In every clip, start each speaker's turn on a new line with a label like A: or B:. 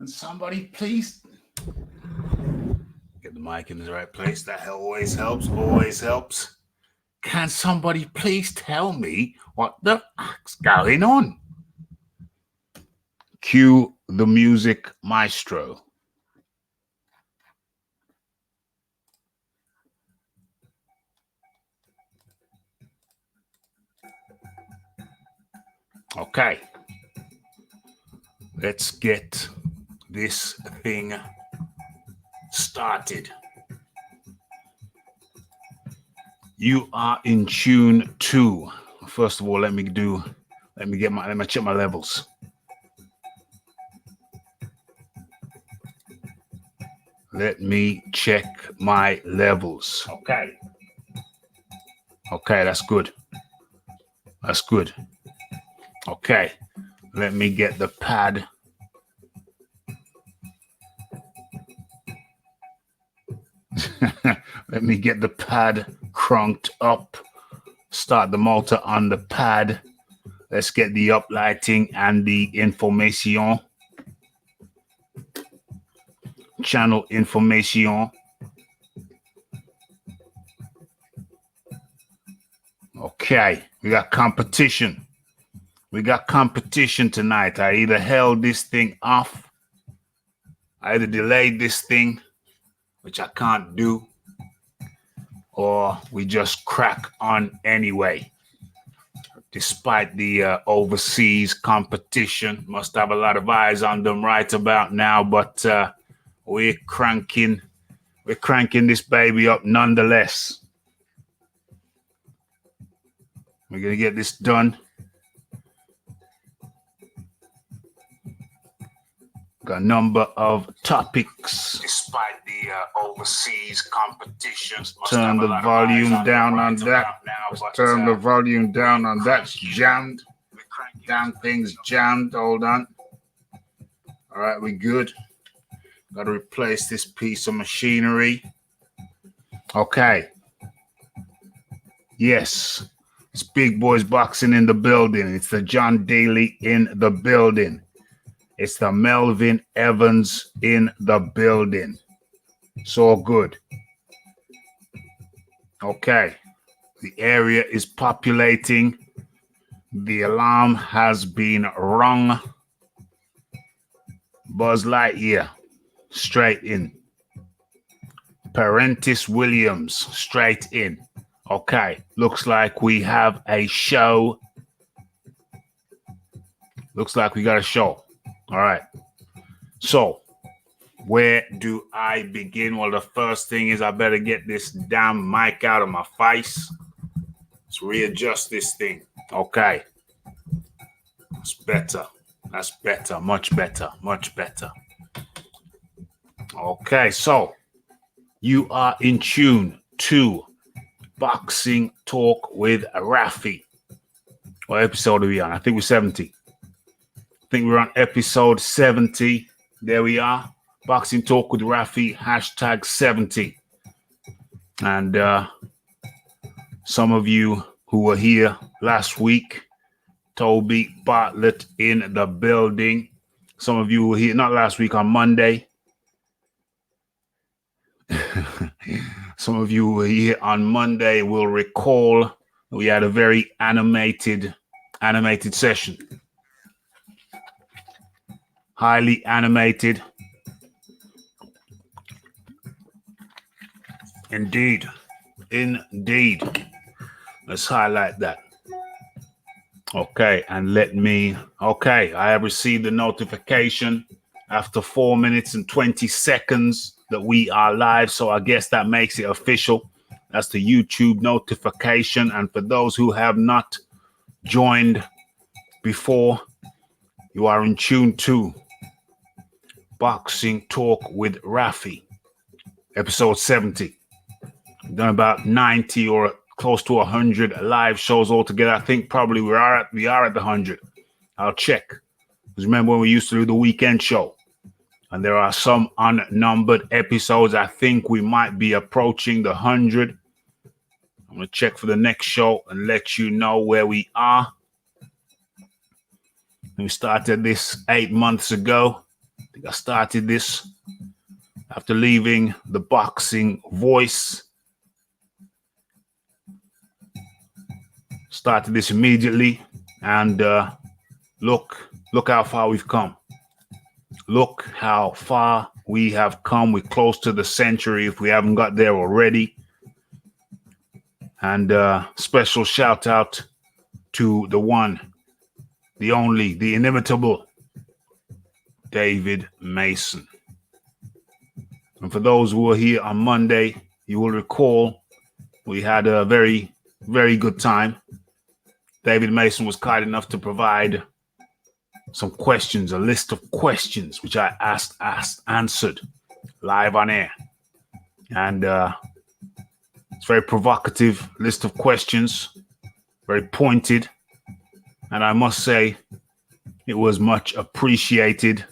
A: Can somebody please get the mic in the right place? That always helps, always helps. Can somebody please tell me what the heck's going on? Cue the music maestro. Okay. Let's get this thing started. You are in tune to. First of all, let me check my levels. Let me check my levels. Okay. Okay, that's good. That's good. Okay. Let me get the pad. Let me get the pad cranked up. Start the motor on the pad. Let's get the uplighting and the information. Channel information. Okay, we got competition. We got competition tonight. I either held this thing off, I either delayed this thing, which I can't do, or we just crack on anyway. Despite the overseas competition, must have a lot of eyes on them right about now, but we're cranking this baby up nonetheless. We're gonna get this done. Got a number of topics. Despite the overseas competitions, turn the volume down on that. Let's turn the volume down on that. It's jammed. Damn thing's jammed. Hold on. All right, we good. Got to replace this piece of machinery. Okay. Yes. It's Big Boys Boxing in the building. It's the John Daly in the building. It's the Melvin Evans in the building. It's all good. Okay. The area is populating. The alarm has been rung. Buzz Lightyear, straight in. Parentis Williams, straight in. Okay. Looks like we have a show. Looks like we got a show. All right. So, where do I begin? Well, the first thing is I better get this damn mic out of my face. Let's readjust this thing. Okay. That's better. That's better. Much better. Much better. Okay. So, you are in tune to Boxing Talk with Raphie. What episode are we on? I think we're 70. I think we're on episode 70. There we are. Boxing Talk with Raphie, hashtag 70. And some of you who were here last week, Toby Bartlett in the building. Some of you were here, not last week, on Monday. Some of you who were here on Monday will recall we had a very animated session. Highly animated. Indeed. Indeed. Let's highlight that. Okay, and I have received a notification after 4 minutes and 20 seconds that we are live, so I guess that makes it official. That's the YouTube notification, and for those who have not joined before, you are in tune to Boxing Talk with Raphie, episode 70. We've done about 90 or close to 100 live shows altogether. I think probably we are at the 100. I'll check. Because remember when we used to do the weekend show, and there are some unnumbered episodes. I think we might be approaching the 100. I'm going to check for the next show and let you know where we are. We started this 8 months ago. I started this after leaving the boxing voice. Started this immediately, and look how far we've come. Look how far we have come. We're close to the century if we haven't got there already. And special shout out to the one, the only, the inimitable David Mason. And for those who were here on Monday, you will recall we had a very, very good time. David Mason was kind enough to provide some questions, a list of questions, which I answered live on air. And it's very provocative list of questions, very pointed. And I must say, it was much appreciated.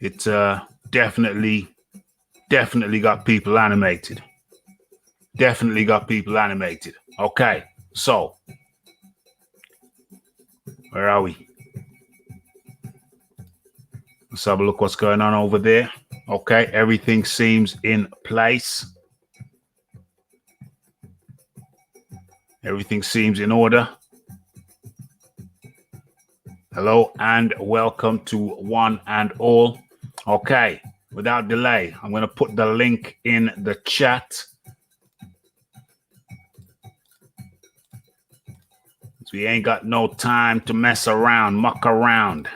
A: It definitely got people animated. Definitely got people animated. Okay, so where are we? Let's have a look what's going on over there. Okay, everything seems in place. Everything seems in order. Hello and welcome to one and all. Okay, without delay, I'm going to put the link in the chat. We ain't got no time to mess around, muck around.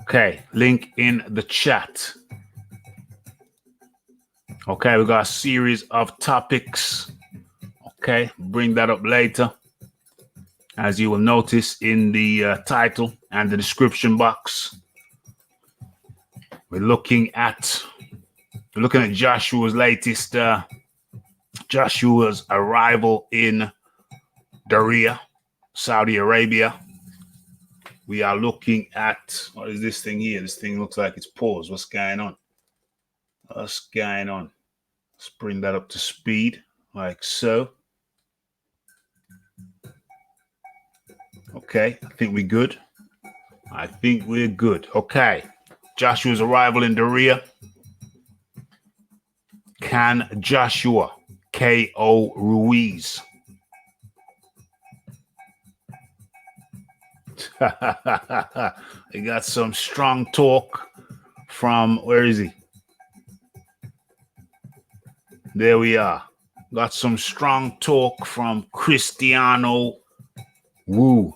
A: Okay, link in the chat. Okay, we got a series of topics. Okay, bring that up later. As you will notice in the title and the description box, we're looking at Joshua's latest Joshua's arrival in Diriyah, Saudi Arabia. We are looking at, what is this thing here? This thing looks like it's paused. What's going on? What's going on? Let's bring that up to speed, like so. Okay, I think we're good. I think we're good. Okay, Joshua's arrival in Diriyah. Can Joshua KO Ruiz? We got some strong talk from, where is he? There we are. Got some strong talk from Cristiano Wu.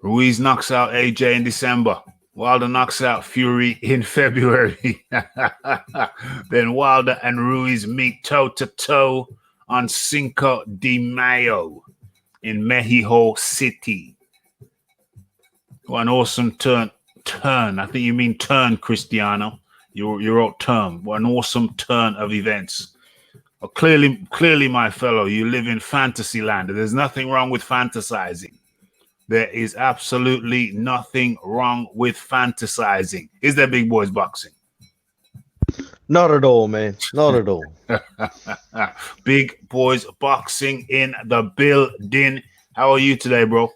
A: Ruiz knocks out AJ in December. Wilder knocks out Fury in February. Then Wilder and Ruiz meet toe-to-toe on Cinco de Mayo in Mexico City. What an awesome turn. I think you mean turn, Cristiano. You wrote term. What an awesome turn of events. Well, clearly, my fellow, you live in fantasy land. There's nothing wrong with fantasizing. There is absolutely nothing wrong with fantasizing. Is there, Big Boys Boxing?
B: Not at all, man. Not at all.
A: Big Boys Boxing in the building. How are you today, bro?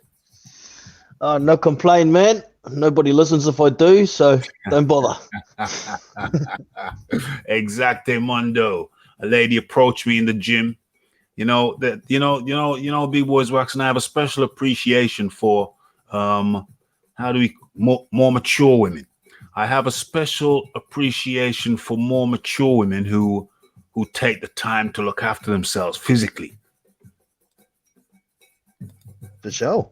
B: No complaint, man. Nobody listens if I do, so don't bother.
A: Exactamundo. A lady approached me in the gym. Big Boys Boxing. I have a special appreciation for more mature women. I have a special appreciation for more mature women who take the time to look after themselves physically.
B: For sure.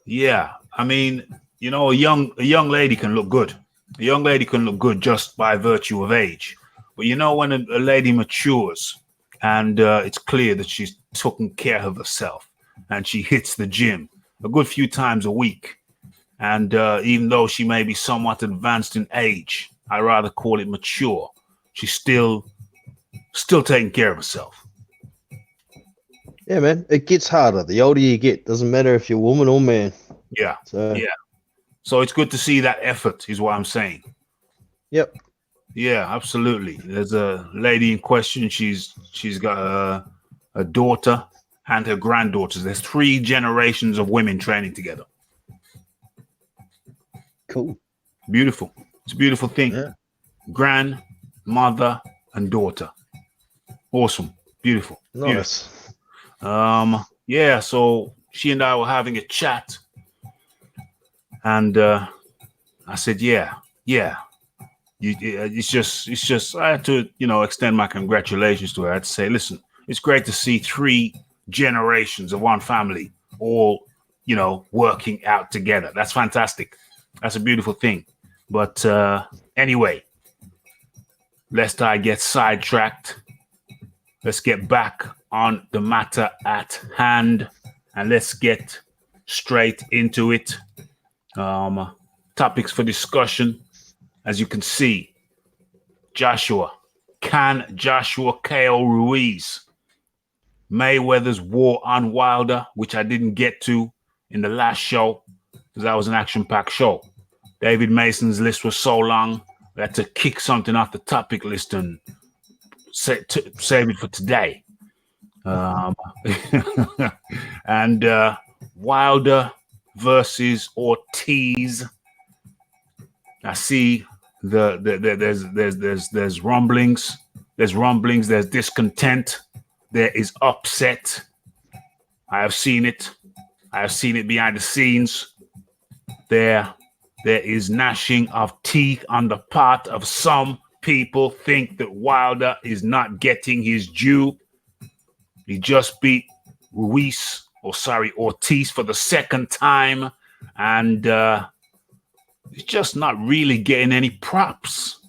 A: Yeah, I mean, a young lady can look good. A young lady can look good just by virtue of age. But when a lady matures and it's clear that she's taking care of herself and she hits the gym a good few times a week, and even though she may be somewhat advanced in age, I rather call it mature, she's still taking care of herself.
B: Yeah, man. It gets harder. The older you get, doesn't matter if you're woman or man.
A: Yeah. So it's good to see that effort, is what I'm saying.
B: Yep.
A: Yeah, absolutely. There's a lady in question. She's got a daughter, and her granddaughters. There's 3 generations of women training together.
B: Cool.
A: Beautiful. It's a beautiful thing.
B: Yeah.
A: Grandmother and daughter. Awesome. Beautiful.
B: Nice.
A: Beautiful. Yeah, so she and I were having a chat. And I said, yeah. It's just I had to, extend my congratulations to her. I had to say, listen, it's great to see 3 generations of one family all, working out together. That's fantastic. That's a beautiful thing. But anyway, lest I get sidetracked, let's get back on the matter at hand and let's get straight into it. Topics for discussion. As you can see, Joshua. Can Joshua KO Ruiz? Mayweather's war on Wilder, which I didn't get to in the last show because that was an action-packed show. David Mason's list was so long, we had to kick something off the topic list and save it for today. And Wilder versus Ortiz. I see there's rumblings. There's rumblings. There's discontent. There is upset. I have seen it. I have seen it behind the scenes. There is gnashing of teeth on the part of some people. Think that Wilder is not getting his due. He just beat Ortiz for the 2nd time, and he's just not really getting any props.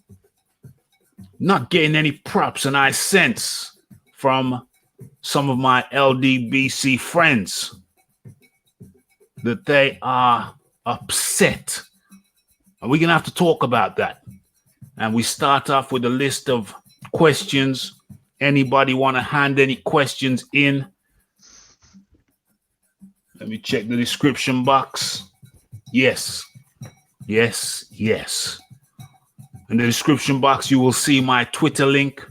A: Not getting any props, and I sense from some of my LDBC friends that they are upset. And we're going to have to talk about that. And we start off with a list of questions. Anybody want to hand any questions in? Let me check the description box. Yes. In the description box, you will see my Twitter link.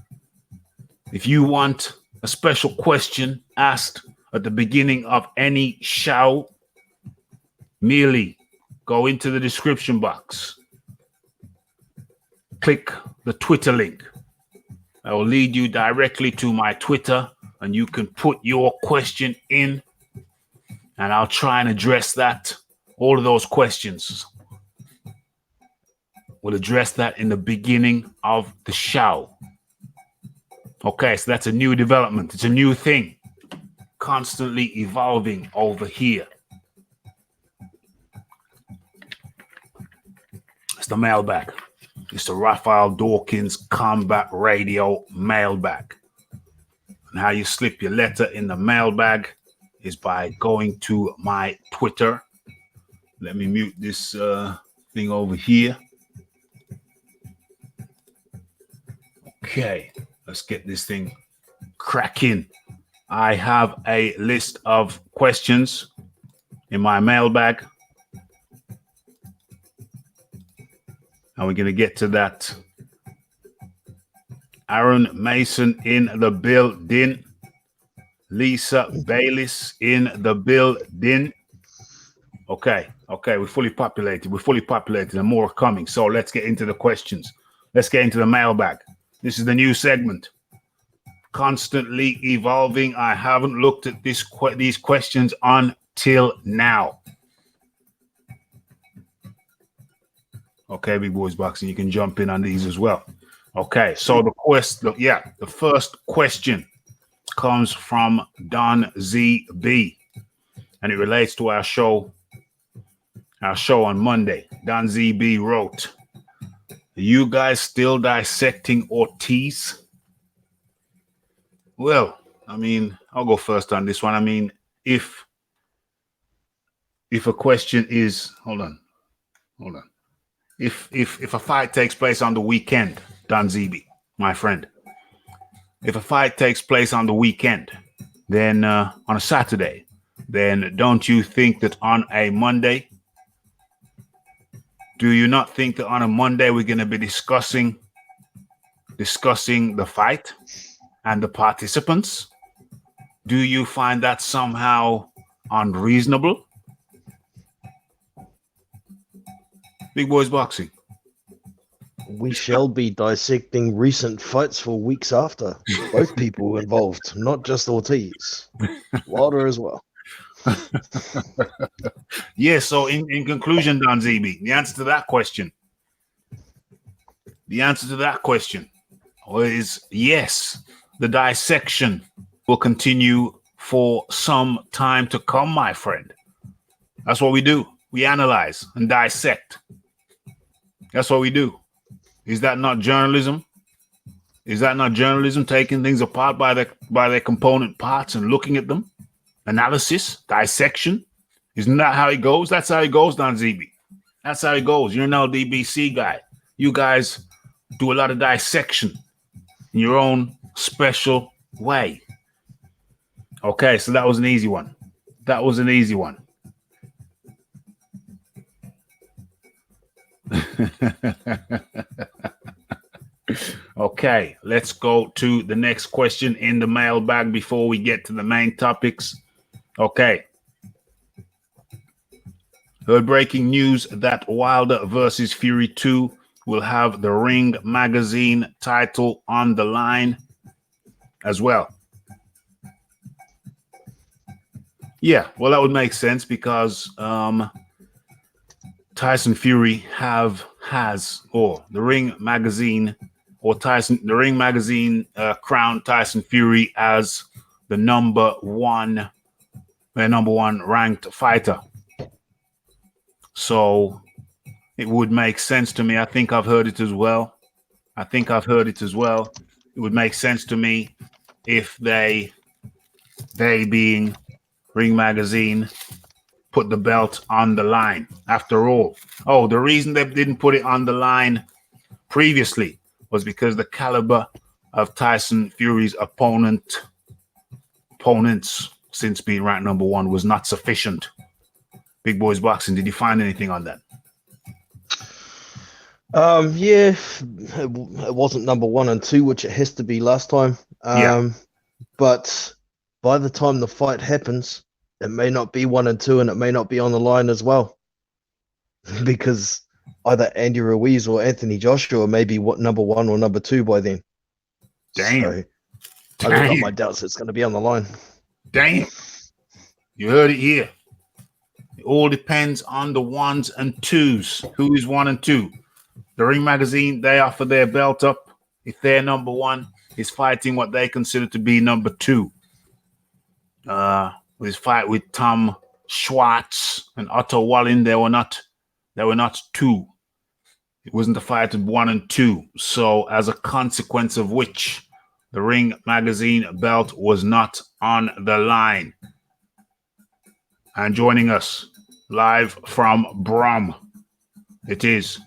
A: If you want a special question asked at the beginning of any show, merely go into the description box. Click the Twitter link. I will lead you directly to my Twitter, and you can put your question in, and I'll try and address that. All of those questions. We'll address that in the beginning of the show. Okay, so that's a new development. It's a new thing. Constantly evolving over here. It's the mailbag. It's the Raphael Dawkins Combat Radio mailbag. And how you slip your letter in the mailbag is by going to my Twitter. Let me mute this thing over here. Okay, let's get this thing cracking. I have a list of questions in my mailbag. And we're going to get to that. Aaron Mason in the building. Lisa Bayliss in the building. Okay, we're fully populated. And more are coming. So let's get into the questions. Let's get into the mailbag. This is the new segment. Constantly evolving. I haven't looked at these questions until now. Okay, Big Boys Boxing, you can jump in on these as well. Okay, so the first question comes from Don ZB, and it relates to our show on Monday. Don ZB wrote, "Are you guys still dissecting Ortiz?" Well, I mean, I'll go first on this one. I mean, if a question is, hold on. If a fight takes place on the weekend, Don ZB, my friend, if a fight takes place on the weekend, then on a Saturday, then don't you think that on a Monday, do you not think that on a Monday we're going to be discussing the fight and the participants? Do you find that somehow unreasonable? Big Boys Boxing.
B: We shall be dissecting recent fights for weeks after. Both people involved, not just Ortiz. Wilder as well.
A: Yeah, so in conclusion, Don ZB, the answer to that question is yes. The dissection will continue for some time to come, my friend. That's what we do. We analyze and dissect. That's what we do. Is that not journalism? Is that not journalism, taking things apart by their component parts and looking at them? Analysis, dissection. Isn't that how it goes? That's how it goes, Don ZB. That's how it goes. You're an LDBC guy. You guys do a lot of dissection in your own special way. Okay, so that was an easy one. That was an easy one. Okay, let's go to the next question in the mailbag before we get to the main topics. Okay. Heard breaking news that Wilder versus Fury 2 will have the Ring magazine title on the line as well. Yeah, well, that would make sense because Tyson Fury the Ring magazine crowned Tyson Fury as their number one ranked fighter. So it would make sense to me. I think I've heard it as well. It would make sense to me if they being Ring magazine put the belt on the line. After all, the reason they didn't put it on the line previously was because the caliber of Tyson Fury's opponents since being ranked number one was not sufficient. Big Boys Boxing, did you find anything on that?
B: Yeah, it wasn't number 1 and 2, which it has to be last time. But by the time the fight happens, it may not be 1 and 2, and it may not be on the line as well, because either Andy Ruiz or Anthony Joshua may be number 1 or number 2 by then.
A: Damn.
B: So I've got my doubts it's going to be on the line.
A: Damn. You heard it here. It all depends on the 1s and 2s. Who is 1 and 2? The Ring magazine, they offer their belt up. If their number 1 is fighting what they consider to be number 2. His fight with Tom Schwartz and Otto Wallin, they were not 2. It wasn't a fight of 1 and 2. So as a consequence of which, the Ring magazine belt was not on the line. And joining us live from Brum, it is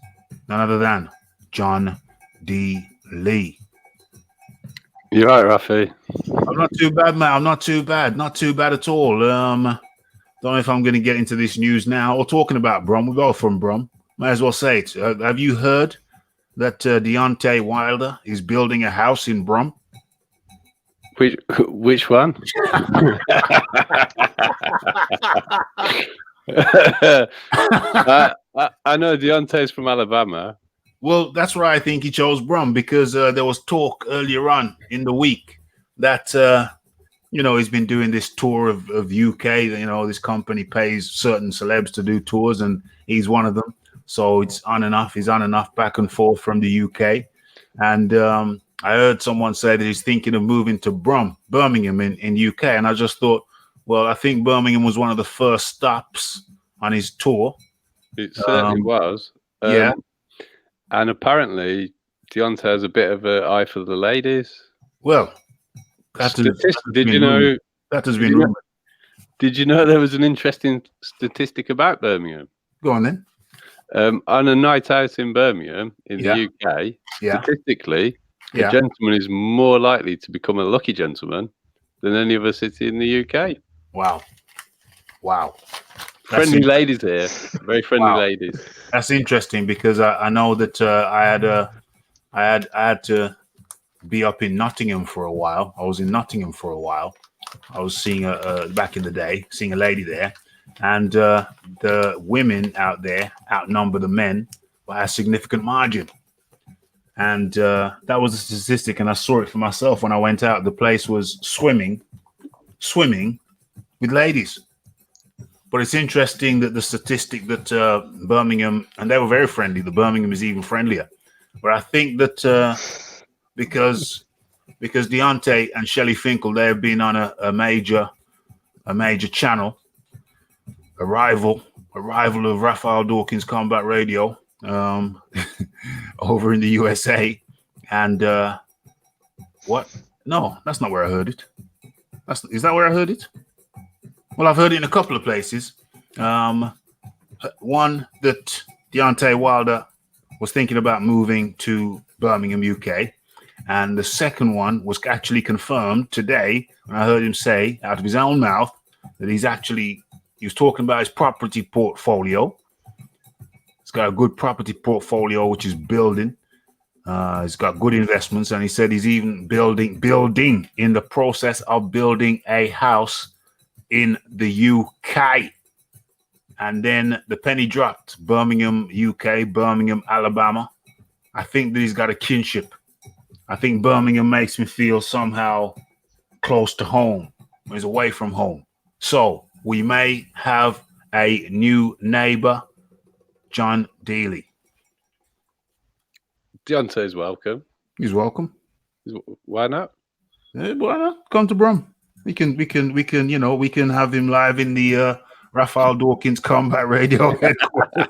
A: none other than John D. Lee.
C: You're right, Raphie.
A: I'm not too bad, man. I'm not too bad. Not too bad at all. Don't know if I'm going to get into this news now or talking about Brum. We're both from Brum. Might as well say it. Have you heard that Deontay Wilder is building a house in Brum?
C: Which one? I know Deontay's from Alabama.
A: Well, that's why I think he chose Brum, because there was talk earlier on in the week that, he's been doing this tour of UK. This company pays certain celebs to do tours, and he's one of them. So it's on and off. He's on and off, back and forth from the UK. And I heard someone say that he's thinking of moving to Birmingham in UK. And I just thought, well, I think Birmingham was one of the first stops on his tour.
C: It certainly was.
A: Yeah.
C: And apparently, Deontay has a bit of an eye for the ladies.
A: Well, that has been rumored.
C: Did you know there was an interesting statistic about Birmingham?
A: Go on then.
C: On a night out in Birmingham, in the UK, statistically, a gentleman is more likely to become a lucky gentleman than any other city in the UK.
A: Wow.
C: Friendly ladies here, very friendly ladies.
A: That's interesting, because I know that I had to be up in Nottingham for a while. I was in Nottingham for a while, I was seeing back in the day, seeing a lady there, and the women out there outnumber the men by a significant margin. And that was a statistic, and I saw it for myself when I went out. The place was swimming with ladies. But it's interesting that the statistic that Birmingham, and they were very friendly, the Birmingham is even friendlier. But I think that because Deontay and Shelley Finkel, they have been on a major channel, a rival of Raphael Dawkins Combat Radio over in the USA. And what? No, that's not where I heard it. Is that where I heard it? Well, I've heard it in a couple of places. One, that Deontay Wilder was thinking about moving to Birmingham, UK. And the second one was actually confirmed today when I heard him say out of his own mouth that he was talking about his property portfolio. He's got a good property portfolio, which is building. He's got good investments. And he said he's even building in the process of building a house in the UK. And then the penny dropped. Birmingham, UK, Birmingham, Alabama. I think that he's got a kinship. I think Birmingham makes me feel somehow close to home. He's away from home. So we may have a new neighbor, John Daly.
C: Deontay's welcome.
A: He's welcome.
C: Why not?
A: Why not? Come to Brum. We can have him live in the Raphael Dawkins Combat Radio headquarters.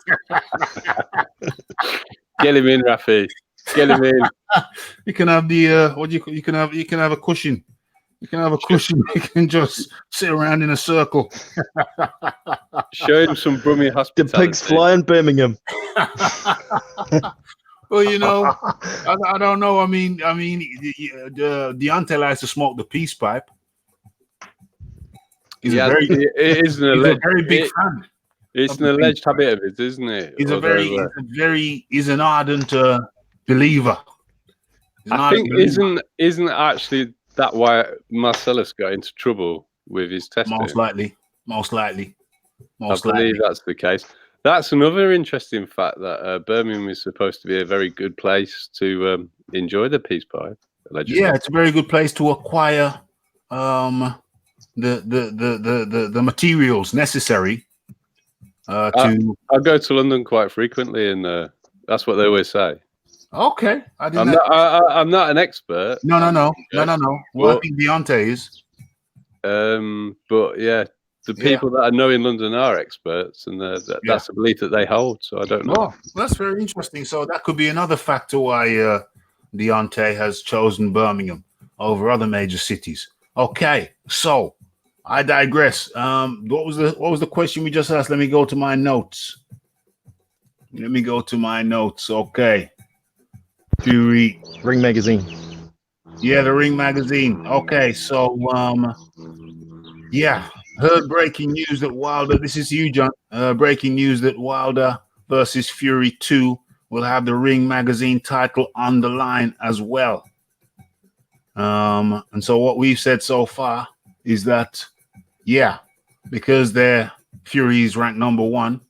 C: Get him in, Raphie. Get him in.
A: You can have the you can have a cushion. You can have a cushion. You can just sit around in a circle.
C: Show him some Brummie hospitality.
B: The pigs fly in Birmingham.
A: Well, I don't know. I mean, Deontay likes to smoke the peace pipe. He's a very big fan.
C: It's an alleged habit of his, isn't it?
A: He's an ardent believer.
C: I think isn't actually that why Marcellus got into trouble with his testing?
A: Most likely.
C: I believe that's the case. That's another interesting fact that Birmingham is supposed to be a very good place to enjoy the peace pipe. Allegedly.
A: Yeah, it's a very good place to acquire the materials necessary. I
C: go to London quite frequently, and that's what they always say.
A: Okay,
C: I'm not an expert.
A: No. Well, I think Deontay is.
C: But yeah. The people that I know in London are experts, and that's a belief that they hold. So I don't know.
A: Oh, that's very interesting. So that could be another factor why Deontay has chosen Birmingham over other major cities. Okay, so I digress. What was the question we just asked? Let me go to my notes. Okay, Fury
B: Ring Magazine.
A: Yeah, the Ring Magazine. Okay, so heard breaking news that Wilder, this is you, John. Breaking news that Wilder versus Fury 2 will have the Ring Magazine title on the line as well. And so what we've said so far is that, because Fury is ranked number 1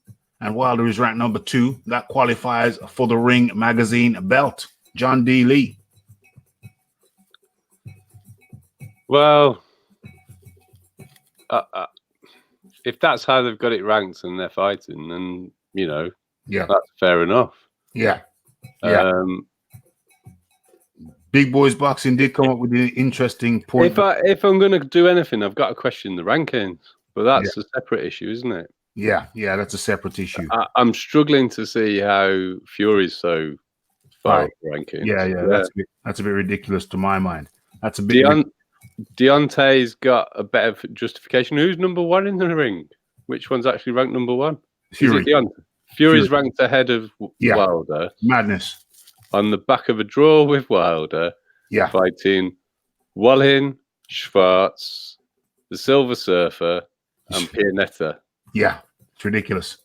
A: and Wilder is ranked number 2, that qualifies for the Ring Magazine belt. John D. Lee.
C: Well, if that's how they've got it ranked and they're fighting, then that's fair enough.
A: Big Boys Boxing did come up with an interesting point.
C: If I'm going to do anything, I've got to question the rankings, but that's a separate issue, isn't it?
A: Yeah, that's a separate issue.
C: I'm struggling to see how Fury's so far ranking.
A: That's a bit ridiculous to my mind. That's a bit.
C: Deontay's got a better justification. Who's number 1 in the ring? Which one's actually ranked number 1?
A: Fury.
C: Is it Deontay? Fury's ranked ahead of Wilder.
A: Madness.
C: On the back of a draw with Wilder.
A: Yeah.
C: Fighting Wallin, Schwartz, the Silver Surfer, and Pianetta.
A: Yeah. It's ridiculous.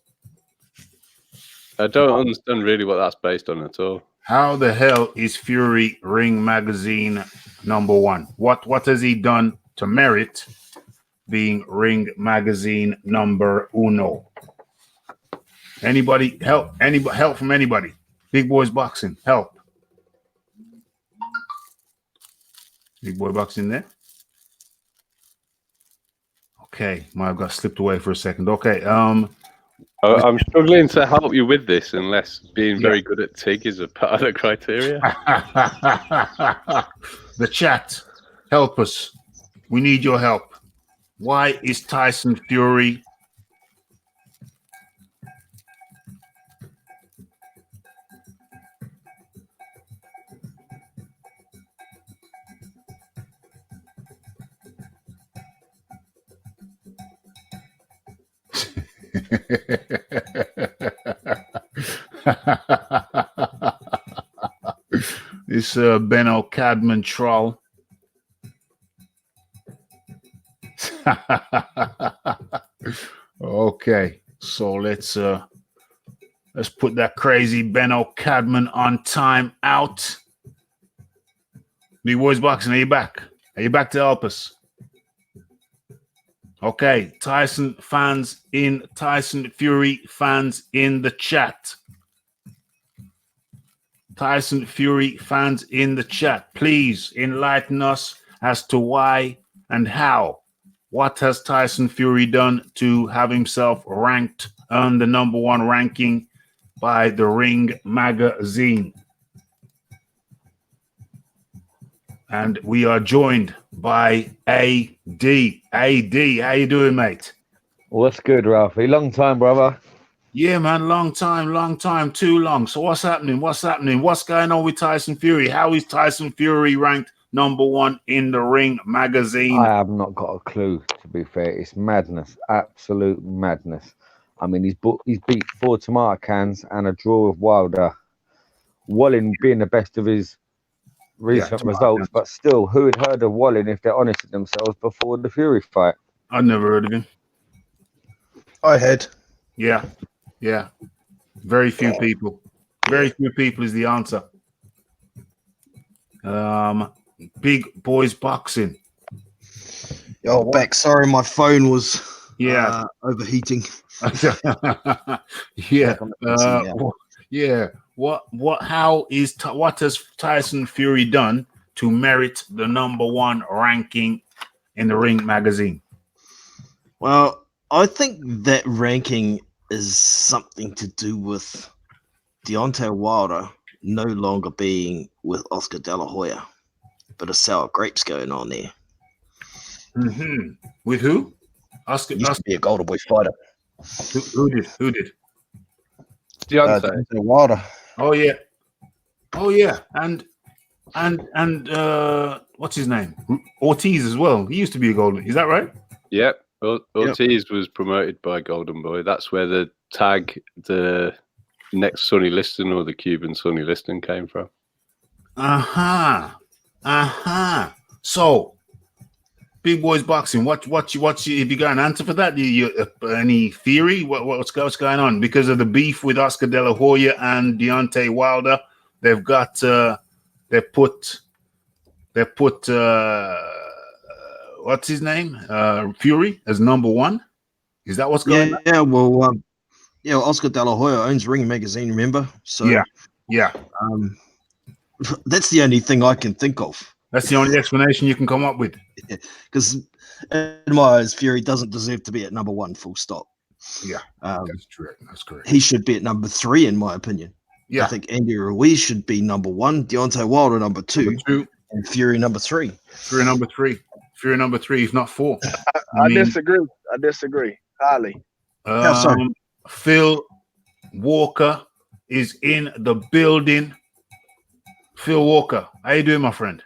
C: I don't understand really what that's based on at all.
A: How the hell is Fury Ring Magazine number 1? What has he done to merit being Ring Magazine number uno. Anybody help? Anybody help from anybody? Big Boys Boxing, help. Big Boy Boxing there. Okay, might have got slipped away for a second. Okay, I'm
C: struggling to help you with this unless being very good at TIG is a part of the criteria.
A: The chat, help us. We need your help. Why is Tyson Fury this Benno Cadman troll? Okay, so let's put that crazy Benno Cadman on time out. Big Boys Boxing, are you back? Are you back to help us? Okay, Tyson Fury fans in the chat. Tyson Fury fans in the chat, please enlighten us as to why and how. What has Tyson Fury done to have himself ranked on the number one ranking by the Ring Magazine? And we are joined by AD. AD, how you doing, mate?
D: What's good, Raphie? Long time, brother.
A: Yeah, man, long time, too long. So what's happening? What's going on with Tyson Fury? How is Tyson Fury ranked number one in the Ring Magazine?
D: I have not got a clue, to be fair. It's madness, absolute madness. I mean, he's beat 4 tomato cans and a draw of Wilder. Wallin being the best of his recent results, but still, who had heard of Wallin if they're honest with themselves before the Fury fight?
A: I'd never heard of him.
B: I had.
A: Yeah. Very few people. Very few people is the answer. Big Boys Boxing.
B: Oh, back. Sorry, my phone was overheating. What has Tyson Fury done to merit the number one ranking in the Ring Magazine? Well, I think that ranking is something to do with Deontay Wilder no longer being with Oscar De La Hoya. Bit of sour grapes going on there.
A: Mm-hmm. With who?
B: Oscar used to be a Golden Boy fighter.
A: Who did?
B: Deontay Wilder.
A: Oh yeah, and what's his name? Ortiz as well. He used to be a Golden. Is that right?
C: Yep. Ortiz was promoted by Golden Boy. That's where the tag, the next Sonny Liston or the Cuban Sonny Liston came from. So, Big Boys Boxing. What if you got an answer for that? Any theory? What's going on? Because of the beef with Oscar De La Hoya and Deontay Wilder, they've put what's his name? Fury as number one. Is that what's going on?
B: Yeah, well, Oscar De La Hoya owns Ring Magazine, remember? So
A: yeah.
B: That's the only thing I can think of.
A: That's the only explanation you can come up with.
B: Because in my eyes, Fury doesn't deserve to be at number one, full stop.
A: Yeah, that's true. That's correct.
B: He should be at number 3, in my opinion.
A: Yeah.
B: I think Andy Ruiz should be number 1, Deontay Wilder number 2, and Fury number 3.
A: Fury number 3, if not 4.
E: I disagree highly.
A: Phil Walker is in the building. Phil Walker, how you doing, my friend?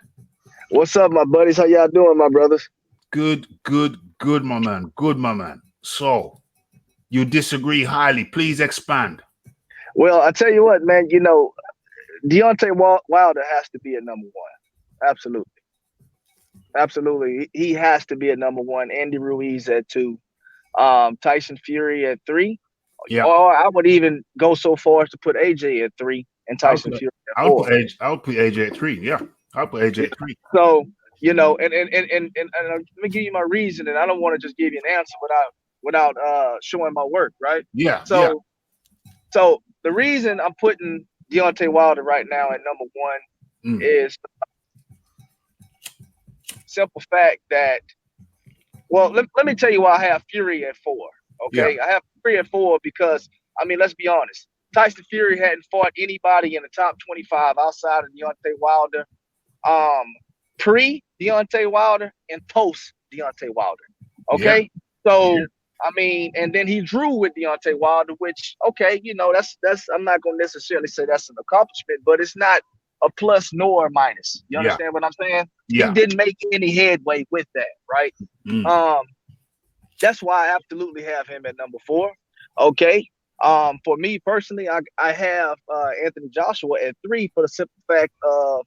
E: What's up, my buddies? How y'all doing, my brothers?
A: Good, my man. Good, my man. So, you disagree highly. Please expand.
E: Well, I tell you what, man, Deontay Wilder has to be at number 1. Absolutely. He has to be at number 1. Andy Ruiz at 2. Tyson Fury at 3.
A: Yeah.
E: Or I would even go so far as to put AJ at 3 and Tyson Fury at 4.
A: I'll put AJ at 3. Yeah. I'll put AJ at 3.
E: you know, and let me give you my reason, and I don't want to just give you an answer without showing my work, right?
C: Yeah.
E: So the reason I'm putting Deontay Wilder right now at number one is simple fact that, well, let me tell you why I have Fury at 4. Okay, I have Fury at 4 because, I mean, let's be honest. Tyson Fury hadn't fought anybody in the top 25 outside of Deontay Wilder, pre Deontay Wilder and post Deontay Wilder. Okay, so I mean, and then he drew with Deontay Wilder, which, okay, you know, that's I'm not gonna necessarily say that's an accomplishment, but it's not a plus nor a minus. You understand what I'm saying?
C: Yeah.
E: He didn't make any headway with that, right? That's why I absolutely have him at number 4. Okay. For me personally, I have Anthony Joshua at 3 for the simple fact of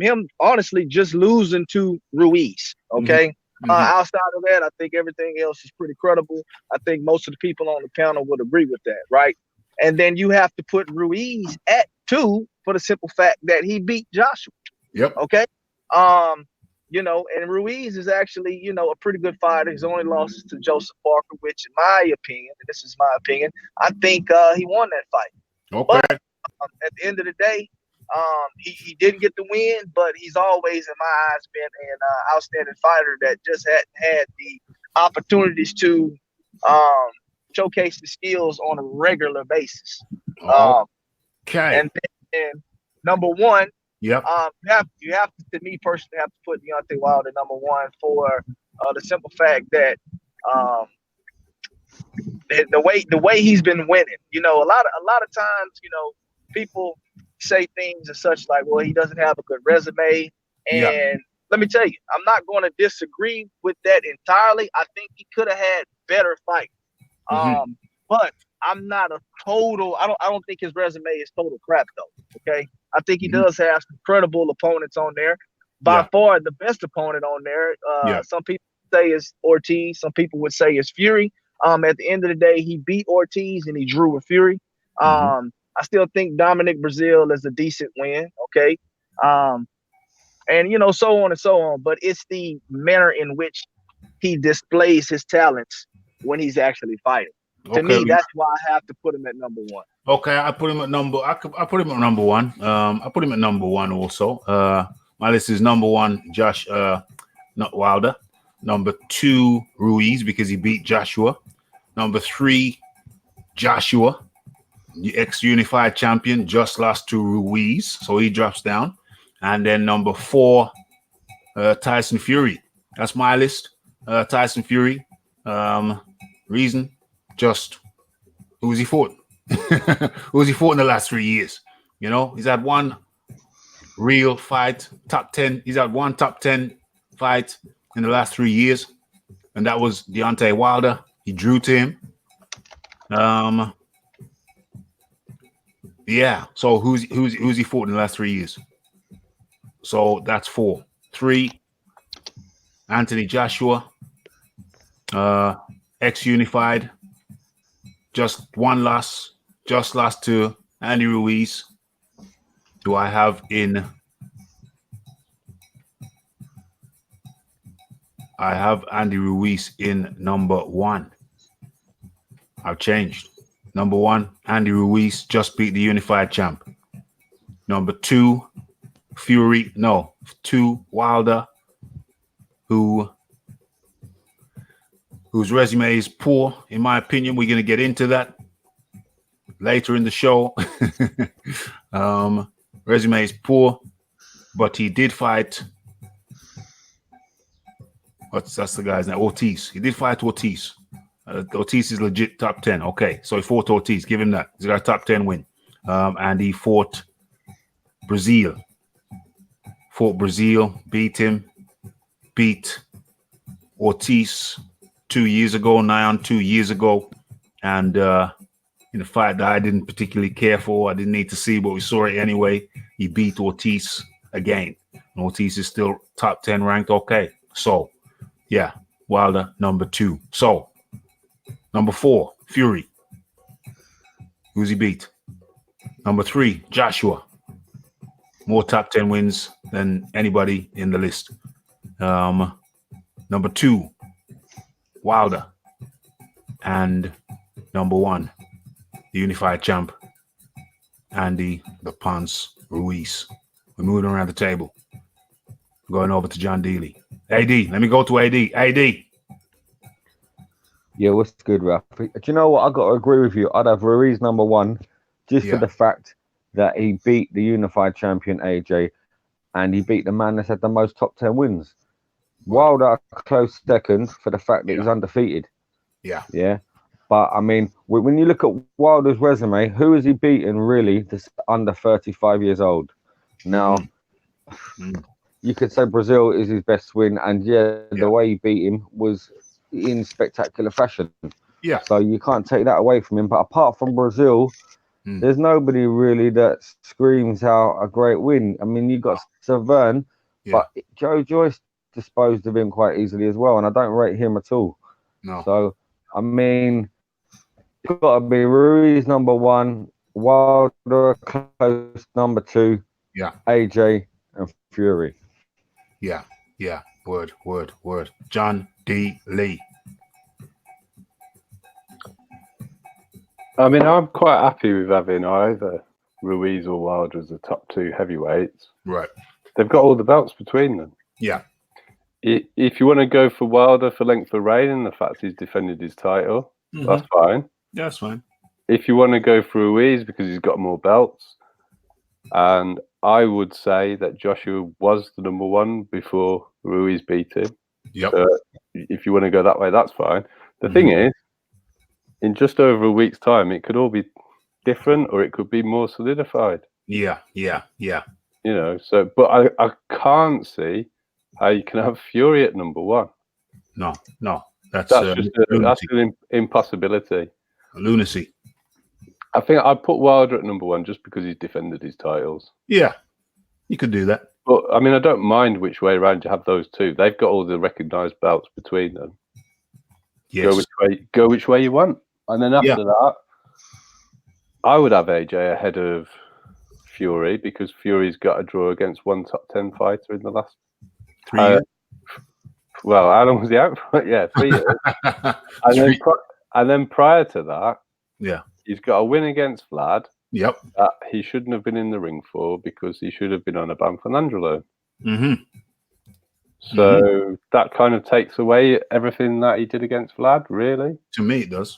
E: him honestly just losing to Ruiz. Okay. Outside of that, I think everything else is pretty credible. I think most of the people on the panel would agree with that, right? And then you have to put Ruiz at 2 for the simple fact that he beat Joshua.
C: Yep.
E: Okay. You know, and Ruiz is actually, you know, a pretty good fighter. His only loss is to Joseph Parker, which, in my opinion, and this is my opinion, I think he won that fight.
C: Okay.
E: But at the end of the day, he didn't get the win, but he's always, in my eyes, been an outstanding fighter that just hadn't had the opportunities to showcase the skills on a regular basis.
C: Okay.
E: And then number 1.
C: Yep.
E: You have to me personally, have to put Deontay Wilder number 1 for the simple fact that the way he's been winning. You know, a lot of times, you know, people say things as such like, well, he doesn't have a good resume, and let me tell you, I'm not going to disagree with that entirely. I think he could have had better fights, but I'm not a total. I don't think his resume is total crap though. Okay. I think he does have some credible opponents on there. By far, the best opponent on there. Some people say is Ortiz. Some people would say is Fury. At the end of the day, he beat Ortiz and he drew with Fury. I still think Dominic Brazil is a decent win. Okay. And, you know, so on and so on. But it's the manner in which he displays his talents when he's actually fighting. To me, that's why I have to put him at number 1.
C: Okay, I put him at number. I put him at number 1. I put him at number 1 also. My list is number 1, Josh, not Wilder. Number 2, Ruiz, because he beat Joshua. Number 3, Joshua, the ex-unified champion, just lost to Ruiz, so he drops down. And then number 4, Tyson Fury. That's my list. Tyson Fury. Reason, just who's he fought? Who's he fought in the last 3 years? You know, he's had one real fight, top 10. He's had one top 10 fight in the last 3 years, and that was Deontay Wilder. He drew to him. Yeah. So who's he fought in the last 3 years? So that's 4. 3, Anthony Joshua, ex-unified, just one loss, just lost to Andy Ruiz, who I have in. I have Andy Ruiz in number 1. I've changed. Number 1, Andy Ruiz just beat the unified champ. Number 2, Fury. No, 2, Wilder, whose resume is poor, in my opinion. We're going to get into that later in the show. Resume is poor, but he did fight. That's the guy's name? Ortiz. He did fight Ortiz. Ortiz is legit top 10. Okay, so he fought Ortiz. Give him that. He's got a top 10 win. And he fought Brazil. Beat him. Beat Ortiz 2 years ago, nigh on 2 years ago. And in a fight that I didn't particularly care for, I didn't need to see, but we saw it anyway. He beat Ortiz again. And Ortiz is still top 10 ranked. Okay, so yeah, Wilder number 2. So number 4, Fury. Who's he beat? Number 3, Joshua. More top 10 wins than anybody in the list.
A: Number 2, Wilder. And number 1, the unified champ, Andy the Pants Ruiz. We're moving around the table. Going over to John Dealey. AD, let me go to AD. AD.
D: Yeah, what's good, Raphie? Do you know what? I got to agree with you. I'd have Ruiz number 1 just for the fact that he beat the unified champion AJ and he beat the man that's had the most top 10 wins. Wilder a close second for the fact that he's undefeated. Yeah. But I mean, when you look at Wilder's resume, who has he beaten really that's under 35 years old? Now, you could say Brazil is his best win, and the way he beat him was in spectacular fashion.
A: Yeah.
D: So you can't take that away from him. But apart from Brazil, there's nobody really that screams out a great win. I mean, you got Severn, but Joe Joyce disposed of him quite easily as well, and I don't rate him at all.
A: No.
D: So I mean, it's got to be Ruiz number 1, Wilder close number 2, AJ and Fury.
A: Yeah. Word. John D. Lee.
F: I mean, I'm quite happy with having either Ruiz or Wilder as the top 2 heavyweights.
A: Right.
F: They've got all the belts between them.
A: Yeah.
F: If you want to go for Wilder for length of reign and the fact he's defended his title, that's fine.
A: Yeah, that's fine.
F: If you want to go for Ruiz because he's got more belts, and I would say that Joshua was the number 1 before Ruiz beat him.
A: Yep.
F: If you want to go that way, that's fine. The thing is, in just over a week's time, it could all be different or it could be more solidified.
A: Yeah.
F: You know, so, but I can't see how you can have Fury at number 1.
A: No. That's
F: just an impossibility.
A: Lunacy.
F: I think I'd put Wilder at number 1 just because he's defended his titles.
A: Yeah, you could do that.
F: But I mean, I don't mind which way around you have those 2. They've got all the recognised belts between them.
A: Yes.
F: Go which way you want. And then after that, I would have AJ ahead of Fury because Fury's got a draw against 1 top 10 fighter in the last
A: 3 years.
F: Well, how long was he out for? 3 years. And then prior to that, he's got a win against Vlad.
A: Yep.
F: That he shouldn't have been in the ring for because he should have been on a ban for Angelo. So that kind of takes away everything that he did against Vlad, really.
A: To me, it does.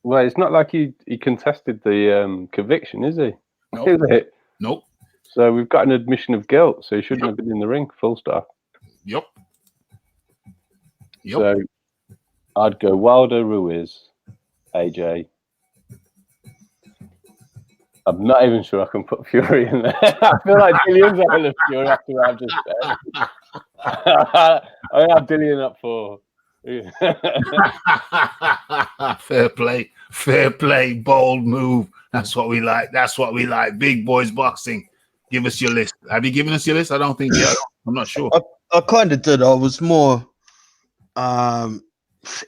F: Well, it's not like he contested the conviction, is he?
A: Nope.
F: Is it?
A: Nope.
F: So we've got an admission of guilt, so he shouldn't have been in the ring, full stop.
A: Yep.
F: So I'd go Wilder, Ruiz, AJ. I'm not even sure I can put Fury in there. I feel like Dillian's having a Fury after what I've just said. I have Dillian up for.
A: Fair play, bold move. That's what we like. Big boys boxing. Give us your list. Have you given us your list? I don't think you. I'm not sure.
B: I kind of did. I was more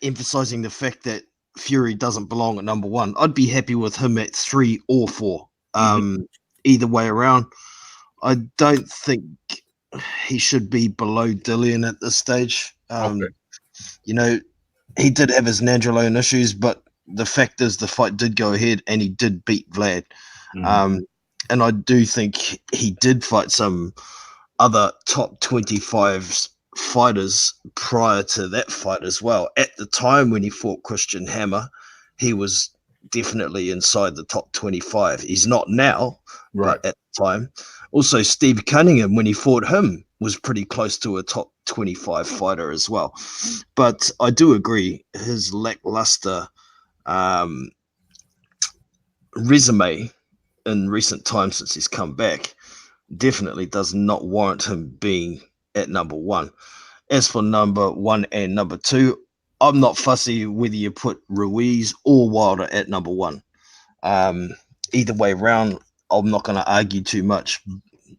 B: emphasizing the fact that Fury doesn't belong at number 1. I'd be happy with him at 3 or 4. Either way around. I don't think he should be below Dillian at this stage. You know, he did have his Nandrolone issues, but the fact is the fight did go ahead and he did beat Vlad. And I do think he did fight some other top 25 fighters prior to that fight as well. At the time when he fought Christian Hammer, he was definitely inside the top 25. He's not now, but at the time. Also, Steve Cunningham, when he fought him, was pretty close to a top 25 fighter as well. But I do agree, his lackluster resume in recent times since he's come back definitely does not warrant him being at number 1. As for number 1 and number 2, I'm not fussy whether you put Ruiz or Wilder at number 1. Either way around, I'm not going to argue too much,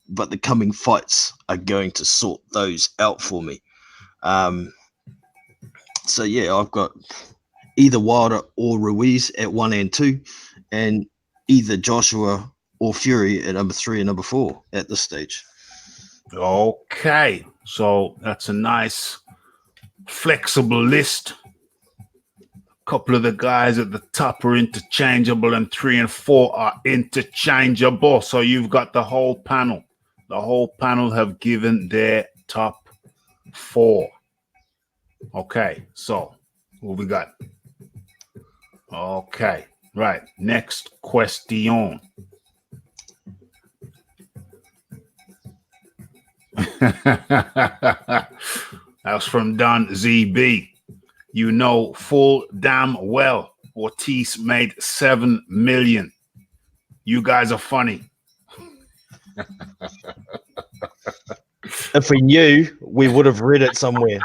B: but the coming fights are going to sort those out for me. So yeah, I've got either Wilder or Ruiz at 1 and 2, and either Joshua or Fury at number 3 and number 4 at this stage.
A: Okay,
C: So that's a nice flexible list. A couple of the guys at the top are interchangeable, and 3 and 4 are interchangeable. So you've got the whole panel. The whole panel have given their top 4. Okay, so what we got? Okay, right. Next question. That's from Don ZB. You know full damn well Ortiz made 7 million. You guys are funny.
B: If we knew, we would have read it somewhere.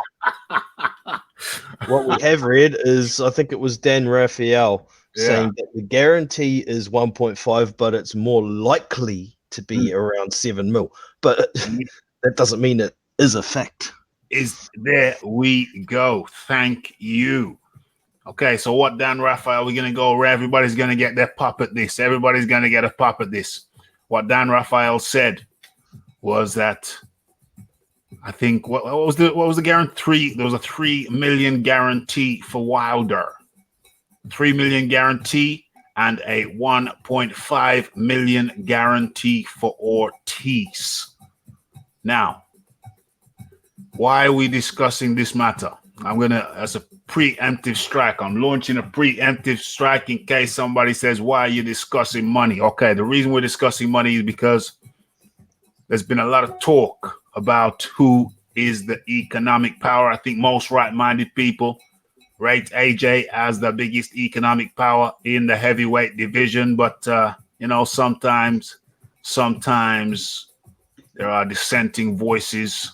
B: What we have read is, I think it was Dan Raphael saying that the guarantee is 1.5, but it's more likely to be around 7 mil. But that doesn't mean it is a fact.
C: There we go. Thank you. Okay, so what Dan Raphael, we're going to go where everybody's going to get their pop at this. Everybody's going to get a pop at this. What Dan Raphael said was that I think what was the guarantee? There was a 3 million guarantee for Wilder, 3 million guarantee, and a 1.5 million guarantee for Ortiz. Now, why are we discussing this matter? I'm gonna, as a preemptive strike, I'm launching a preemptive strike in case somebody says, "Why are you discussing money?" Okay, the reason we're discussing money is because there's been a lot of talk about who is the economic power. I think most right-minded people rate AJ as the biggest economic power in the heavyweight division. But, you know, sometimes there are dissenting voices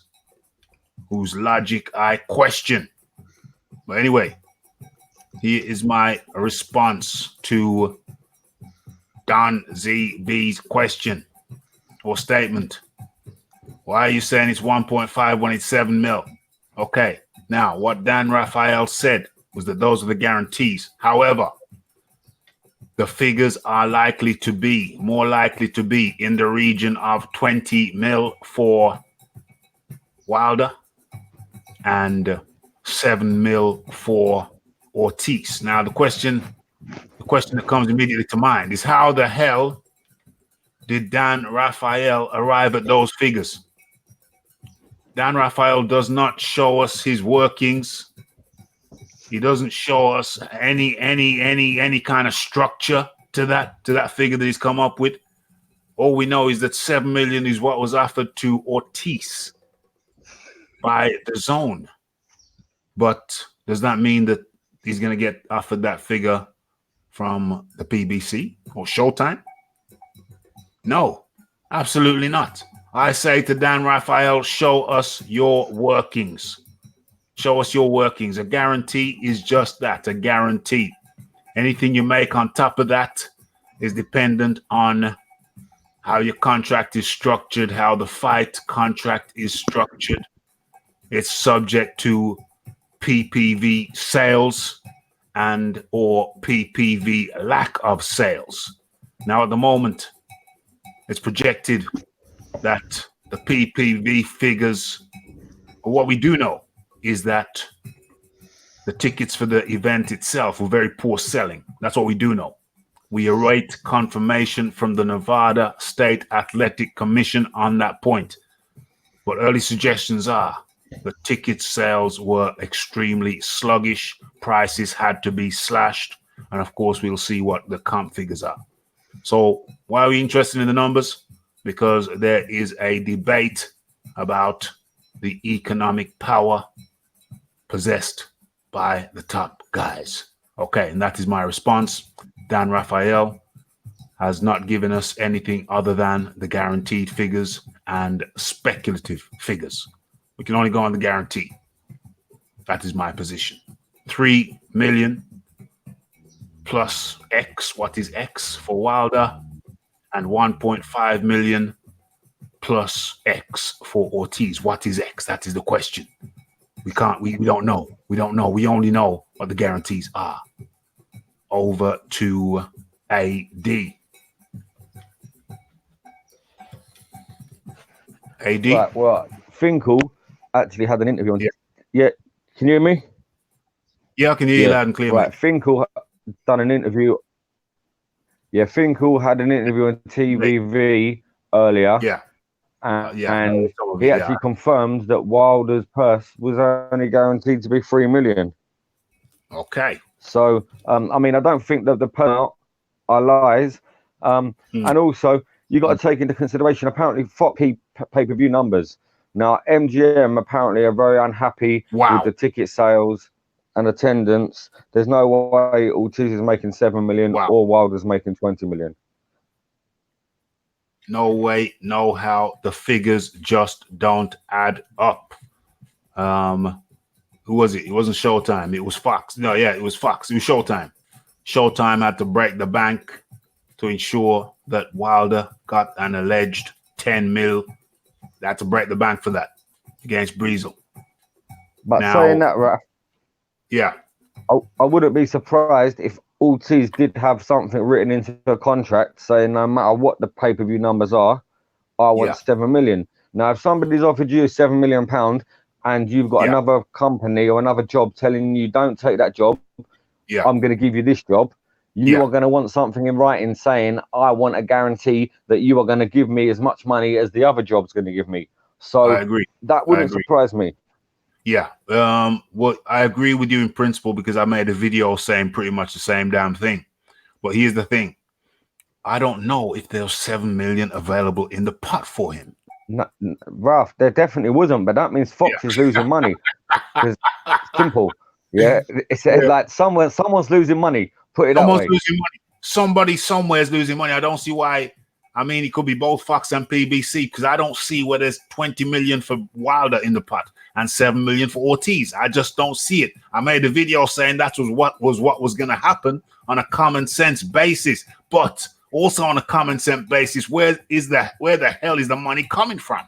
C: whose logic I question. But anyway, here is my response to Don ZB's question or statement. Why are you saying it's 1.5 when it's 7 mil? Okay, now what Dan Raphael said was that those are the guarantees. However, the figures are more likely to be in the region of 20 mil for Wilder and 7 mil for Ortiz. Now the question that comes immediately to mind is, how the hell did Dan Raphael arrive at those figures? Dan Raphael does not show us his workings. He doesn't show us any kind of structure to that figure that he's come up with. All we know is that 7 million is what was offered to Ortiz by the Zone. But does that mean that he's going to get offered that figure from the PBC or Showtime? No, absolutely not. I say to Dan Raphael, show us your workings. Show us your workings. A guarantee is just that, a guarantee. Anything you make on top of that is dependent on how your contract is structured, how the fight contract is structured. It's subject to PPV sales and or PPV lack of sales. Now, at the moment, it's projected that the PPV figures, what we do know is that the tickets for the event itself were very poor selling. That's what we do know. We await confirmation from the Nevada State Athletic Commission on that point. But early suggestions are the ticket sales were extremely sluggish. Prices had to be slashed. And of course, we'll see what the comp figures are. So why are we interested in the numbers? Because there is a debate about the economic power possessed by the top guys. Okay, and that is my response. Dan Raphael has not given us anything other than the guaranteed figures and speculative figures. We can only go on the guarantee. That is my position. 3 million plus X. What is X for Wilder? And 1.5 million plus X for Ortiz. What is X? That is the question. We don't know. We don't know. We only know what the guarantees are. Over to AD. AD?
D: Right, well, Finkel actually had an interview on.
C: Yeah.
D: Yeah, can you hear me?
C: Yeah, I can hear you loud and clear.
D: Right,
C: Mate.
D: Finkel done an interview. Yeah, Finkel had an interview on TVV earlier.
C: Yeah.
D: And he actually confirmed that Wilder's purse was only guaranteed to be 3 million.
C: Okay.
D: So, I mean, I don't think that the purse are lies. And also, you got to take into consideration, apparently, Fox pay-per-view numbers. Now, MGM apparently are very unhappy with the ticket sales and attendance. There's no way Ortiz is making 7 million or Wilder's making 20 million.
C: No way, no how. The figures just don't add up. Who was it? It wasn't Showtime. It was Fox. No, yeah, it was Fox. It was Showtime. Showtime had to break the bank to ensure that Wilder got an alleged 10 mil. They had to break the bank for that against Breezel.
D: But now, saying that, Raph,
C: yeah,
D: I wouldn't be surprised if Ortiz did have something written into a contract saying no matter what the pay-per-view numbers are, I want 7 million. Now, if somebody's offered you £7 million and you've got another company or another job telling you don't take that job, I'm going to give you this job, you are going to want something in writing saying I want a guarantee that you are going to give me as much money as the other job's going to give me. So
C: I agree.
D: That wouldn't surprise me.
C: Yeah. What I agree with you in principle, because I made a video saying pretty much the same damn thing. But here's the thing. I don't know if there's 7 million available in the pot for him.
D: No, Ralph, there definitely wasn't, but that means Fox is losing money. It's simple. Yeah. It's like someone's losing money. Put it that way.
C: Losing money. Somebody somewhere is losing money. I don't see why. I mean, it could be both Fox and PBC, because I don't see where there's 20 million for Wilder in the pot and 7 million for Ortiz. I just don't see it. I made a video saying that was what was going to happen on a common sense basis, but also on a common sense basis, where the hell is the money coming from?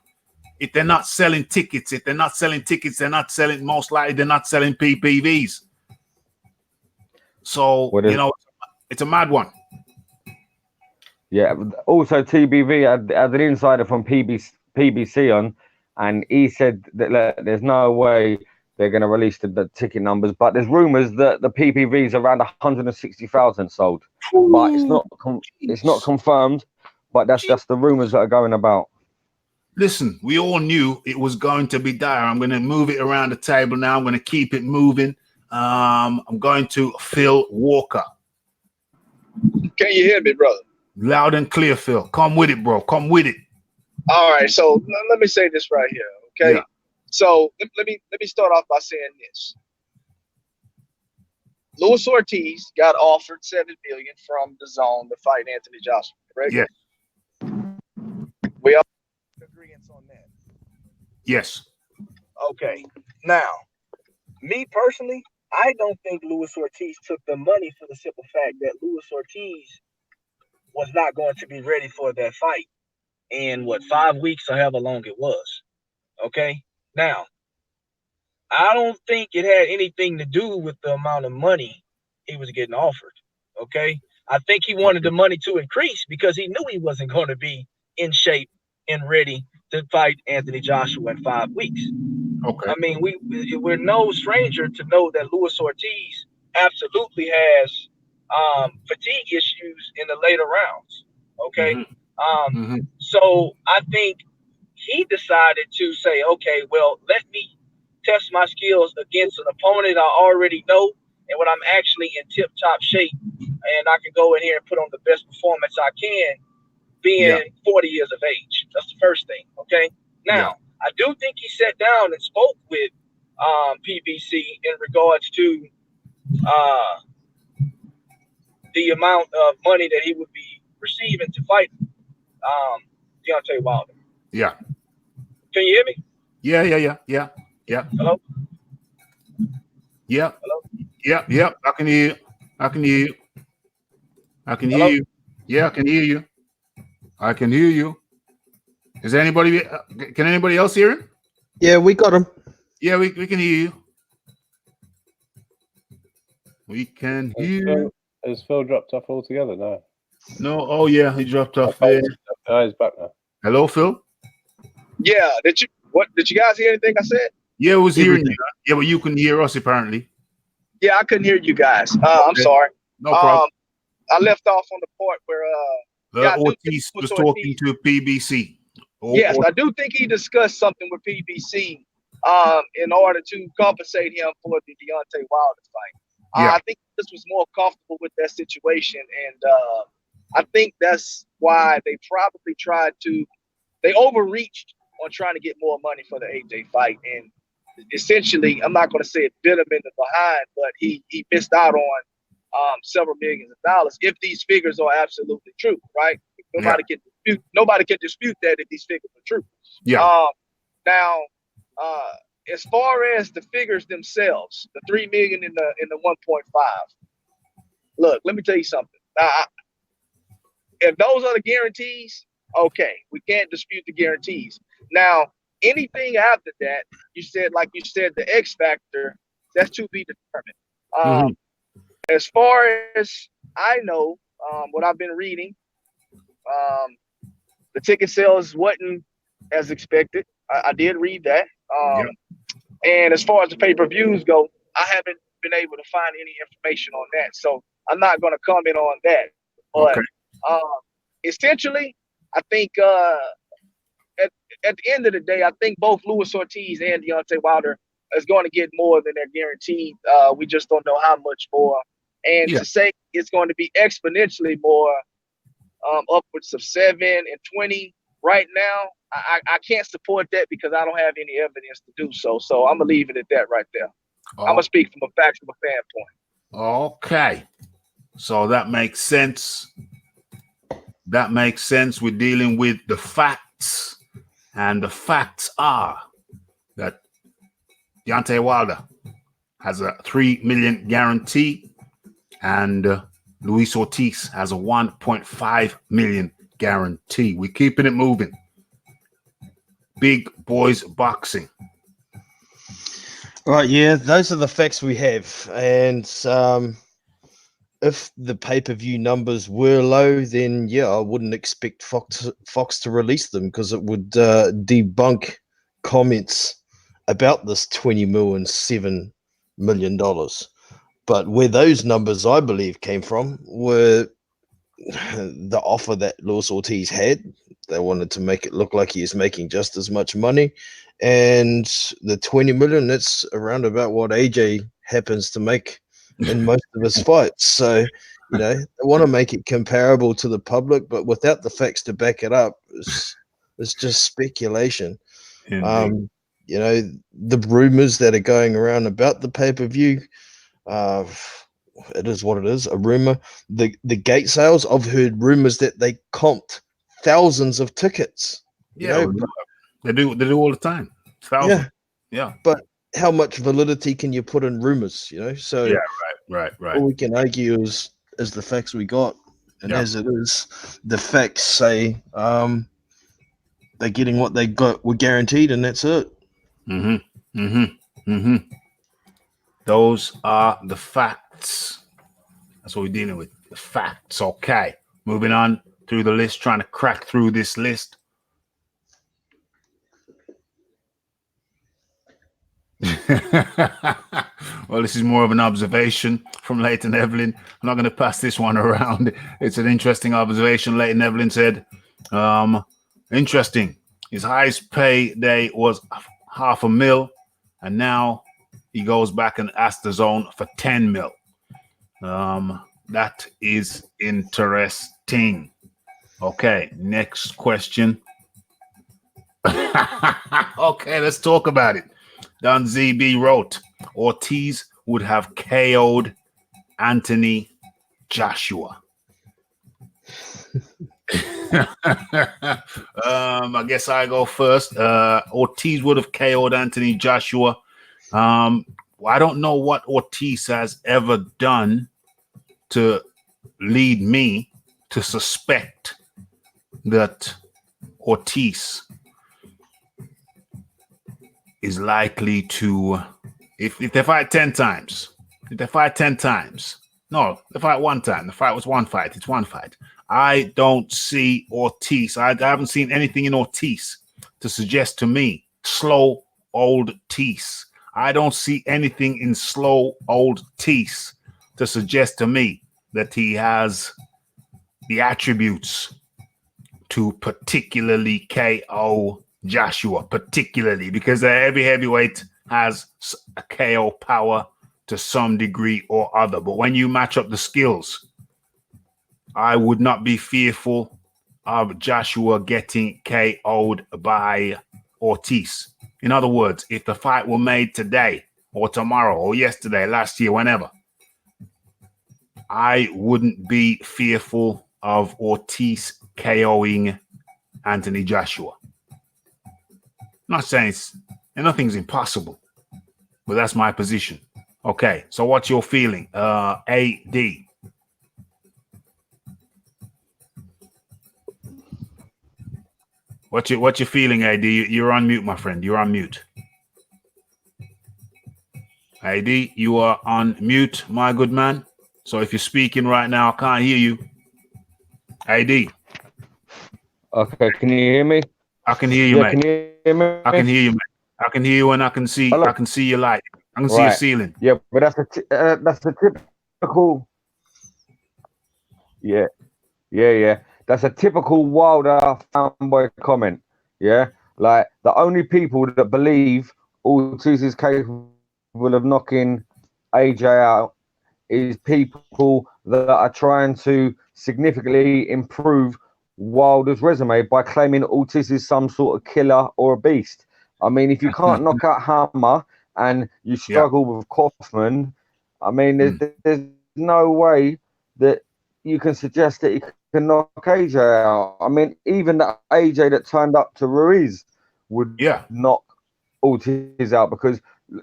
C: If they're not selling tickets, they're not selling most likely they're not selling PPVs. So, it's a mad one.
D: Yeah. Also, TBV had an insider from PBC on, and he said that there's no way they're going to release the ticket numbers, but there's rumors that the PPV is around 160,000 sold. But it's not confirmed, but that's just the rumors that are going about.
C: Listen, we all knew it was going to be dire. I'm going to move it around the table now. I'm going to keep it moving. I'm going to Phil Walker.
G: Can you hear me, brother?
C: Loud and clear, Phil. Come with it, bro. Come with it.
G: All right. So let me say this right here, okay? Yeah. So let me start off by saying this. Luis Ortiz got offered $7 million from the Zone to fight Anthony Joshua, correct?
C: Yes.
G: We all agree on that.
C: Yes.
E: Okay. Now, me personally, I don't think Luis Ortiz took the money for the simple fact that Luis Ortiz was not going to be ready for that fight in 5 weeks or however long it was. Okay. Now, I don't think it had anything to do with the amount of money he was getting offered. Okay. I think he wanted the money to increase because he knew he wasn't going to be in shape and ready to fight Anthony Joshua in 5 weeks.
C: Okay.
E: I mean, we're no stranger to know that Luis Ortiz absolutely has fatigue issues in the later rounds. Okay. So I think he decided to say, okay, well, let me test my skills against an opponent I already know and when I'm actually in tip-top shape and I can go in here and put on the best performance I can being 40 years of age. That's the first thing. Okay. Now, I do think he sat down and spoke with PBC in regards to the amount of money that he would be receiving to fight Deontay Wilder.
C: Yeah.
E: Can you hear me?
C: Yeah.
E: Hello?
C: Yeah.
E: Hello?
C: Yeah. I can hear you. I can hear you. Yeah, I can hear you. I can hear you. Is anybody? Can anybody else hear him?
B: Yeah, we got him.
C: Yeah, we can hear you. We can hear.
F: Has Phil dropped off altogether? No.
C: No. Oh yeah, he dropped off.
F: He's back now.
C: Hello, Phil.
G: Yeah. What did you guys hear anything I said?
C: Yeah, I was hearing you. Yeah, but you couldn't hear us apparently.
G: Yeah, I couldn't hear you guys. I'm sorry.
C: No problem.
G: I left off on the part where I do think
C: Ortiz was talking to PBC.
G: Yes, I do think he discussed something with PBC in order to compensate him for the Deontay Wilder fight.
C: Yeah.
G: I think this was more comfortable with that situation, and I think that's why they probably they overreached on trying to get more money for the AJ fight, and essentially, I'm not going to say it bit him in the behind, but he missed out on several millions of dollars if these figures are absolutely true, right? Nobody can dispute that if these figures are true.
C: Yeah.
G: Now, as far as the figures themselves, the 3 million in the 1.5. Look, let me tell you something. If those are the guarantees, okay, we can't dispute the guarantees. Now, anything after that, you said, the X factor, that's to be determined. As far as I know, what I've been reading, the ticket sales wasn't as expected. I did read that. And as far as the pay-per-views go, I haven't been able to find any information on that. So I'm not going to comment on that. But essentially, I think at the end of the day, I think both Luis Ortiz and Deontay Wilder is going to get more than they're guaranteed. We just don't know how much more. And to say it's going to be exponentially more, upwards of 7 and 20 right now, I can't support that because I don't have any evidence to do so. So I'm going to leave it at that right there. I'm going to speak from a factual standpoint.
C: Okay. So that makes sense. That makes sense. We're dealing with the facts. And the facts are that Deontay Wilder has a 3 million guarantee and Luis Ortiz has a 1.5 million guarantee. We're keeping it moving. Big boys boxing.
B: Right, yeah, those are the facts we have. And if the pay-per-view numbers were low, then yeah, I wouldn't expect Fox to release them because it would debunk comments about this 20 mil and $7 million. But where those numbers, I believe, came from were the offer that Luis Ortiz had. They wanted to make it look like he is making just as much money. And the 20 million, that's around about what AJ happens to make in most of his fights. So, you know, they want to make it comparable to the public, but without the facts to back it up, it's just speculation. You know, the rumors that are going around about the pay-per-view, it is what it is, a rumor. The gate sales, I've heard rumors that they comped thousands of tickets.
C: Yeah, they do all the time. Thousands. Yeah.
B: But how much validity can you put in rumors, you know? So
C: yeah, right.
B: All we can argue is the facts we got. And as it is, the facts say they're getting what they got were guaranteed, and that's it.
C: Those are the facts. That's what we're dealing with. The facts. Okay. Moving on through the list, trying to crack through this list. Well, this is more of an observation from Leighton Evelyn. I'm not going to pass this one around. It's an interesting observation. Leighton Evelyn said, interesting. His highest payday was $500,000, and now he goes back and asks the zone for 10 mil. That is interesting. Okay, next question. Okay, let's talk about it. Don ZB wrote, Ortiz would have KO'd Anthony Joshua. I guess I go first. Ortiz would have KO'd Anthony Joshua. I don't know what Ortiz has ever done to lead me to suspect that Ortiz is likely to, if they fight 10 times, no, they fight one time. The fight was one fight. It's one fight. I don't see Ortiz. I haven't seen anything in Ortiz to suggest to me slow old Tease. I don't see anything in slow old Tease to suggest to me that he has the attributes to particularly KO Joshua, particularly because every heavyweight has a KO power to some degree or other. But when you match up the skills, I would not be fearful of Joshua getting KO'd by Ortiz. In other words, if the fight were made today or tomorrow or yesterday, last year, whenever, I wouldn't be fearful of Ortiz KOing Anthony Joshua. I'm not saying nothing's impossible, but that's my position. Okay, so what's your feeling? AD. What's your feeling, AD? You're on mute, my friend. You're on mute. AD, you are on mute, my good man. So if you're speaking right now, I can't hear you. AD.
D: Okay, can you hear me?
C: I can hear you, mate.
D: Can you hear me?
C: I can hear you, mate. I can hear you, and I can see.
D: Hello.
C: I can see your light. I can see your ceiling.
D: Yeah, but that's a typical. Yeah. That's a typical Wilder fanboy comment. Yeah, like the only people that believe Ortiz is capable of knocking AJ out is people that are trying to significantly improve Wilder's resume by claiming Ortiz is some sort of killer or a beast. I mean, if you can't knock out Hammer and you struggle with Kaufman, I mean, there's no way that you can suggest that he can knock AJ out. I mean, even the AJ that turned up to Ruiz would knock Ortiz out because,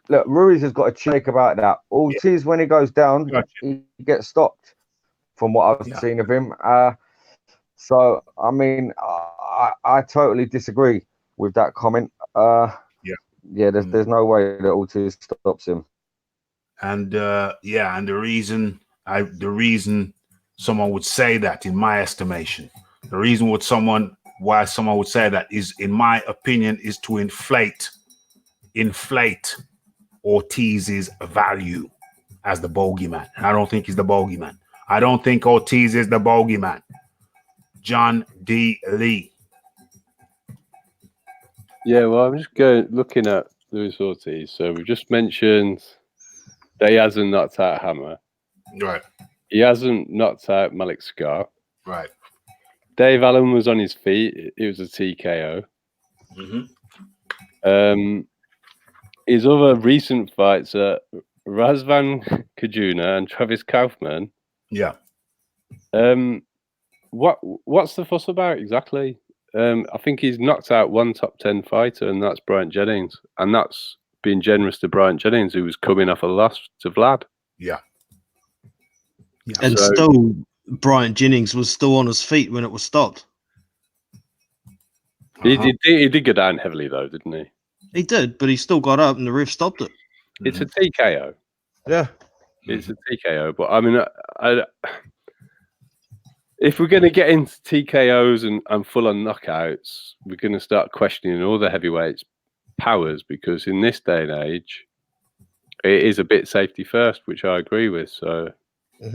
D: look, Ruiz has got a check about that. Ortiz, when he goes down, he gets stopped from what I've seen of him. So, I mean, I totally disagree with that comment. There's no way that Ortiz stops him.
C: And and the reason someone would say that, in my estimation, the reason why someone would say that is, in my opinion, is to inflate Ortiz's value as the bogeyman. And I don't think he's the bogeyman. I don't think Ortiz is the bogeyman. John D. Lee.
F: Yeah, well, I'm just looking at Luis Ortiz. So we've just mentioned that he hasn't knocked out Hammer.
C: Right.
F: He hasn't knocked out Malik Scar.
C: Right.
F: Dave Allen was on his feet. It was a TKO.
C: Mm-hmm.
F: His other recent fights are Razvan Kajuna and Travis Kaufman.
C: Yeah.
F: What's the fuss about exactly? I think he's knocked out one top 10 fighter, and that's Bryant Jennings. And that's being generous to Bryant Jennings, who was coming off a loss to Vlad.
C: Yeah.
B: And still, Bryant Jennings was still on his feet when it was stopped.
F: He did go down heavily, though, didn't he?
B: He did, but he still got up and the ref stopped it.
F: It's a TKO.
B: Yeah.
F: It's a TKO. But, I mean, if we're going to get into TKOs and full-on knockouts, we're going to start questioning all the heavyweights' powers, because in this day and age, it is a bit safety first, which I agree with. So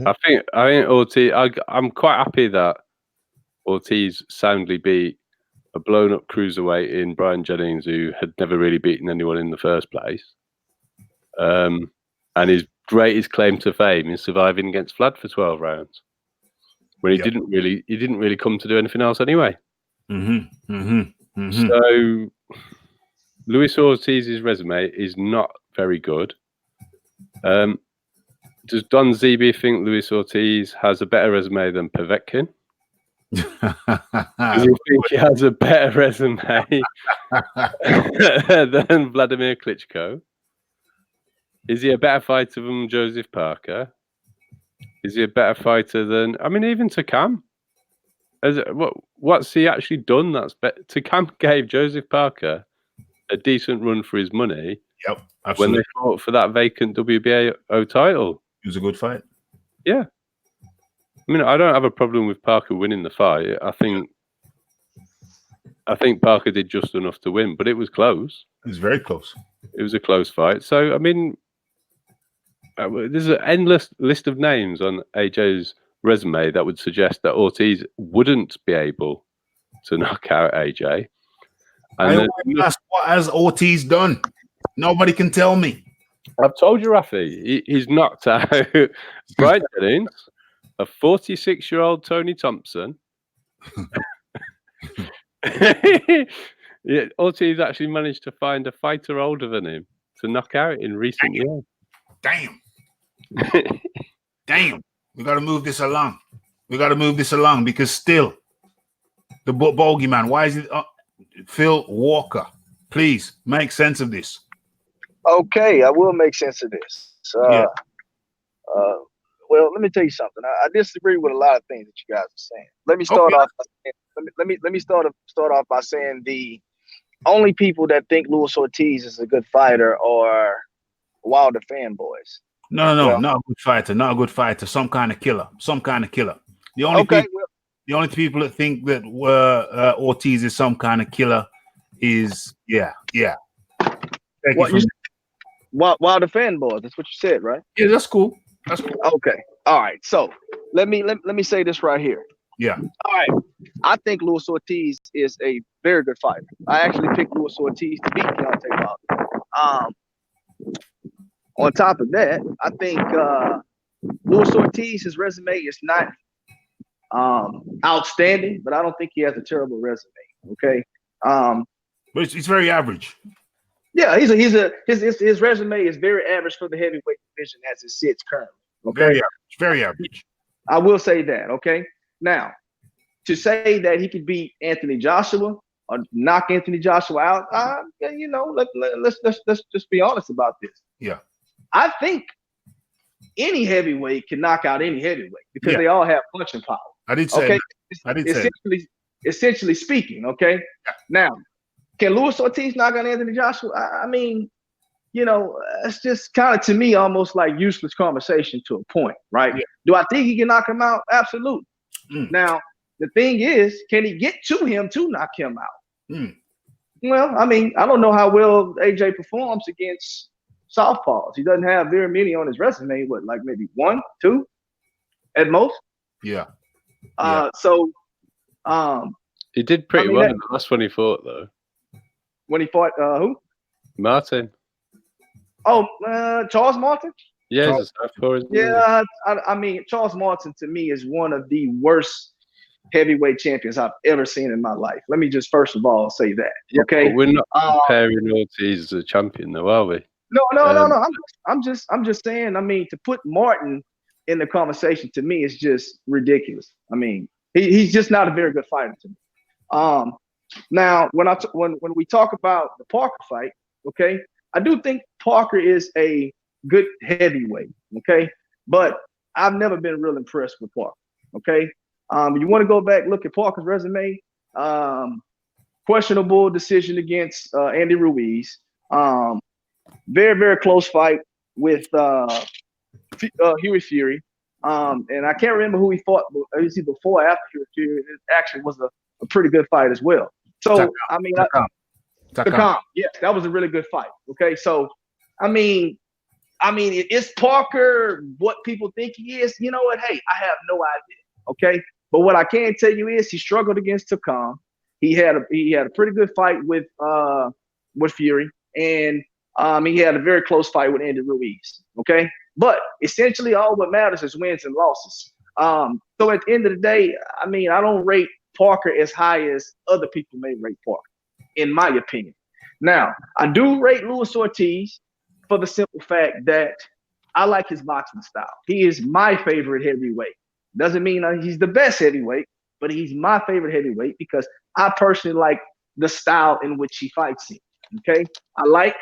F: I think Ortiz. I'm quite happy that Ortiz soundly beat a blown-up cruiserweight in Bryant Jennings, who had never really beaten anyone in the first place. And his greatest claim to fame is surviving against Vlad for 12 rounds, when he didn't really come to do anything else anyway. So Luis Ortiz's resume is not very good. Does Don ZB think Luis Ortiz has a better resume than Povetkin? Does he think he has a better resume than Vladimir Klitschko? Is he a better fighter than Joseph Parker? Is he a better fighter than, I mean, even Takam? What's he actually done that's better? Takam gave Joseph Parker a decent run for his money.
C: Yep, absolutely.
F: When they fought for that vacant WBO title.
C: It was a good fight.
F: Yeah. I mean, I don't have a problem with Parker winning the fight. I think I think Parker did just enough to win, but it was close.
C: It was very close.
F: It was a close fight. So, I mean, there's an endless list of names on AJ's resume that would suggest that Ortiz wouldn't be able to knock out AJ. And
C: what has Ortiz done? Nobody can tell me.
F: I've told you, Raphie, he's knocked out Brian Jennings, a 46-year-old Tony Thompson. Yeah, Ortiz actually managed to find a fighter older than him to knock out in recent years.
C: Damn. Damn. We got to move this along. We got to move this along because still, the bogeyman, why is it Phil Walker? Please make sense of this.
E: Okay, I will make sense of this. Well, let me tell you something. I disagree with a lot of things that you guys are saying. Let me start off. Let me start off by saying the only people that think Luis Ortiz is a good fighter are Wilder fanboys.
C: No, not a good fighter. Not a good fighter. Some kind of killer. The only people that think that Ortiz is some kind of killer is Wilder
E: fanboys. That's what you said, right?
C: Yeah, that's cool.
E: Okay. All right. So let me say this right here.
C: Yeah.
E: All right. I think Luis Ortiz is a very good fighter. I actually picked Luis Ortiz to beat Deontay Wilder. On top of that, I think Luis Ortiz, his resume is not outstanding, but I don't think he has a terrible resume. Okay.
C: But it's very average.
E: Yeah, his resume is very average for the heavyweight division as it sits currently. Okay.
C: Very average.
E: I will say that. Okay. Now, to say that he could beat Anthony Joshua or knock Anthony Joshua out, let's just be honest about this.
C: Yeah.
E: I think any heavyweight can knock out any heavyweight because they all have punching power.
C: I did say.
E: Essentially speaking. Okay.
C: Yeah.
E: Now, can Luis Ortiz knock out Anthony Joshua? I mean, it's just kind of to me almost like useless conversation to a point, right? Yeah. Do I think he can knock him out? Absolutely. Now, the thing is, can he get to him to knock him out? Well, I mean, I don't know how well AJ performs against southpaws. He doesn't have very many on his resume. What, like maybe 1, 2 at most?
C: Yeah.
E: So
F: he did pretty well in the last one he fought, though.
E: When he fought who?
F: Martin.
E: Oh, Charles Martin?
F: Yeah, he's a southpaw.
E: Yeah, I mean, Charles Martin to me is one of the worst heavyweight champions I've ever seen in my life. Let me just first of all say that. Okay,
F: we're not comparing Ortiz as a champion, though, are we?
E: No. I'm just saying. I mean, to put Martin in the conversation to me is just ridiculous. I mean, he's just not a very good fighter to me. Now, when we talk about the Parker fight, okay, I do think Parker is a good heavyweight, okay, but I've never been real impressed with Parker, okay. You want to go back, look at Parker's resume, questionable decision against Andy Ruiz, very, very close fight with Huey Fury, and I can't remember who he fought, but it was either before or after Huey Fury. It actually was a pretty good fight as well. So, I mean, yes, that was a really good fight, okay. So, I mean, is Parker what people think he is? You know what? Hey, I have no idea. Okay, but what I can tell you is he struggled against Takam. He had a pretty good fight with Fury, and he had a very close fight with Andy Ruiz. Okay, but essentially all what matters is wins and losses. So at the end of the day, I mean, I don't rate Parker as high as other people may rate Parker, in my opinion. Now, I do rate Luis Ortiz for the simple fact that I like his boxing style. He is my favorite heavyweight. Doesn't mean he's the best heavyweight, but he's my favorite heavyweight because I personally like the style in which he fights in. Okay, I like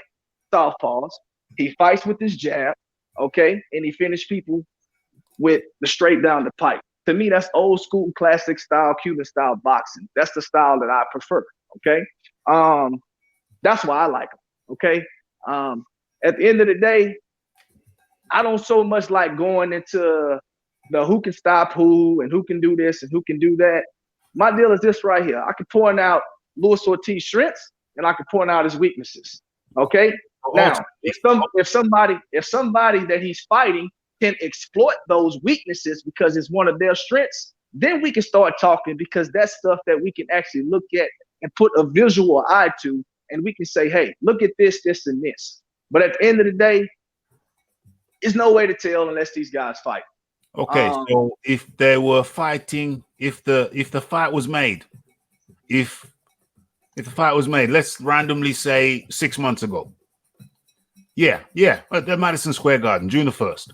E: southpaws. He fights with his jab. Okay, and he finishes people with the straight down the pipe. To me, that's old school, classic style, Cuban style boxing. That's the style that I prefer. Okay, that's why I like him. Okay, at the end of the day, I don't so much like going into the who can stop who and who can do this and who can do that. My deal is this right here. I can point out
G: Luis Ortiz's strengths, and I can point out his weaknesses. Okay. Now, if somebody that he's fighting can exploit those weaknesses because it's one of their strengths, then we can start talking, because that's stuff that we can actually look at and put a visual eye to, and we can say, hey, look at this, this, and this. But at the end of the day, there's no way to tell unless these guys fight.
C: Okay, so if they were fighting, if the fight was made, if the fight was made, let's randomly say 6 months ago. Yeah, at the Madison Square Garden, June the 1st.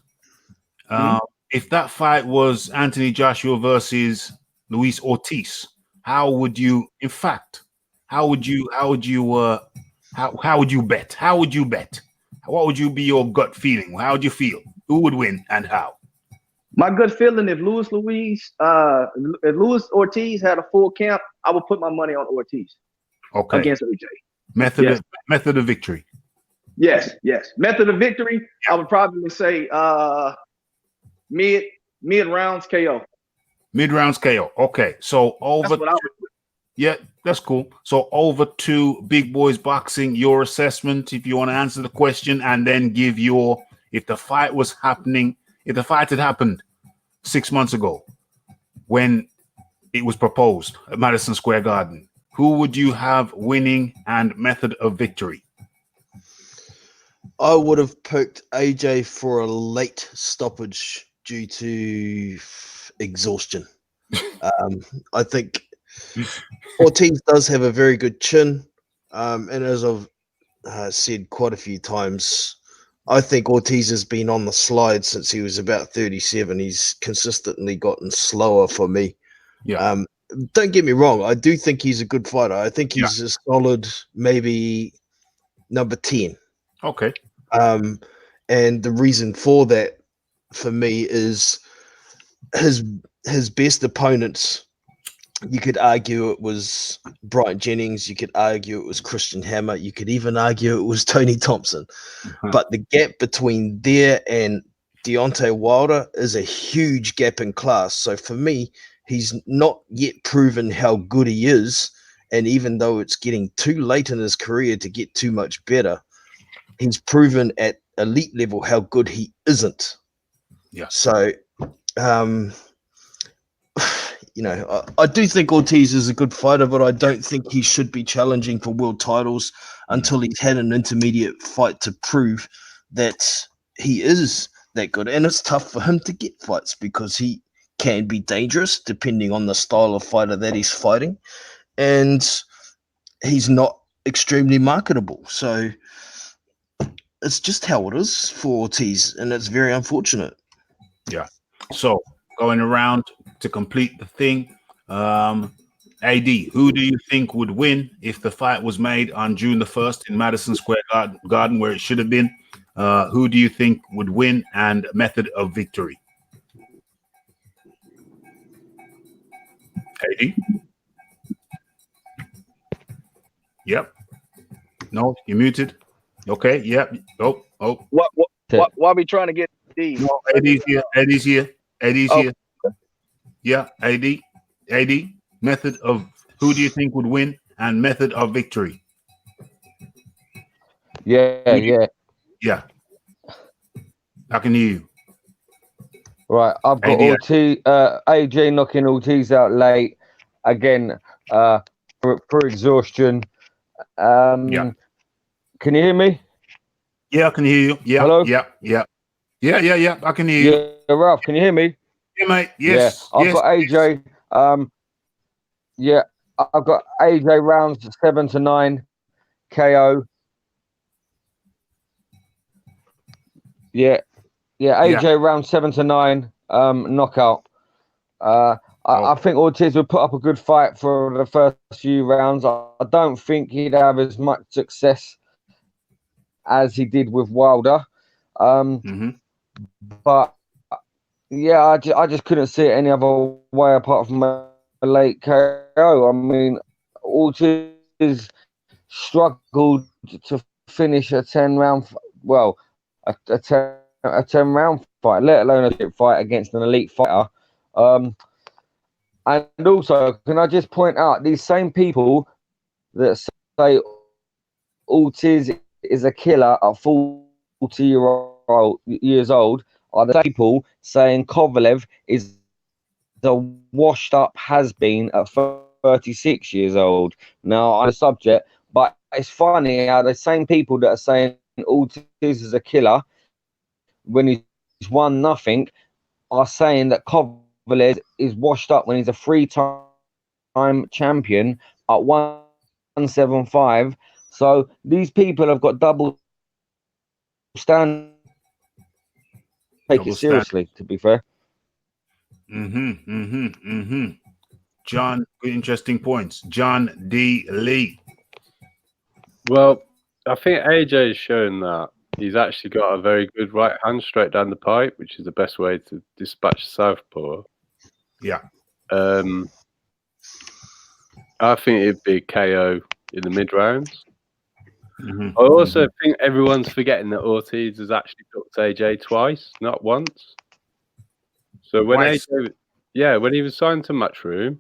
C: If that fight was Anthony Joshua versus Luis Ortiz, how would you bet? How would you bet? What would you be your gut feeling? How would you feel? Who would win and how?
G: My gut feeling, if Luis Ortiz had a full camp, I would put my money on Ortiz.
C: Okay.
G: Against AJ.
C: Method of victory.
G: Yes. Method of victory, I would probably say mid rounds KO.
C: Mid rounds KO. Okay. So over.
G: That's what I would do.
C: Yeah, that's cool. So over to Big Boys Boxing, your assessment, if you want to answer the question, and then give your, if the fight had happened 6 months ago when it was proposed at Madison Square Garden, who would you have winning and method of victory?
B: I would have picked AJ for a late stoppage due to exhaustion. I think Ortiz does have a very good chin, and as I've said quite a few times, I think Ortiz has been on the slide since he was about 37. He's consistently gotten slower for me.
C: Yeah.
B: Don't get me wrong. I do think he's a good fighter. I think he's a solid, maybe number 10.
C: Okay.
B: And the reason for that, for me, is his best opponents. You could argue it was Brian Jennings. You could argue it was Christian Hammer. You could even argue it was Tony Thompson. But the gap between there and Deontay Wilder is a huge gap in class. So for me, he's not yet proven how good he is. And even though it's getting too late in his career to get too much better, he's proven at elite level how good he isn't.
C: Yeah.
B: So, I do think Ortiz is a good fighter, but I don't think he should be challenging for world titles until he's had an intermediate fight to prove that he is that good. And it's tough for him to get fights because he can be dangerous depending on the style of fighter that he's fighting. And he's not extremely marketable. So it's just how it is for Ortiz, and it's very unfortunate.
C: Yeah. So going around to complete the thing, AD, who do you think would win if the fight was made on June the 1st in Madison Square Garden, where it should have been? Who do you think would win and method of victory? AD? Yep. No, you're muted. Okay. Yep. Oh.
G: What are we trying to get these?
C: No, AD's here. AD's here. Yeah, AD. Method of, who do you think would win and method of victory?
D: Yeah.
C: I can hear you.
D: Right, I've got
C: AD.
D: Ortiz, AJ knocking Ortiz out late again for exhaustion.
C: Yeah.
D: Can you hear me?
C: Yeah, I can hear you. Yeah.
D: Hello?
C: Yeah. I can hear you.
D: Yeah, Ralph, can you hear me?
C: Yeah, mate. Yes.
D: Yeah, I've got AJ. I've got AJ rounds 7-9 KO. Yeah, AJ round 7-9 knockout. I think Ortiz would put up a good fight for the first few rounds. I don't think he'd have as much success as he did with Wilder. But yeah, I just couldn't see it any other way apart from a late KO. I mean, Ortiz struggled to finish a 10-round, a 10-round fight, let alone a shit fight against an elite fighter. And also, can I just point out, these same people that say Ortiz is a killer at 40 years old are the people saying Kovalev is a washed up has-been at 36 years old. Now, on the subject, but it's funny how the same people that are saying Ortiz is a killer when he's won nothing are saying that Kovalev is washed up when he's a three-time champion at 175. So these people have got double standards. Take it seriously, to be fair.
C: John, interesting points. John D. Lee.
F: Well, I think AJ has shown that he's actually got a very good right hand straight down the pipe, which is the best way to dispatch southpaw.
C: Yeah.
F: I think it'd be KO in the mid rounds. I also think everyone's forgetting that Ortiz has actually ducked AJ twice, not once. So when AJ, when he was signed to Matchroom,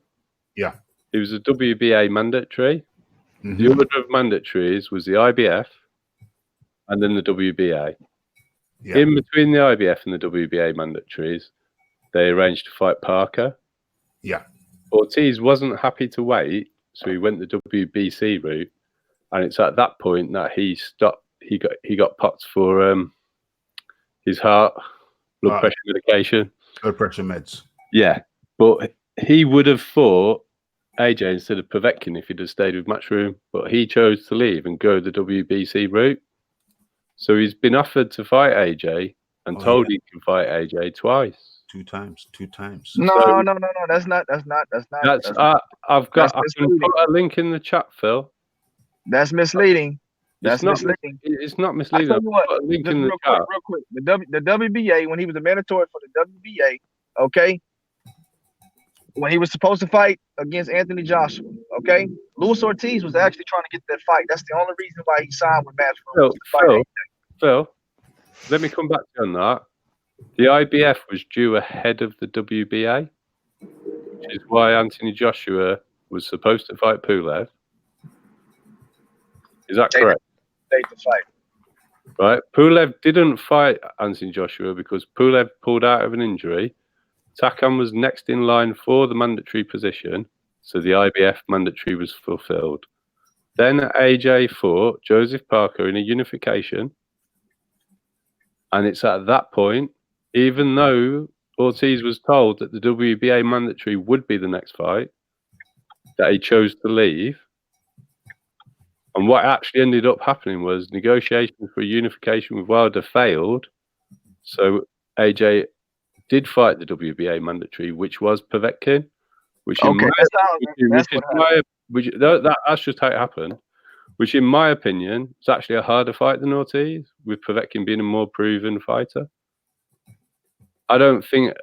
F: he was a WBA mandatory. The order of mandatories was the IBF and then the WBA. In between the IBF and the WBA mandatories, they arranged to fight Parker. Ortiz wasn't happy to wait, so he went the WBC route, and it's at that point that he stopped. He got popped for his heart, blood pressure medication,
C: blood pressure meds.
F: Yeah, but he would have fought AJ instead of Povetkin if he'd have stayed with Matchroom, but he chose to leave and go the WBC route. So he's been offered to fight AJ and told he can fight AJ twice.
C: Two times.
E: No,
F: So-
E: no. That's not.
F: I've got. I
E: That's
F: can
E: misleading.
F: put a link in the chat, Phil.
E: That's misleading. That's
F: It's not.
E: misleading.
F: It's not
E: I
F: misleading.
E: tell
F: I'll
E: you what,
F: put a link
E: just
F: in the
E: real
F: chat.
E: quick. The WBA, when he was a mandatory for the WBA, okay, when he was supposed to fight against Anthony Joshua, okay, Luis Ortiz was actually trying to get that fight. That's the only reason why he signed with Matchroom.
F: Phil, let me come back to you on that. The IBF was due ahead of the WBA, which is why Anthony Joshua was supposed to fight Pulev. Is that correct?
E: Date to fight.
F: Right. Pulev didn't fight Anthony Joshua because Pulev pulled out of an injury. Takam was next in line for the mandatory position, so the IBF mandatory was fulfilled. Then AJ fought Joseph Parker in a unification, and it's at that point, even though Ortiz was told that the WBA mandatory would be the next fight, that he chose to leave. And what actually ended up happening was negotiations for a unification with Wilder failed. So AJ did fight the WBA mandatory, which was Povetkin, which in that's just how it happened. Which, in my opinion, is actually a harder fight than Ortiz, with Povetkin being a more proven fighter. I don't think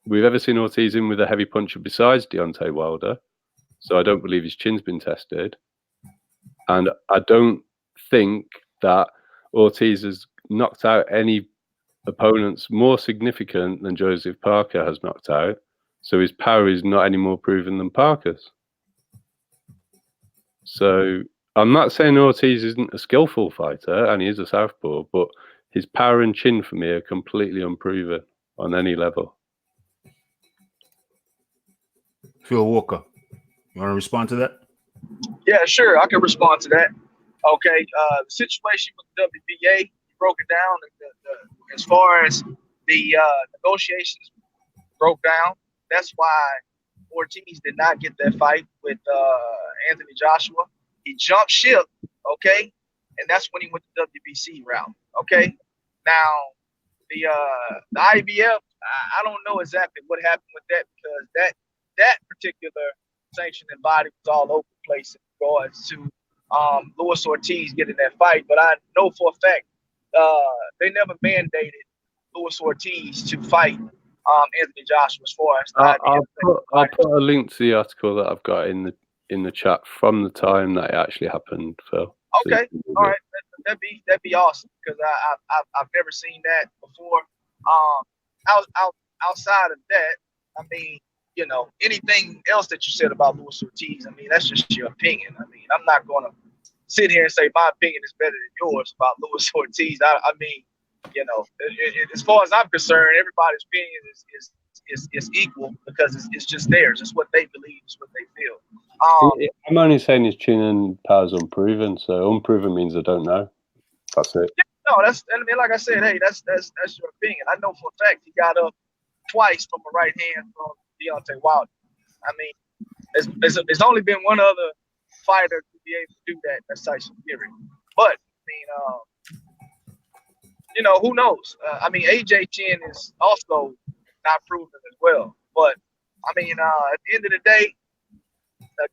F: we've ever seen Ortiz in with a heavy puncher besides Deontay Wilder, so I don't believe his chin's been tested. And I don't think that Ortiz has knocked out any opponents more significant than Joseph Parker has knocked out. So his power is not any more proven than Parker's. So I'm not saying Ortiz isn't a skillful fighter, and he is a southpaw, but his power and chin for me are completely unproven on any level.
C: Phil Walker, you want to respond to that?
E: Yeah, sure. I can respond to that. Okay. The situation with the WBA, you broke it down. As far as the negotiations broke down, that's why Ortiz did not get that fight with Anthony Joshua. He jumped ship, okay? And that's when he went the WBC route, okay? Now, the IBF, I don't know exactly what happened with that, because that particular sanctioning body was all over the place in regards to Luis Ortiz getting that fight. But I know for a fact they never mandated Luis Ortiz to fight Anthony Joshua as far as
F: I'll put a link to the article that I've got in the chat from the time that it actually happened, Phil.
E: Okay, all right, that'd be awesome, because I've never seen that before. Outside of that, I mean,
G: you know, anything else that you said about Luis Ortiz, I mean, that's just your opinion. I mean, I'm not going to sit here and say my opinion is better than yours about Luis Ortiz. I mean, you know, as far as I'm concerned, everybody's opinion is equal because it's just theirs. It's what they believe. It's what they feel.
F: I'm only saying his chin and power's unproven. So unproven means I don't know. That's it.
G: No, I mean, like I said, hey, that's your opinion. I know for a fact he got up twice from a right hand from Deontay Wilder. I mean, there's only been one other fighter to be able to do that. That's Tyson Fury. But I mean, you know, who knows? I mean, AJ chin is also not proven as well. But I mean, at the end of the day,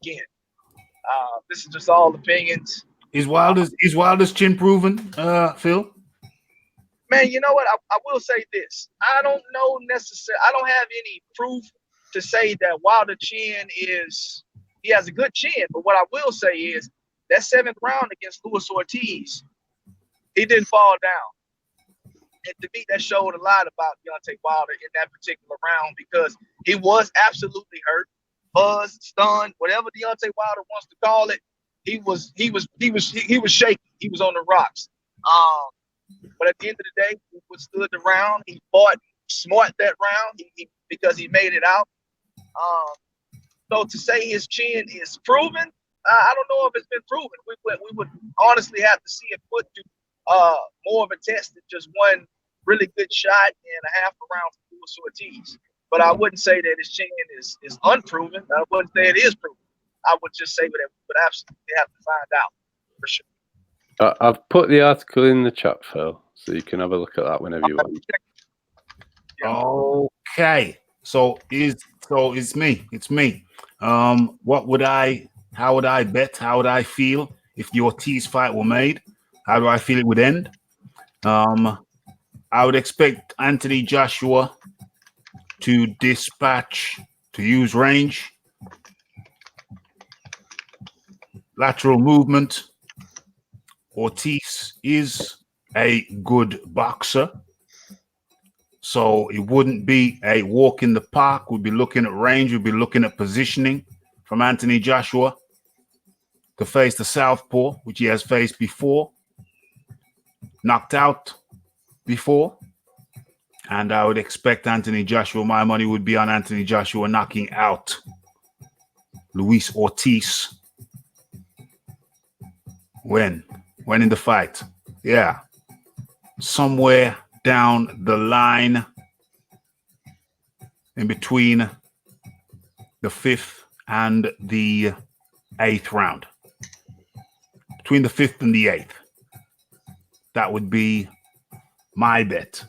G: again, this is just all opinions.
C: Is Wilder's chin proven, Phil?
G: Man, you know what? I will say this. I don't know necessarily. I don't have any proof to say that Wilder chin he has a good chin. But what I will say is that 7th round against Luis Ortiz, he didn't fall down. And to me, that showed a lot about Deontay Wilder in that particular round because he was absolutely hurt, buzzed, stunned, whatever Deontay Wilder wants to call it. He was shaky. He was on the rocks. But at the end of the day, he withstood the round. He fought smart that round because he made it out. So to say his chin is proven, I don't know if it's been proven. We would honestly have to see it put to more of a test than just one really good shot and a half a round for Luis Ortiz. But I wouldn't say that his chin is unproven. I wouldn't say it is proven. I would just say that we would absolutely have to find out for sure.
F: I've put the article in the chat, Phil, so you can have a look at that whenever you want.
C: Okay, so it's me. It's me. How would I bet? How would I feel if the Ortiz fight were made? How do I feel it would end? I would expect Anthony Joshua to use range, lateral movement. Ortiz is a good boxer, so it wouldn't be a walk in the park. We'd be looking at range. We'd be looking at positioning from Anthony Joshua to face the southpaw, which he has faced before, knocked out before. And I would expect Anthony Joshua, my money would be on Anthony Joshua knocking out Luis Ortiz. When in the fight? Yeah. Somewhere down the line in between the 5th and the 8th round. Between the 5th and the 8th. That would be my bet.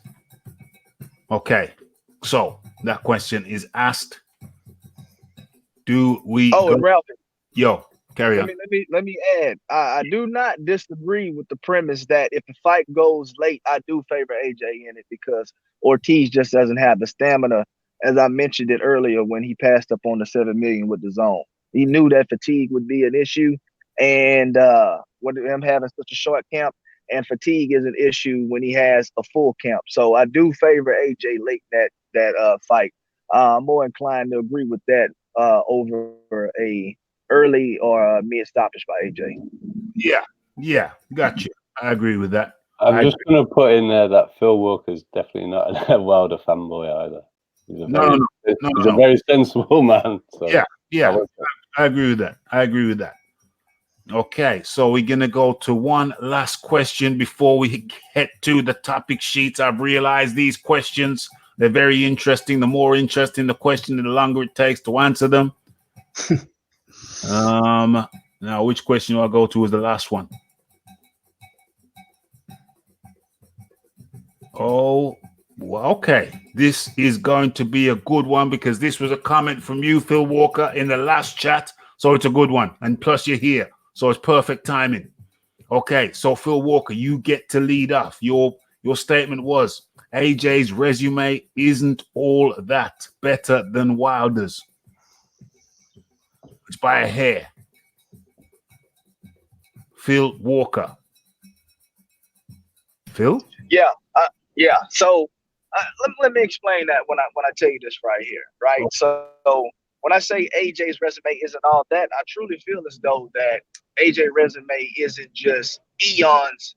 C: Okay. So that question is asked. Do we
E: Ralphie.
C: Yo, carry on.
E: Let me add. I do not disagree with the premise that if the fight goes late, I do favor AJ in it because Ortiz just doesn't have the stamina, as I mentioned it earlier when he passed up on the 7 million with the zone. He knew that fatigue would be an issue, and with him having such a short camp, and fatigue is an issue when he has a full camp. So I do favor AJ late in that fight. I'm more inclined to agree with that over a early or mid stoppage by AJ.
C: Yeah, gotcha. I agree with that.
F: I'm just going to put in there that Phil Walker's definitely not a Wilder fanboy either. He's a very sensible man. So
C: yeah. I agree with that. Okay, so we're going to go to one last question before we get to the topic sheets. I've realized these questions, they're very interesting. The more interesting the question, the longer it takes to answer them. Now, which question do I go to as the last one? Oh, well, okay. This is going to be a good one because this was a comment from you, Phil Walker, in the last chat. So it's a good one. And plus you're here. So it's perfect timing. Okay, so Phil Walker, you get to lead off. Your statement was AJ's resume isn't all that better than Wilder's. It's by a hair. Phil Walker. Phil?
G: Yeah. So let me explain that when I tell you this right here, right? So when I say AJ's resume isn't all that, I truly feel as though that AJ resume isn't just eons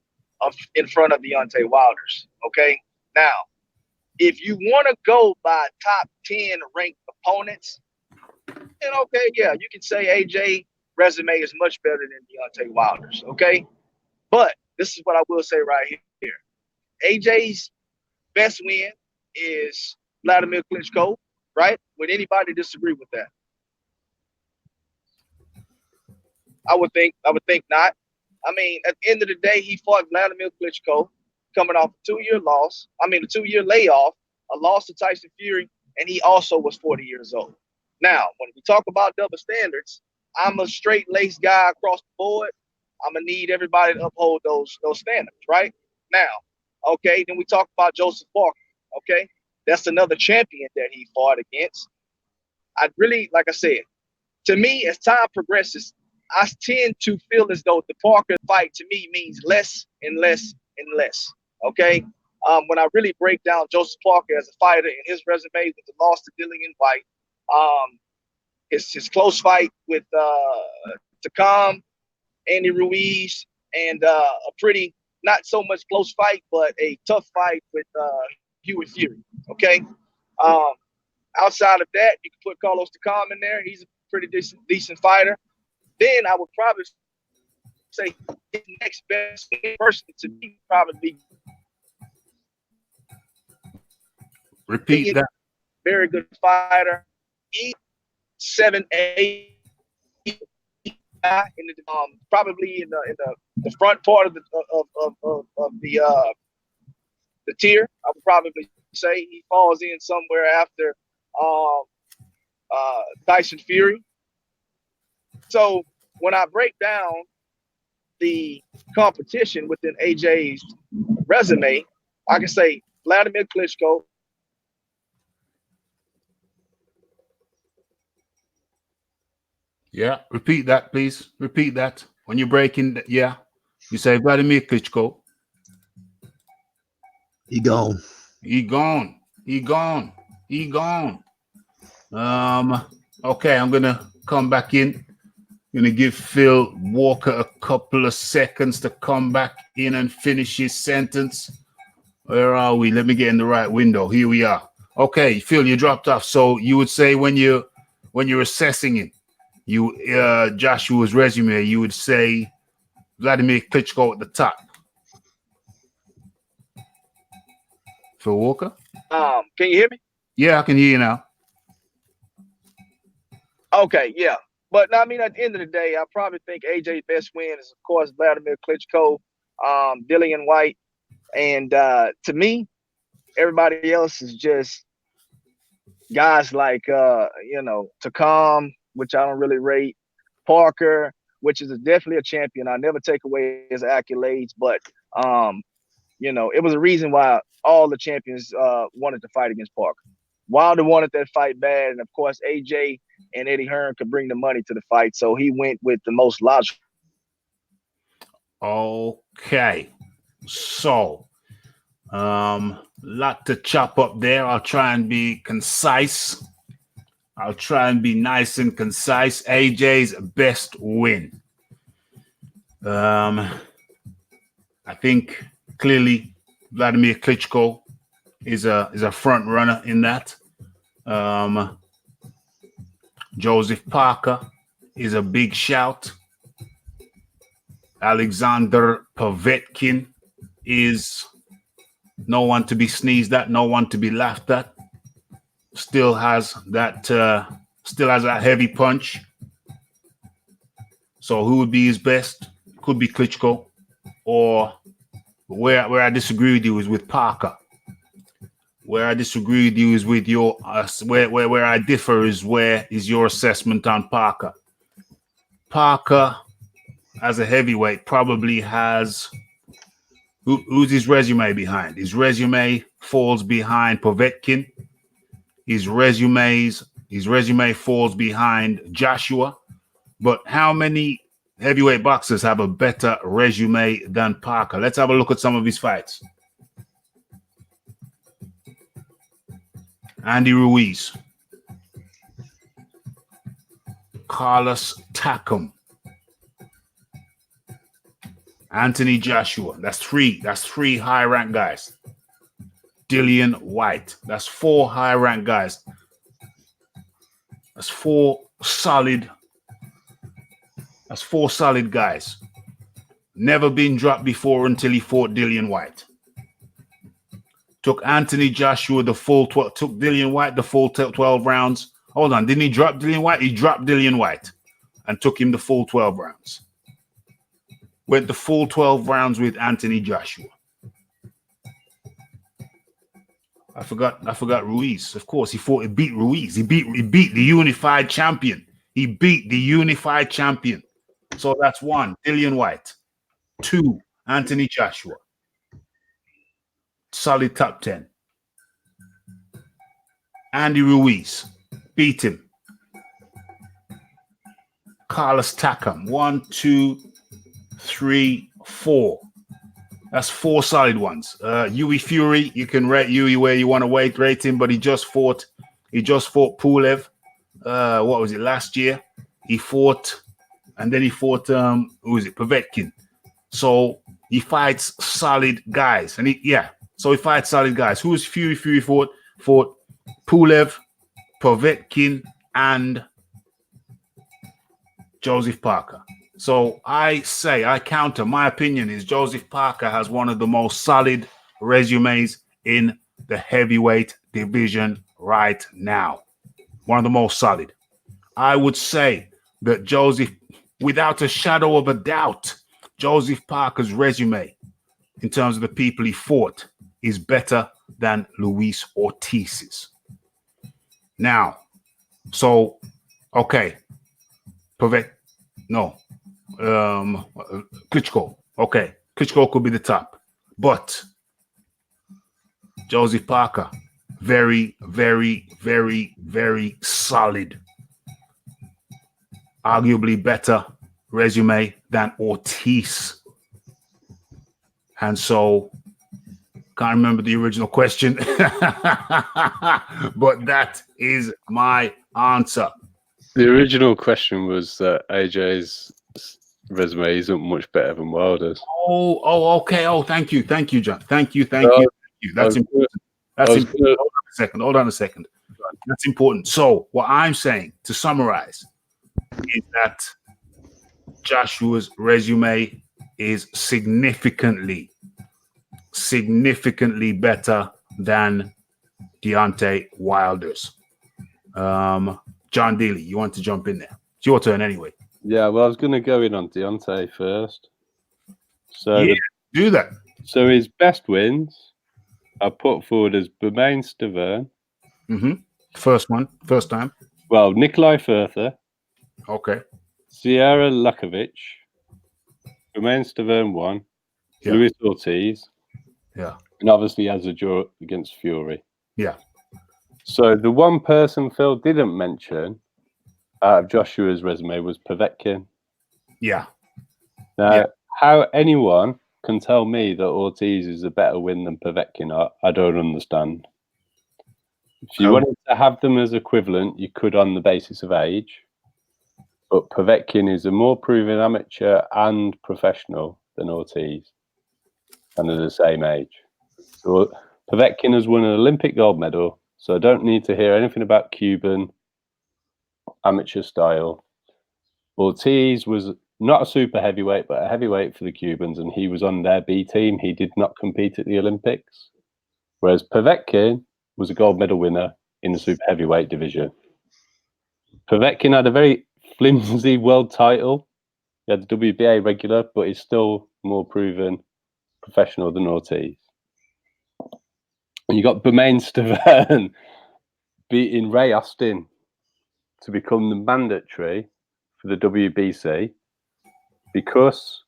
G: in front of Deontay Wilder's. Okay, now if you want to go by top 10 ranked opponents, then okay, yeah, you can say AJ resume is much better than Deontay Wilder's. Okay, but this is what I will say right here: AJ's best win is Vladimir Klitschko, right? Would anybody disagree with that? I would think not. I mean, at the end of the day, he fought Vladimir Klitschko coming off a 2-year layoff, a loss to Tyson Fury, and he also was 40 years old. Now, when we talk about double standards, I'm a straight-laced guy across the board. I'm gonna need everybody to uphold those standards, right? Now, okay, then we talk about Joseph Parker. Okay, that's another champion that he fought against. I really, like I said, to me, as time progresses, I tend to feel as though the Parker fight to me means less and less and less. Okay, when I really break down Joseph Parker as a fighter and his resume with the loss to Dillian White, his close fight with Takam, Andy Ruiz, and a pretty not so much close fight, but a tough fight with Hewitt Fury. Okay. Outside of that, you can put Carlos Takam in there. He's a pretty decent fighter. Then I would probably say his next best person to me probably be
C: Repeat that.
G: Very good fighter. He's 7'8" in the probably in the front part of the tier. I would probably say he falls in somewhere after Tyson Fury. So when I break down the competition within AJ's resume, I can say Vladimir Klitschko.
C: Yeah, repeat that, please. Repeat that. When you're breaking, yeah, you say Vladimir Klitschko.
B: He gone.
C: He gone. He gone. He gone. Okay, I'm gonna come back in. Gonna give Phil Walker a couple of seconds to come back in and finish his sentence. Where are we? Let me get in the right window. Here we are. Okay, Phil, you dropped off. So you would say when you're assessing it, Joshua's resume, you would say Vladimir Klitschko at the top. Phil Walker?
G: Can you hear me?
C: Yeah, I can hear you now.
G: Okay, yeah. But I mean, at the end of the day, I probably think AJ's best win is, of course, Vladimir Klitschko, Dillian White. And to me, everybody else is just guys like, Takam, which I don't really rate, Parker, which is definitely a champion. I never take away his accolades, but, it was a reason why all the champions wanted to fight against Parker. Wilder wanted that fight bad, and of course, AJ and Eddie Hearn could bring the money to the fight, so he went with the most logical.
C: Okay, so lot to chop up there. I'll try and be concise. I'll try and be nice and concise. AJ's best win. I think clearly Vladimir Klitschko is a front runner in that. Joseph Parker is a big shout. Alexander Povetkin is no one to be sneezed at, no one to be laughed at. Still has that heavy punch. So who would be his best? Could be Klitschko. Or where I disagree with you is with Parker. Where I disagree with you is with your where I differ is where is your assessment on Parker. Parker as a heavyweight probably has who's his resume behind? His resume falls behind Povetkin. His resume falls behind Joshua. But how many heavyweight boxers have a better resume than Parker? Let's have a look at some of his fights. Andy Ruiz, Carlos Takam, Anthony Joshua. That's three. That's three high-ranked guys. Dillian White. That's four high-ranked guys. That's four solid. That's four solid guys. Never been dropped before until he fought Dillian White. Took Anthony Joshua the full 12. Took Dillian White the full 12 rounds. Hold on, didn't he drop Dillian White? He dropped Dillian White and took him the full 12 rounds. Went the full 12 rounds with Anthony Joshua. I forgot Ruiz. Of course, he beat Ruiz. He beat the unified champion. He beat the unified champion. So that's one, Dillian White. Two, Anthony Joshua. Solid top 10. Andy Ruiz. Beat him. Carlos Takam. 1, 2, 3, 4. That's four solid ones. Yui Fury, you can rate Yui where you want to rate him, but he just fought Pulev. What was it, last year? He fought, and then he fought who was it, Povetkin. So he fights solid guys. And he fights solid guys. Who was Fury? Fury fought Pulev, Povetkin, and Joseph Parker. So I counter. My opinion is Joseph Parker has one of the most solid resumes in the heavyweight division right now. One of the most solid. I would say that Joseph, without a shadow of a doubt, Joseph Parker's resume in terms of the people he fought is better than Luis Ortiz's. Now, so, okay. Klitschko. Okay. Klitschko could be the top. But Joseph Parker, very, very, very, very solid. Arguably better resume than Ortiz. And so, can't remember the original question. But that is my answer.
F: The original question was that AJ's resume isn't much better than Wilder's.
C: Oh, okay. Oh, thank you, John. Thank you. That's important. Hold on a second. That's important. So, what I'm saying, to summarize, is that Joshua's resume is significantly better than Deontay Wilder's. John Daly, you want to jump in there? It's your turn anyway.
F: Yeah, well, I was going to go in on Deontay first. So
C: yeah, do that.
F: So his best wins are put forward as Bermain Stavern.
C: Mm-hmm. First time.
F: Well, Nikolai Further.
C: Okay.
F: Sierra Lakovic. Bermain Stavern 1. Yeah. Luis Ortiz.
C: Yeah.
F: And obviously has a draw against Fury.
C: Yeah.
F: So the one person Phil didn't mention out of Joshua's resume was Povetkin.
C: Yeah.
F: Now, how anyone can tell me that Ortiz is a better win than Povetkin, I don't understand. If you wanted to have them as equivalent, you could on the basis of age. But Povetkin is a more proven amateur and professional than Ortiz. And they're the same age. So Povetkin has won an Olympic gold medal. So I don't need to hear anything about Cuban amateur style. Ortiz was not a super heavyweight, but a heavyweight for the Cubans, and he was on their B team. He did not compete at the Olympics. Whereas Povetkin was a gold medal winner in the super heavyweight division. Povetkin had a very flimsy world title. He had the WBA regular, but he's still more proven professional than Ortiz. And you got Bermain Stavern beating Ray Austin to become the mandatory for the WBC because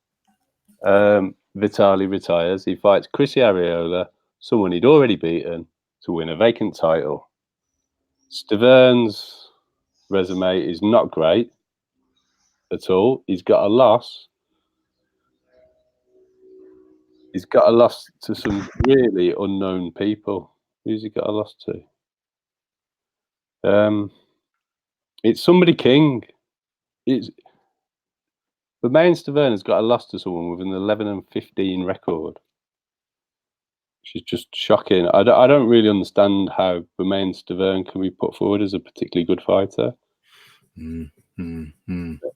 F: Vitali retires. He fights Chris Arreola, someone he'd already beaten, to win a vacant title. Stavern's resume is not great at all. He's got a loss. He's got a loss to some really unknown people. Who's he got a loss to? It's somebody king. It's the main Stavern has got a loss to someone with an 11-15 record, which is just shocking. I don't really understand how the main Stavern can be put forward as a particularly good fighter.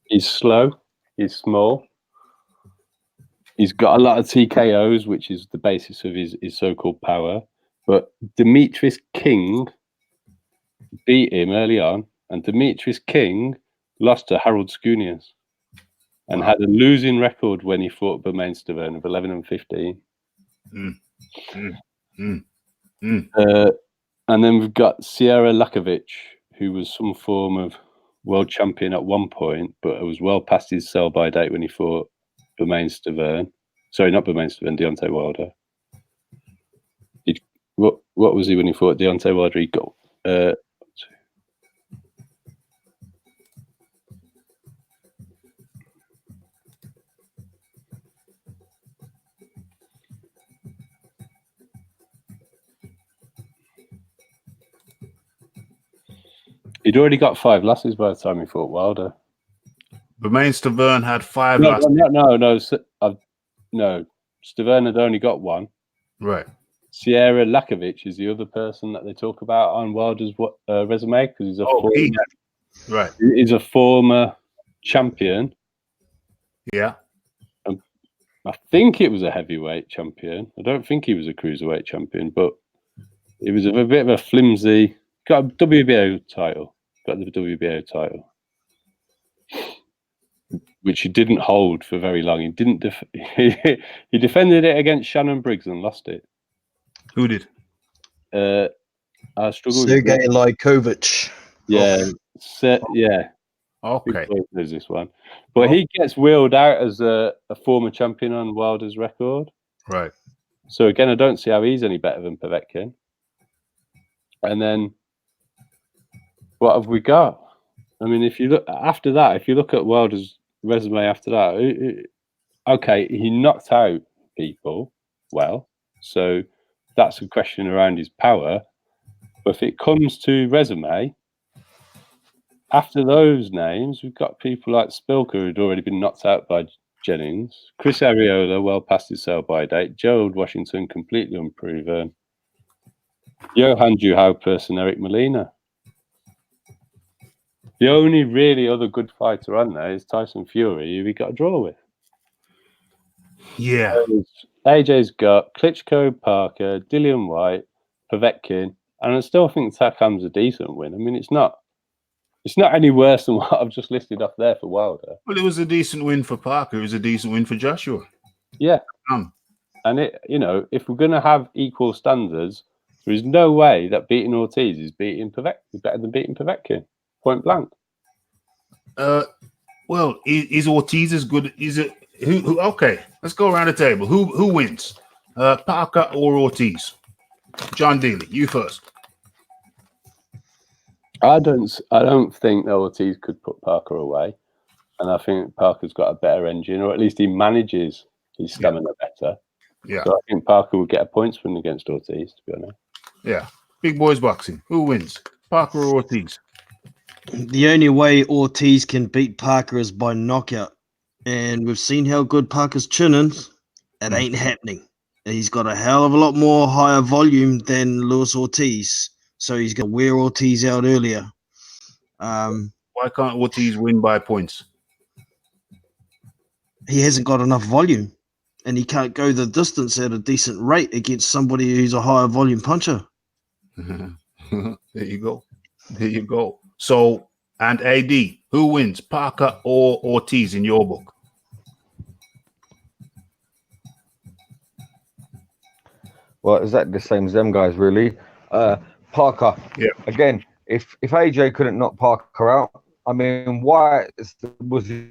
F: He's slow. He's small. He's got a lot of TKOs, which is the basis of his so-called power. But Demetrius King beat him early on, and Demetrius King lost to Harold Skunias and had a losing record when he fought Bermain Stavern of 11-15. And then we've got Sierra Lakovic, who was some form of world champion at one point, but was well past his sell-by date when he fought Bermain Stavern. Sorry, not Bermain Stavern, Deontay Wilder. What was he when he fought Deontay Wilder? He got he'd already got 5 losses by the time he fought Wilder.
C: Bermain Stavern had 5
F: No,
C: losses.
F: No, Stavern had only got 1.
C: Right.
F: Sierra Lakovic is the other person that they talk about on Wilder's resume because he's a former champion.
C: Yeah.
F: I think it was a heavyweight champion. I don't think he was a cruiserweight champion, but it was a bit of a flimsy. Got a WBO title. Got the WBO title, which he didn't hold for very long. He didn't. He defended it against Shannon Briggs and lost it.
C: Who did?
F: I struggled.
B: Sergey Lykovic.
F: Yeah. Yeah.
C: Okay.
F: There's this one, but he gets wheeled out as a former champion on Wilder's record.
C: Right.
F: So again, I don't see how he's any better than Povetkin. And then, what have we got? I mean, if you look after that, if you look at Wilder's resume after that, okay, he knocked out people well, so that's a question around his power. But if it comes to resume, after those names, we've got people like Spilker, who'd already been knocked out by Jennings, Chris Arreola, well past his sell-by date, Gerald Washington, completely unproven, Johan Juhaupas and Eric Molina. The only really other good fighter on there is Tyson Fury, who we got a draw with.
C: Yeah.
F: AJ's got Klitschko, Parker, Dillian White, Povetkin, and I still think Takam's a decent win. I mean, it's not any worse than what I've just listed off there for Wilder.
C: Well, it was a decent win for Parker. It was a decent win for Joshua.
F: Yeah. And if we're going to have equal standards, there is no way that beating Ortiz is better than beating Povetkin. Point blank.
C: Well, is Ortiz as good? Is it who? Okay, let's go around the table. Who wins? Parker or Ortiz? John Daly, you first.
F: I don't think that Ortiz could put Parker away, and I think Parker's got a better engine, or at least he manages his stamina better.
C: Yeah.
F: So I think Parker would get a points win against Ortiz, to be honest.
C: Yeah. Big boys boxing. Who wins? Parker or Ortiz?
B: The only way Ortiz can beat Parker is by knockout. And we've seen how good Parker's chin is. It ain't happening. He's got a hell of a lot more higher volume than Luis Ortiz. So he's going to wear Ortiz out earlier.
C: Why can't Ortiz win by points?
B: He hasn't got enough volume. And he can't go the distance at a decent rate against somebody who's a higher volume puncher.
C: There you go. There you go. So, and AD, who wins, Parker or Ortiz in your book?
D: Well, exactly the same as them guys, really. Parker.
C: Yeah.
D: Again, if AJ couldn't knock Parker out, I mean, Wyatt was the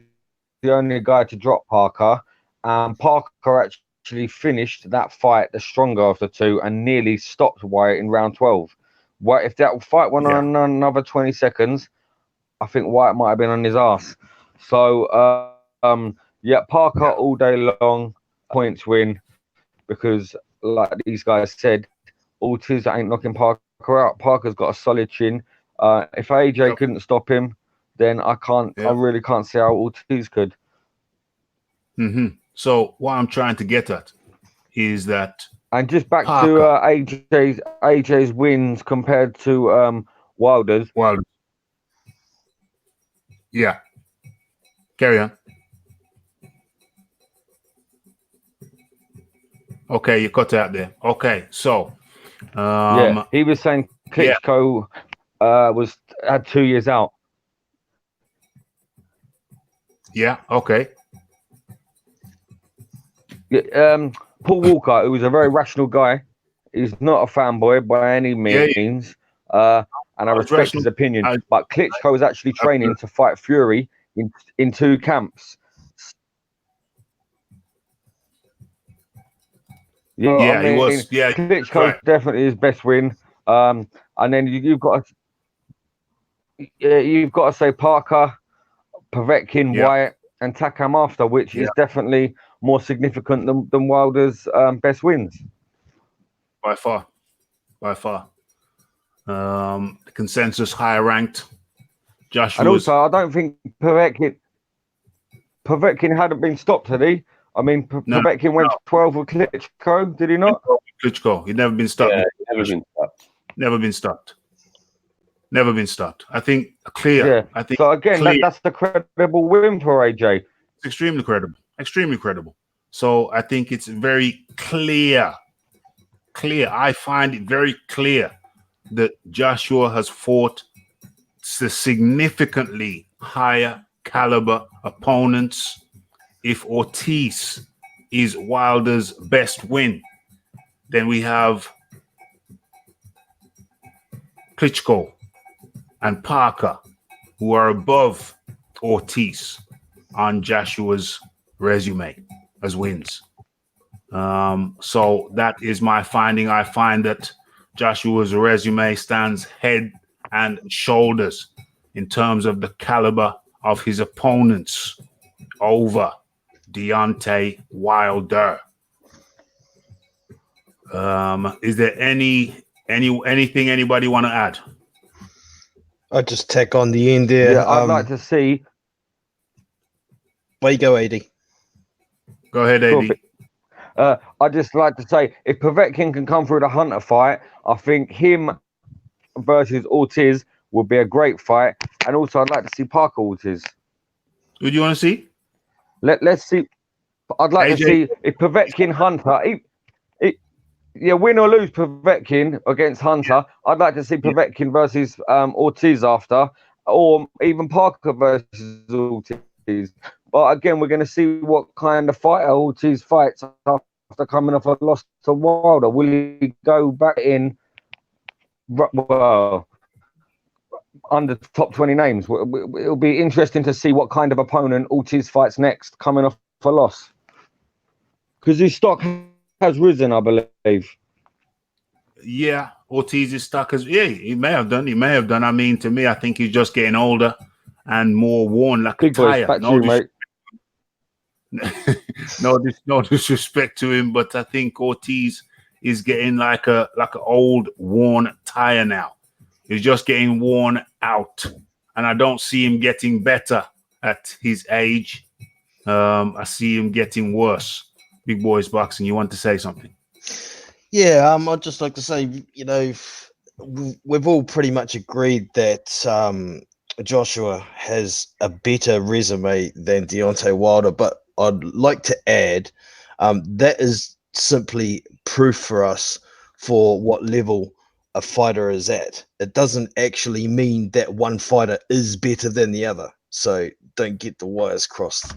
D: only guy to drop Parker, and Parker actually finished that fight the stronger of the two and nearly stopped Wyatt in round 12. If that fight went on another 20 seconds, I think Wyatt might have been on his ass. So, Parker all day long, points win, because like these guys said, Ortiz ain't knocking Parker out. Parker's got a solid chin. If AJ couldn't stop him, then I really can't see how Ortiz could.
C: So what I'm trying to get at is that,
D: and just back
C: Parker.
D: to AJ's wins compared to Wilder's.
C: Wilder. Yeah. Carry on. Okay, you cut out there. Okay, so
D: he was saying Klitschko had 2 years out.
C: Yeah, okay.
D: Paul Walker, who was a very rational guy, he's not a fanboy by any means, and I respect his opinion. But Klitschko was actually training to fight Fury in 2 camps.
C: He was. Yeah,
D: Klitschko definitely his best win. And then you've got to say Parker, Povetkin, Wyatt, and Takam after, which is definitely more significant than Wilder's best wins.
C: By far. The consensus higher ranked. Joshua.
D: And also, I don't think Povetkin hadn't been stopped, had he? I mean, Povetkin went 12 with Klitschko, did he not?
C: Klitschko, he'd never been stopped.
F: Yeah, never been
C: stopped. I think clear.
D: Yeah.
C: I think
D: so again, that's the credible win for AJ.
C: It's extremely credible. So I think it's very clear. I find it very clear that Joshua has fought significantly higher caliber opponents. If Ortiz is Wilder's best win, then we have Klitschko and Parker, who are above Ortiz on Joshua's resume as wins. So that is my finding. I find that Joshua's resume stands head and shoulders in terms of the caliber of his opponents over Deontay Wilder. Is there anything anybody want to add?
B: I'll just tack on the end there.
D: Yeah, I'd like to see.
B: Where you go, AD?
C: Go ahead, AD.
D: I'd just like to say, if Povetkin can come through the Hunter fight, I think him versus Ortiz would be a great fight. And also, I'd like to see Parker Ortiz.
C: Who do you want to see?
D: Let's see. I'd like to see if Povetkin Hunter, win or lose Povetkin against Hunter. I'd like to see Povetkin versus Ortiz after, or even Parker versus Ortiz. But again, we're going to see what kind of fighter Ortiz fights after coming off a loss to Wilder. Will he go back in? Well, under the top 20 names. It'll be interesting to see what kind of opponent Ortiz fights next, coming off a loss. Because his stock has risen, I believe.
C: Yeah, Ortiz's stock has. Yeah, he may have done. I mean, to me, I think he's just getting older and more worn like a tire. No disrespect to him, but I think Ortiz is getting like an old worn tire now. He's just getting worn out, and I don't see him getting better at his age. I see him getting worse. Big Boys Boxing, you want to say something?
B: Yeah, I'd just like to say, we've all pretty much agreed that Joshua has a better resume than Deontay Wilder, but I'd like to add that is simply proof for us for what level a fighter is at. It doesn't actually mean that one fighter is better than the other. So don't get the wires crossed.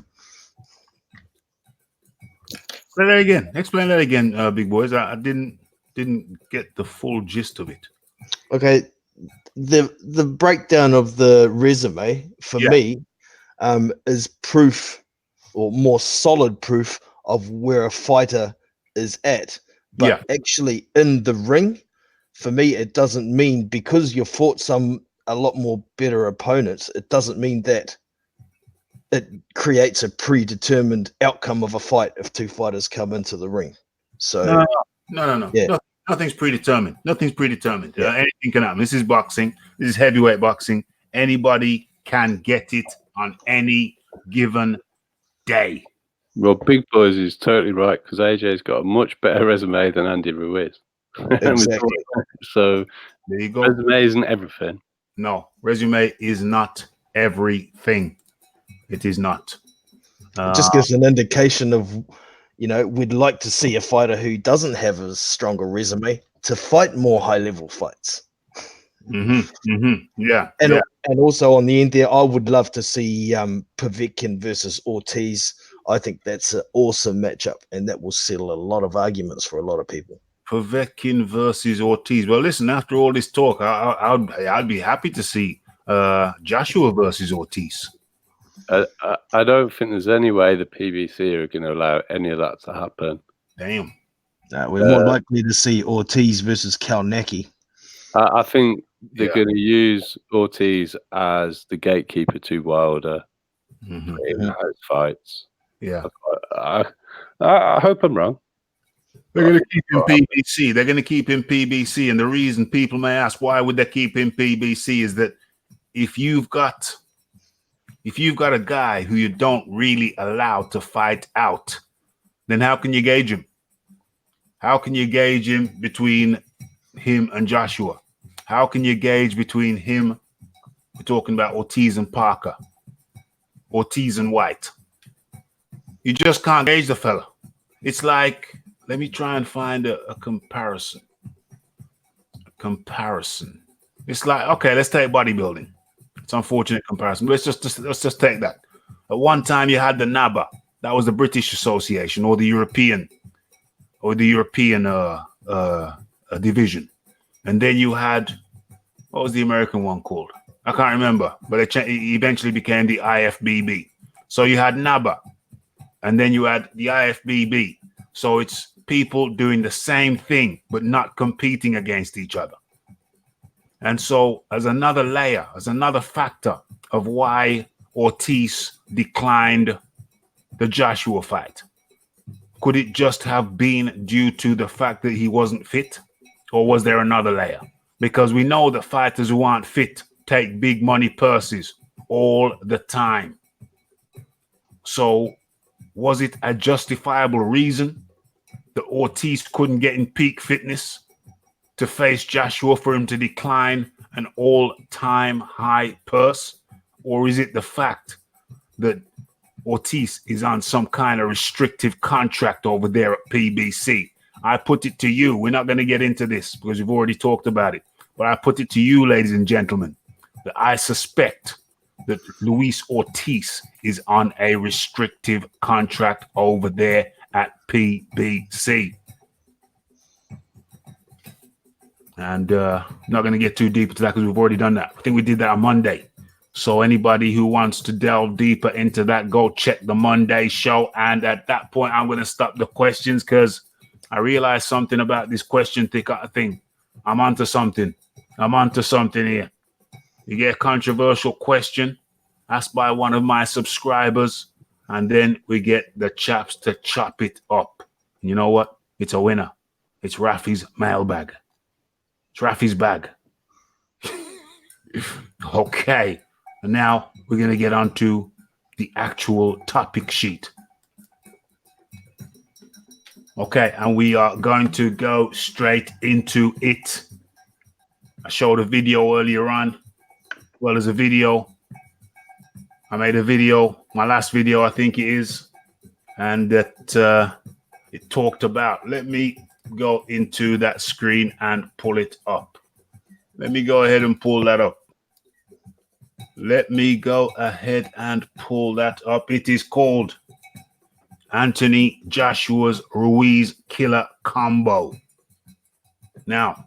C: Explain that again, Big Boys. I didn't get the full gist of it.
B: Okay, the breakdown of the resume for me is proof, or more solid proof, of where a fighter is at. But actually in the ring, for me, it doesn't mean because you fought a lot more better opponents, it doesn't mean that it creates a predetermined outcome of a fight if two fighters come into the ring. So
C: no.
B: Yeah.
C: Nothing's predetermined. Nothing's predetermined. Anything can happen. This is boxing. This is heavyweight boxing. Anybody can get it on any given day.
F: Well, Big Boys is totally right because AJ's got a much better resume than Andy Ruiz.
B: Exactly.
F: So
C: There you go.
F: resume isn't everything.
C: No, resume is not everything. It is not.
B: It just gives an indication of, we'd like to see a fighter who doesn't have a stronger resume to fight more high-level fights.
C: Yeah.
B: And also on the end there, I would love to see Povetkin versus Ortiz. I think that's an awesome matchup, and that will settle a lot of arguments for a lot of people.
C: Povetkin versus Ortiz. Well, listen, after all this talk, I'd be happy to see Joshua versus Ortiz.
F: I don't think there's any way the PBC are going to allow any of that to happen.
C: Damn.
B: We're more likely to see Ortiz versus Kalnacki.
F: I think they're going to use Ortiz as the gatekeeper to Wilder in those fights.
C: Yeah.
F: I hope I'm wrong.
C: They're going to keep him PBC. They're going to keep him PBC. And the reason people may ask, why would they keep him PBC, is that if you've got a guy who you don't really allow to fight out, then how can you gauge him? How can you gauge him between him and Joshua? How can you gauge between him? We're talking about Ortiz and Parker, Ortiz and White. You just can't gauge the fella. It's like, let me try and find a comparison. It's like, okay, let's take bodybuilding. It's an unfortunate comparison. Let's just take that. At one time, you had the NABA. That was the British Association, or the European division. And then you had, what was the American one called? I can't remember, but it eventually became the IFBB. So you had NABA, and then you had the IFBB. So it's people doing the same thing, but not competing against each other. And so as another layer, as another factor of why Ortiz declined the Joshua fight, could it just have been due to the fact that he wasn't fit? Or was there another layer? Because we know that fighters who aren't fit take big money purses all the time. So was it a justifiable reason that Ortiz couldn't get in peak fitness to face Joshua for him to decline an all-time high purse? Or is it the fact that Ortiz is on some kind of restrictive contract over there at PBC? I put it to you. We're not going to get into this because we've already talked about it. But I put it to you, ladies and gentlemen, that I suspect that Luis Ortiz is on a restrictive contract over there at PBC. And not going to get too deep into that because we've already done that. I think we did that on Monday. So anybody who wants to delve deeper into that, go check the Monday show. And at that point, I'm going to stop the questions because I realized something about this question thing. I'm onto something here. You get a controversial question asked by one of my subscribers, and then we get the chaps to chop it up. And you know what? It's a winner. It's Raphie's mailbag. It's Raphie's bag. Okay. And now we're going to get on to the actual topic sheet. Okay, and we are going to go straight into it. I showed a video earlier on. Well, there's a video. I made a video, my last video, I think it is, and that it talked about. Let me go into that screen and pull it up. Let me go ahead and pull that up. Let me go ahead and pull that up. It is called Anthony Joshua's Ruiz Killer Combo. Now,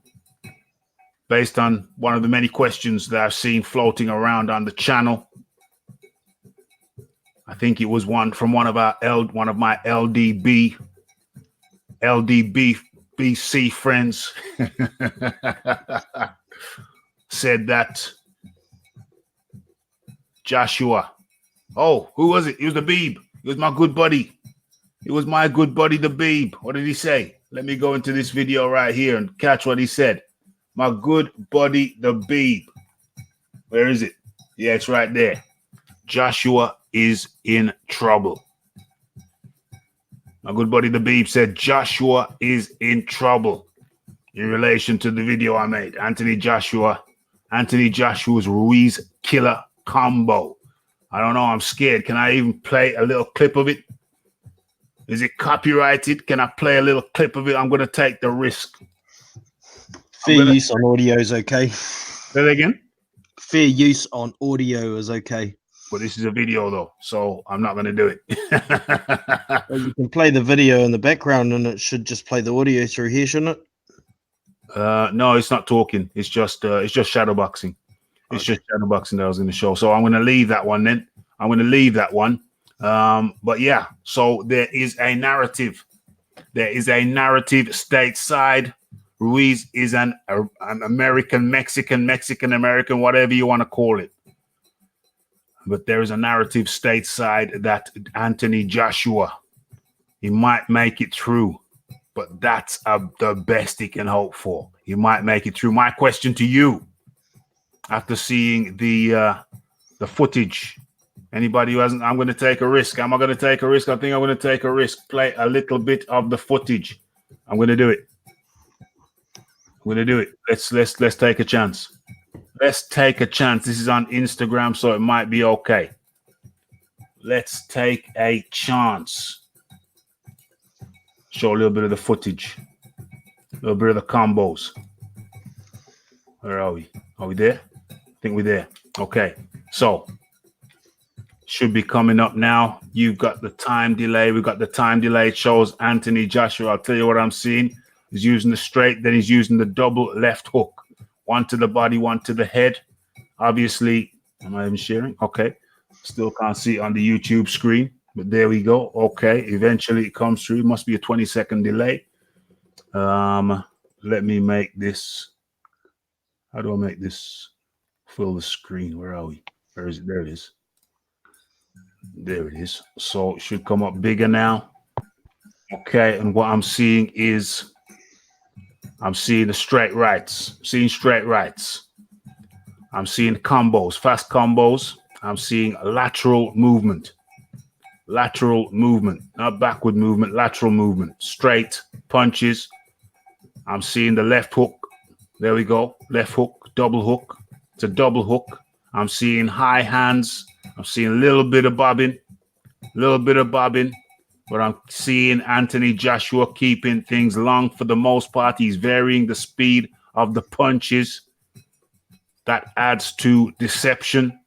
C: based on one of the many questions that I've seen floating around on the channel, I think it was one from one of my LDBC friends said that Joshua, oh, who was it? It was the Beeb. It was my good buddy. It was my good buddy, the Beeb. What did he say? Let me go into this video right here and catch what he said. My good buddy, the Beeb. Where is it? Yeah, it's right there. Joshua is in trouble. My good buddy, the Beeb, said Joshua is in trouble in relation to the video I made. Anthony Joshua's Ruiz killer combo. I don't know. I'm scared. Can I even play a little clip of it? Is it copyrighted? Can I play a little clip of it? I'm going to take the risk.
B: Fair use on audio is okay.
C: Say that again?
B: Fair use on audio is okay.
C: But this is a video, though, so I'm not going to do it.
B: Well, you can play the video in the background, and it should just play the audio through here, shouldn't it?
C: No, it's not talking. It's just shadowboxing. It's just shadowboxing that I was going to show. So I'm going to leave that one then. I'm going to leave that one. But yeah, so there is a narrative. There is a narrative stateside. Ruiz is an American, Mexican, American, whatever you want to call it. But there is a narrative stateside that Anthony Joshua, he might make it through, but that's the best he can hope for. He might make it through. My question to you, after seeing the footage, anybody who hasn't, I'm going to take a risk. Am I going to take a risk? I think I'm going to take a risk. Play a little bit of the footage. I'm going to do it. I'm going to do it. Let's take a chance. Let's take a chance. This is on Instagram, so it might be okay. Let's take a chance. Show a little bit of the footage. A little bit of the combos. Where are we? Are we there? I think we're there. Okay. So, should be coming up now. You've got the time delay. We've got the time delay. It shows Anthony Joshua. I'll tell you what I'm seeing. He's using the straight, then he's using the double left hook. One to the body, one to the head. Obviously, am I even sharing? Okay. Still can't see it on the YouTube screen, but there we go. Okay. Eventually it comes through. It must be a 20-second delay. Let me make this. How do I make this fill the screen? Where are we? Where is it? There it is. There it is. So it should come up bigger now. Okay. And what I'm seeing is I'm seeing the straight rights. Seeing straight rights. I'm seeing combos, fast combos. I'm seeing lateral movement. Lateral movement, not backward movement, lateral movement. Straight punches. I'm seeing the left hook. There we go. Left hook, double hook. It's a double hook. I'm seeing high hands. I'm seeing a little bit of bobbing. But I'm seeing Anthony Joshua keeping things long for the most part. He's varying the speed of the punches. That adds to deception.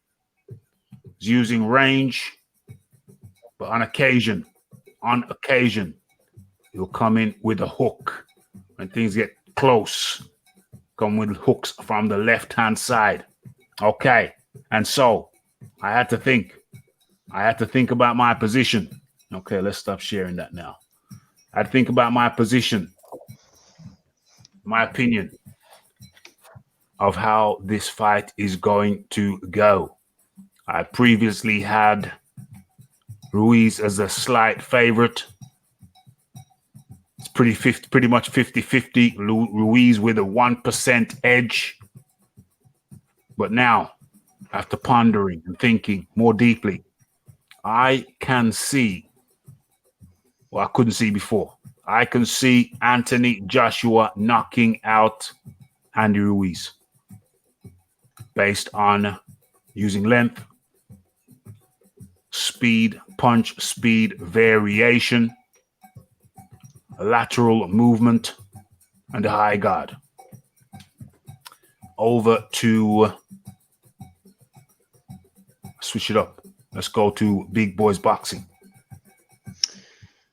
C: He's using range. But on occasion, he'll come in with a hook. When things get close, come with hooks from the left-hand side. Okay. And so I had to think about my position. Okay, let's stop sharing that now. I'd think about my position, my opinion of how this fight is going to go. I previously had Ruiz as a slight favorite. It's pretty much 50-50. Ruiz with a 1% edge. But now, after pondering and thinking more deeply, I can see, well, I couldn't see before. I can see Anthony Joshua knocking out Andy Ruiz based on using length, speed, punch speed variation, lateral movement, and a high guard. Over to, switch it up. Let's go to Big Boys Boxing.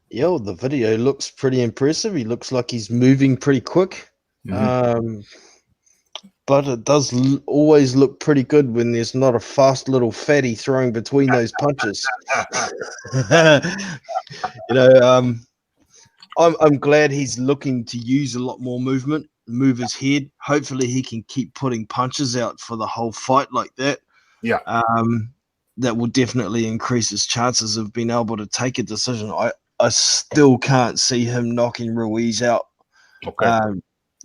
B: Yo, the video looks pretty impressive. He looks like he's moving pretty quick.
C: Mm-hmm.
B: But it does always look pretty good when there's not a fast little fatty throwing between those punches. I'm glad he's looking to use a lot more movement, move his head. Hopefully he can keep putting punches out for the whole fight like that.
C: Yeah.
B: That will definitely increase his chances of being able to take a decision. I I still can't see him knocking Ruiz out.
C: Okay.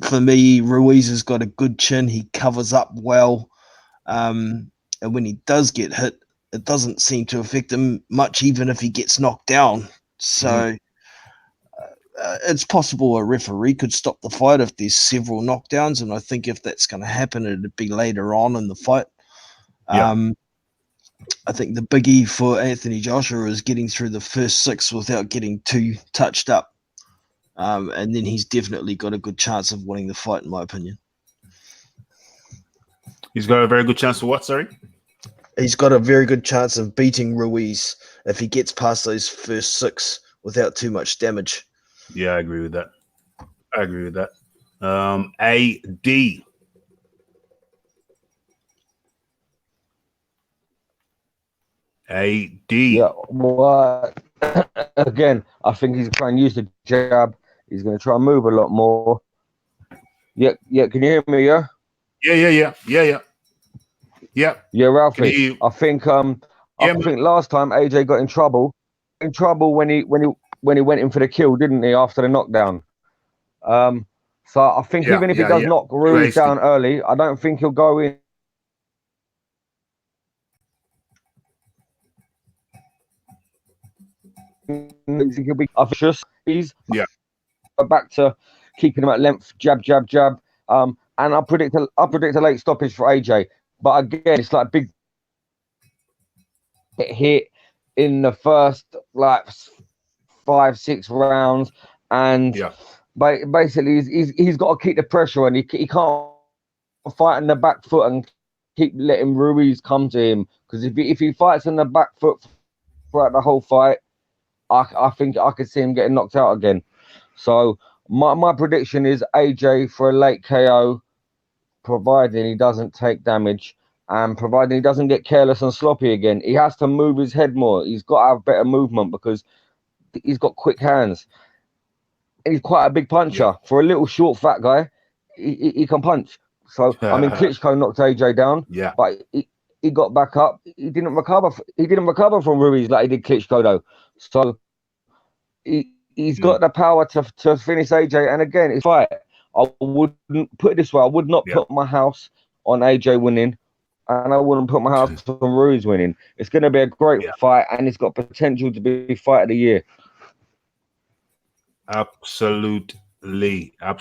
B: For me, Ruiz has got a good chin. He covers up well. And when he does get hit, it doesn't seem to affect him much, even if he gets knocked down. So it's possible a referee could stop the fight if there's several knockdowns. And I think if that's going to happen, it'd be later on in the fight.
C: Yeah.
B: I think the biggie for Anthony Joshua is getting through the first 6 without getting too touched up. And then he's definitely got a good chance of winning the fight, in my opinion.
C: He's got a very good chance to what, sorry?
B: He's got a very good chance of beating Ruiz if he gets past those first 6 without too much damage.
C: Yeah, I agree with that. AD. AD.
D: Yeah, well, again, I think he's trying to use the jab. He's going to try and move a lot more. Yeah. Can you hear me? Yeah.
C: Yeah,
D: Raphie. I think I think last time AJ got in trouble when he went in for the kill, didn't he? After the knockdown. So I think even if he does knock Ruiz down early, I don't think he'll go in. He'll be officious. He's back to keeping him at length, jab. And I predict a late stoppage for AJ. But again, it's like big hit in the first 5-6 rounds, and basically he's got to keep the pressure on. He can't fight in the back foot and keep letting Ruiz come to him, because if he fights in the back foot throughout the whole fight, I think I could see him getting knocked out again. So my prediction is AJ for a late KO, providing he doesn't take damage and providing he doesn't get careless and sloppy again. He has to move his head more. He's got to have better movement because he's got quick hands. And he's quite a big puncher. For a little short fat guy, he can punch. So I mean, Klitschko knocked AJ down, but he got back up. He didn't recover from Ruiz like he did Klitschko though. So he's got the power to finish AJ. And again, it's fight. I wouldn't put it this way. I would not put my house on AJ winning, and I wouldn't put my house on Ruiz winning. It's going to be a great fight, and it's got potential to be fight of the year.
C: Absolutely. I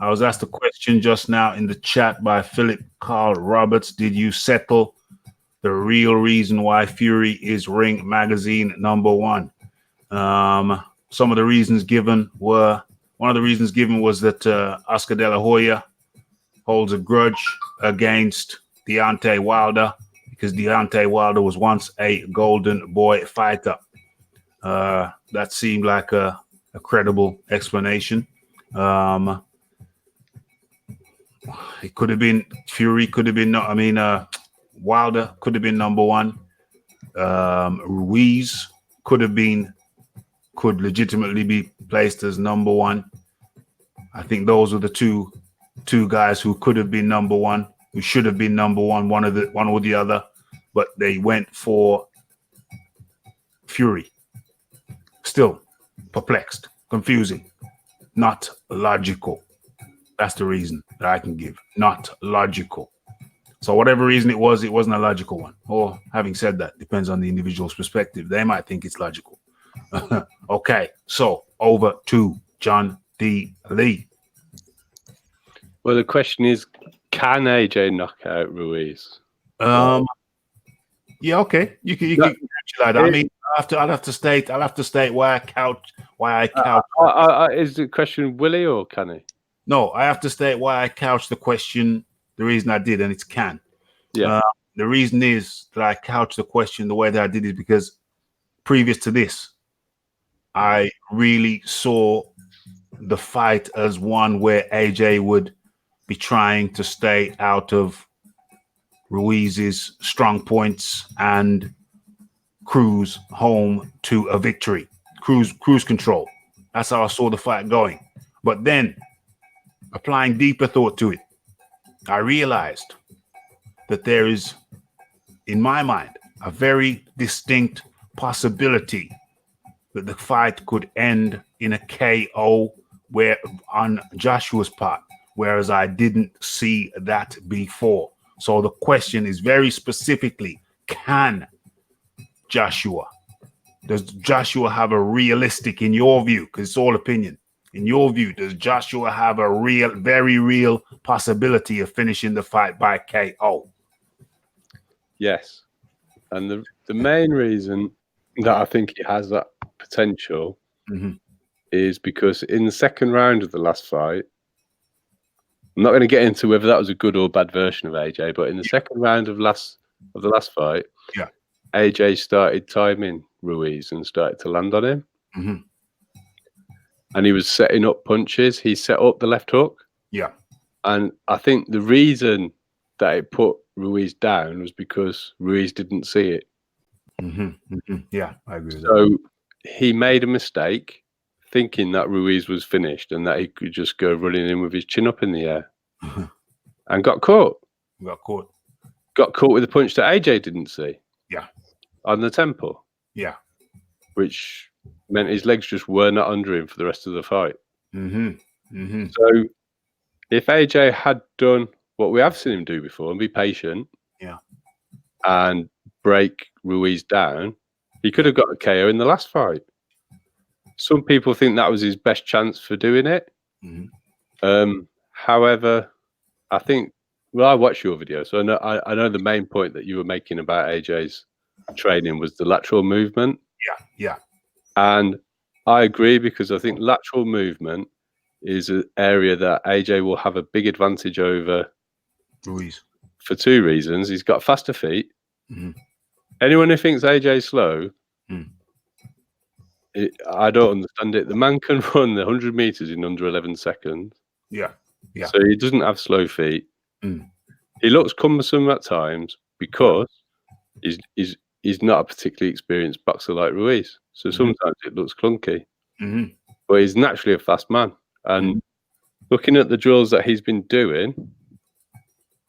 C: was asked a question just now in the chat by Philip Carl Roberts. Did you settle the real reason why Fury is Ring Magazine #1? Some of the reasons given was that Oscar De La Hoya holds a grudge against Deontay Wilder because Deontay Wilder was once a Golden Boy fighter. That seemed like a credible explanation. It could have been Fury, Wilder could have been #1. Ruiz could legitimately be placed as #1. I think those were the two guys who could have been #1, who should have been #1, one or the other, but they went for Fury. Still perplexed, confusing, not logical. That's the reason that I can give. Not logical. So whatever reason it wasn't a logical one. Or having said that, depends on the individual's perspective. They might think it's logical. Okay, so over to John D. Lee.
F: Well, the question is, can AJ knock out Ruiz?
C: Yeah, okay. You can catch that. I mean, I'll have to state why I couch.
F: Is the question will he or can he?
C: No, I have to state why I couched the question. The reason I did, and it's can.
F: Yeah.
C: The reason is that I couched the question the way that I did is because previous to this, I really saw the fight as one where AJ would be trying to stay out of Ruiz's strong points and cruise home to a victory. Cruise control. That's how I saw the fight going. But then, applying deeper thought to it, I realized that there is, in my mind, a very distinct possibility that the fight could end in a KO where on Joshua's part, whereas I didn't see that before. So the question is very specifically, does Joshua have a realistic, in your view, because it's all opinion, in your view, does Joshua have a real, very real possibility of finishing the fight by KO?
F: Yes. And the main reason that I think he has that potential is because in the second round of the last fight, I'm not going to get into whether that was a good or bad version of AJ, but in the second round of the last fight, AJ started timing Ruiz and started to land on him. And he was setting up punches. He set up the left hook.
C: Yeah.
F: And I think the reason that it put Ruiz down was because Ruiz didn't see it.
C: Yeah, I agree with that.
F: So he made a mistake thinking that Ruiz was finished and that he could just go running in with his chin up in the air and got caught. Got caught with a punch that AJ didn't see.
C: Yeah.
F: On the temple.
C: Yeah.
F: Which meant his legs just were not under him for the rest of the fight. So if AJ had done what we have seen him do before and be patient and break Ruiz down, he could have got a KO in the last fight. Some people think that was his best chance for doing it. However, I think, well, I watched your video, so I know the main point that you were making about AJ's training was the lateral movement.
C: Yeah.
F: And I agree, because I think lateral movement is an area that AJ will have a big advantage over
C: Ruiz
F: for two reasons. He's got faster feet. Anyone who thinks AJ's slow, I don't understand it. The man can run the 100 meters in under 11 seconds.
C: Yeah.
F: So he doesn't have slow feet. He looks cumbersome at times because he's not a particularly experienced boxer like Ruiz. So sometimes it looks clunky. But he's naturally a fast man. And looking at the drills that he's been doing,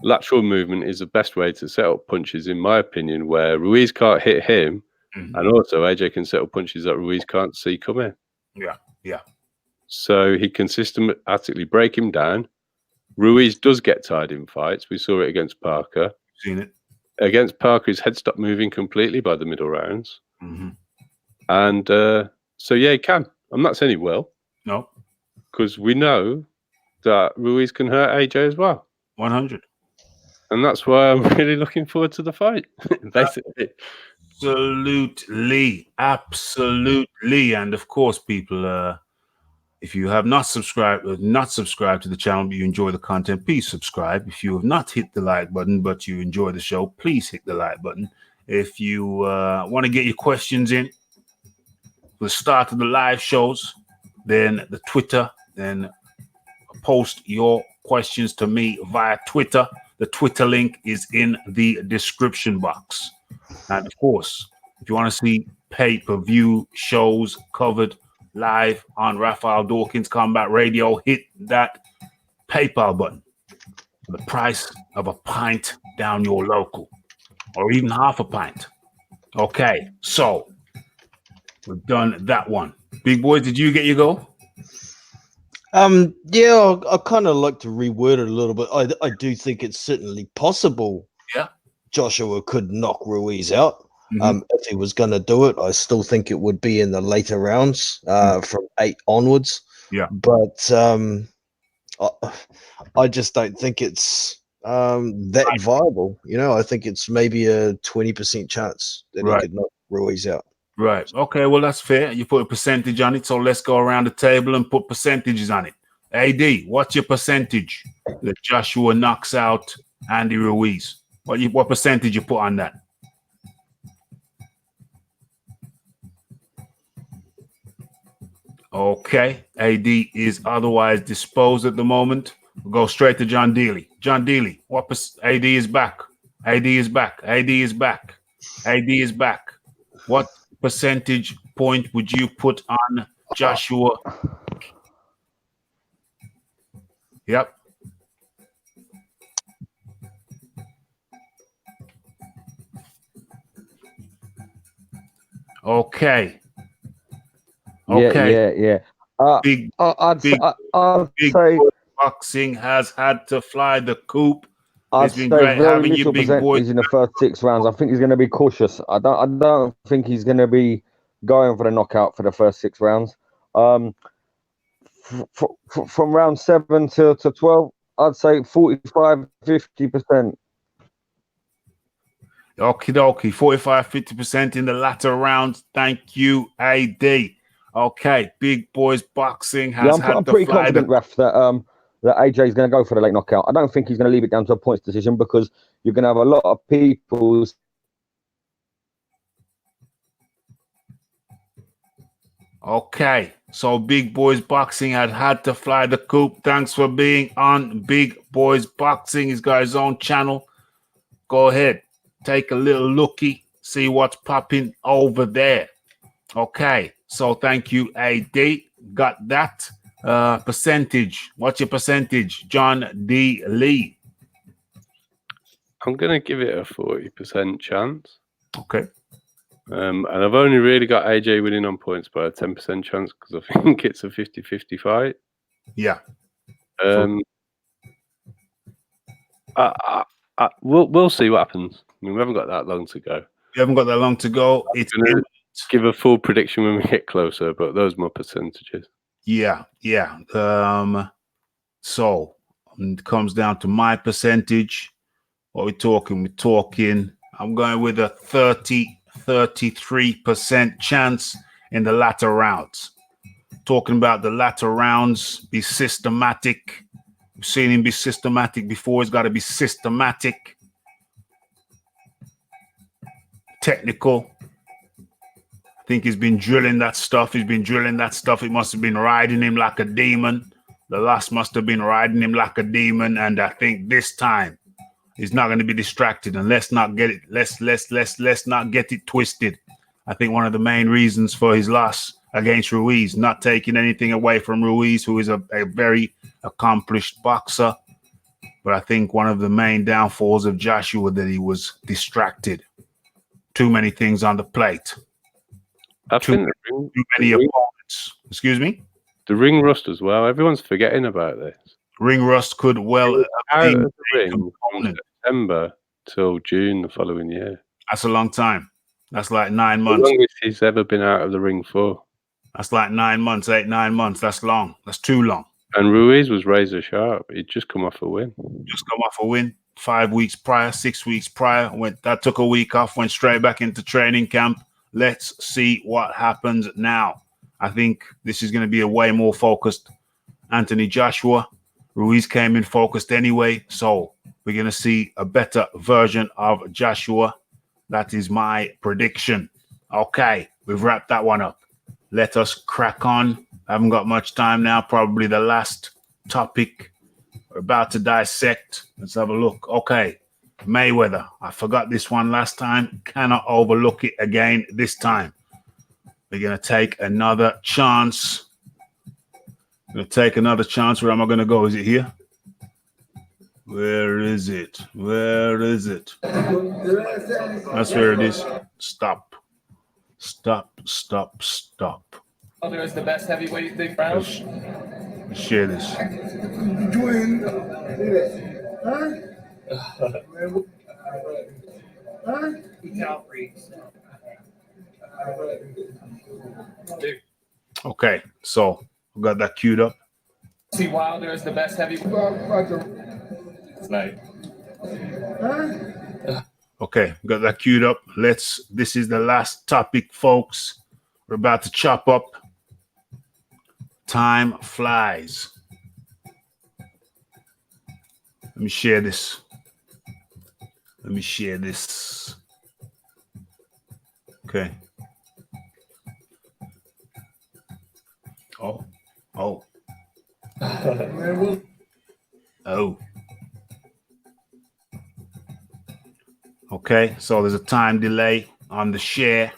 F: lateral movement is the best way to set up punches, in my opinion, where Ruiz can't hit him. And also AJ can set up punches that Ruiz can't see coming.
C: Yeah.
F: So he can systematically break him down. Ruiz does get tired in fights. We saw it against Parker.
C: Seen it.
F: Against Parker, his head stopped moving completely by the middle rounds. And so, yeah, he can. I'm not saying he will.
C: No.
F: Because we know that Ruiz can hurt AJ as well.
C: 100.
F: And that's why I'm really looking forward to the fight, basically.
C: Absolutely. And of course, people, if you have not subscribed to the channel, but you enjoy the content, please subscribe. If you have not hit the like button, but you enjoy the show, please hit the like button. If you want to get your questions in for the start of the live shows, then the Twitter, then post your questions to me via Twitter. The Twitter link is in the description box. And of course, if you want to see pay-per-view shows covered live on Raphael Dawkins Combat Radio, hit that PayPal button for the price of a pint down your local, or even half a pint. Okay, so we've done that one. Big boy, did you get your go?
B: Yeah, I kind of like to reword it a little bit. I do think it's certainly possible.
C: Yeah,
B: Joshua could knock Ruiz out. If he was going to do it, I still think it would be in the later rounds, from 8 onwards.
C: Yeah,
B: but I just don't think it's that viable. You know, I think it's maybe a 20% chance that he could knock Ruiz out.
C: Right. Okay. Well, that's fair. You put a percentage on it. So let's go around the table and put percentages on it. AD, what's your percentage that Joshua knocks out Andy Ruiz? What percentage you put on that? Okay. AD is otherwise disposed at the moment. We'll go straight to John Dealey. John Dealey, AD is back. AD is back. AD is back. AD is back. What percentage point would you put on Joshua? Yep. Okay.
D: Yeah.
C: Big
D: I'd
C: big
D: say
C: boy boxing has had to fly the coop.
D: I'd
C: It's been
D: say
C: great
D: very
C: having you,
D: little
C: big boy.
D: percentage in the first 6 rounds. I think he's going to be cautious. I don't think he's going to be going for the knockout for the first 6 rounds. From round 7 to 12, I'd say 45-50%.
C: Okie dokie, 45-50% in the latter rounds. Thank you, AD. Okay, big boys boxing has
D: I'm
C: had to
D: pretty
C: fly
D: confident,
C: the.
D: Raph, that AJ is going to go for the late knockout. I don't think he's going to leave it down to a points decision because you're going to have a lot of people.
C: Okay, so Big Boys Boxing had to fly the coop. Thanks for being on Big Boys Boxing. He's got his own channel. Go ahead, take a little looky, see what's popping over there. Okay, so thank you, AD. Got that. Percentage. What's your percentage, John D. Lee?
F: I'm going to give it a 40% chance.
C: Okay.
F: And I've only really got AJ winning on points by a 10% chance because I think it's a 50-50 fight.
C: Yeah.
F: We'll see what happens. I mean, we haven't got that long to go.
C: You haven't got that long to go. It's
F: going to give a full prediction when we get closer, but those are my percentages.
C: Yeah. So it comes down to my percentage. What we're talking. I'm going with a 33% chance in the latter rounds. Talking about the latter rounds, be systematic. We've seen him be systematic before. It's got to be systematic. Technical. I think he's been drilling that stuff. It must have been riding him like a demon. The last must have been riding him like a demon. And I think this time he's not going to be distracted. And let's not get it twisted. I think one of the main reasons for his loss against Ruiz, not taking anything away from Ruiz, who is a very accomplished boxer. But I think one of the main downfalls of Joshua that he was distracted. Too many things on the plate. Too many opponents. Excuse me?
F: The ring rust as well. Everyone's forgetting about this.
C: Ring rust could well
F: out of the ring from September till June the following year.
C: That's a long time. That's like 9 months.
F: The longest he's ever been out of the ring for.
C: That's like 9 months, 8-9 months. That's long. That's too long.
F: And Ruiz was razor sharp. He'd just come off a win.
C: 5 weeks prior, 6 weeks prior. That took a week off, went straight back into training camp. Let's see what happens now. I think this is going to be a way more focused Anthony Joshua. Ruiz came in focused anyway, so we're going to see a better version of Joshua. That is my prediction. Okay, we've wrapped that one up. Let us crack on. I haven't got much time now. Probably the last topic we're about to dissect. Let's have a look. Okay, Mayweather. I forgot this one last time. Cannot overlook it again this time. We're going to take another chance. Where am I going to go? Is it here? Where is it? That's where it is. Stop.
H: Oh, there's the best heavyweight big round.
C: Let's share this. Okay, so we got that queued up.
H: See, Wilder is the best heavyweight. Right.
C: Okay, got that queued up. This is the last topic, folks. We're about to chop up. Time flies. Let me share this. Okay. Oh. Okay, so there's a time delay on the share.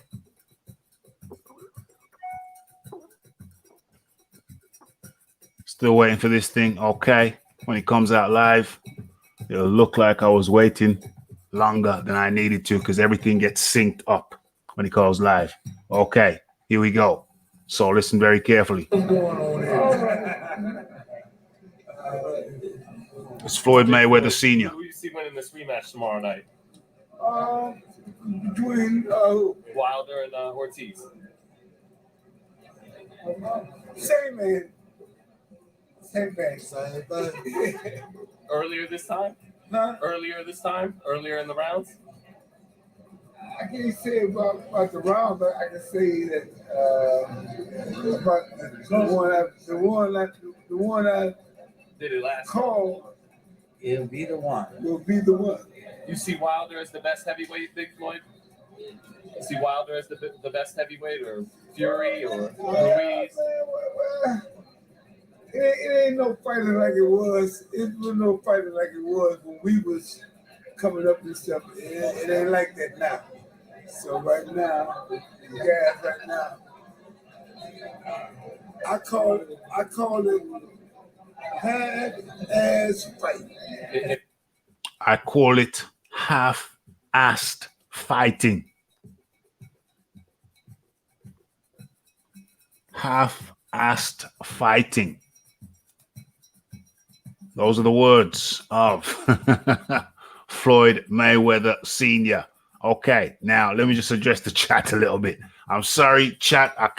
C: Still waiting for this thing. Okay, when it comes out live, it'll look like I was waiting longer than I needed to because everything gets synced up when it goes live. Okay, here we go. So listen very carefully.
I: What's going on here?
C: It's Floyd Mayweather Sr.
H: Who do you see winning this rematch tomorrow night?
I: Between
H: Wilder and Ortiz.
I: same man. Same thing.
H: Earlier this time?
I: Huh?
H: Earlier this time? Earlier in the rounds?
I: I can't say about the round, but I can say that about the one I
H: Did it last?
I: called
J: It'll be the one.
I: will be the one.
H: You see Wilder as the best heavyweight, you think, Floyd? You see Wilder as the best heavyweight, or Fury, or Ruiz?
I: Well, it ain't no fighting like it was. It was no fighting like it was when we was coming up and stuff. It ain't like that now. So right now, the guys right now, I call it half-ass fight.
C: I call it half-assed fighting. Half-assed fighting. Those are the words of Floyd Mayweather Sr. Okay, now let me just address the chat a little bit. I'm sorry, chat. I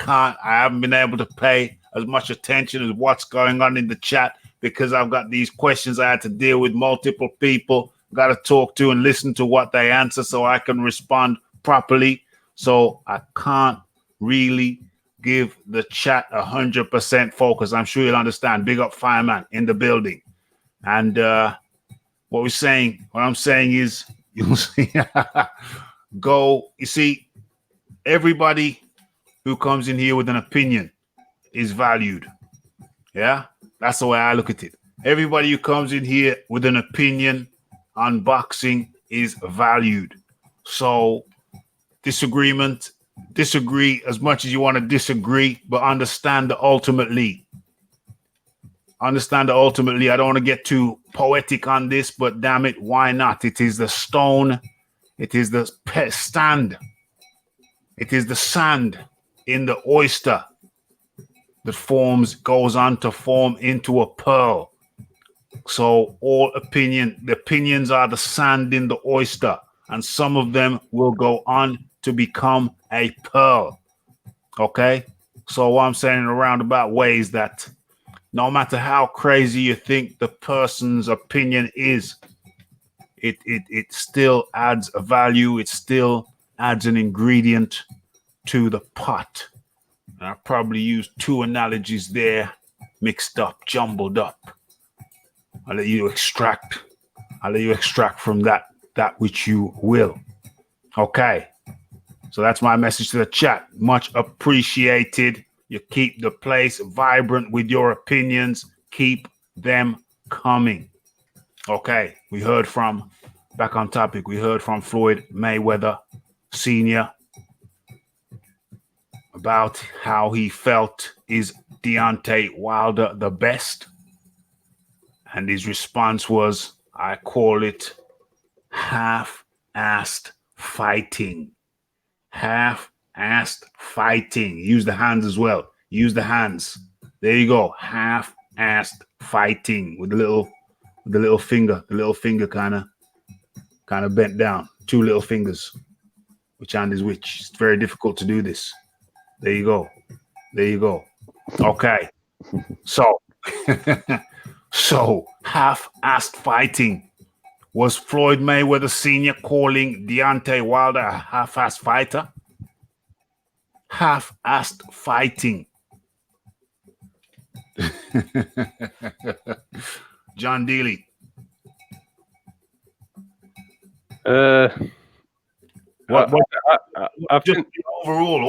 C: haven't been able to pay as much attention as what's going on in the chat because I've got these questions I had to deal with multiple people. Got to talk to and listen to what they answer so I can respond properly. So I can't really give the chat 100% focus. I'm sure you'll understand. Big up Fireman in the building. And what I'm saying is, you'll see, you see, everybody who comes in here with an opinion is valued. Yeah, that's the way I look at it. Everybody who comes in here with an opinion on boxing is valued. So disagree as much as you want to disagree, but understand that ultimately, I don't want to get too poetic on this, but damn it, why not? It is the stone, it is the sand, it is the sand in the oyster that goes on to form into a pearl. So the opinions are the sand in the oyster, and some of them will go on to become a pearl. Okay? So what I'm saying in a roundabout way is that no matter how crazy you think the person's opinion is, it still adds a value. It still adds an ingredient to the pot. And I probably used two analogies there, mixed up, jumbled up. I'll let you extract from that which you will. Okay. So that's my message to the chat. Much appreciated. You keep the place vibrant with your opinions. Keep them coming. Okay. Back on topic, we heard from Floyd Mayweather Sr. about how he felt is Deontay Wilder the best. And his response was, I call it half-assed fighting. Half-assed fighting. Use the hands as well. Use the hands. There you go. Half-assed fighting with the little finger kind of bent down. Two little fingers. Which hand is which? It's very difficult to do this. There you go. Okay. So half-assed fighting. Was Floyd Mayweather Sr. calling Deontay Wilder a half-assed fighter? Half-assed fighting. John Dealey.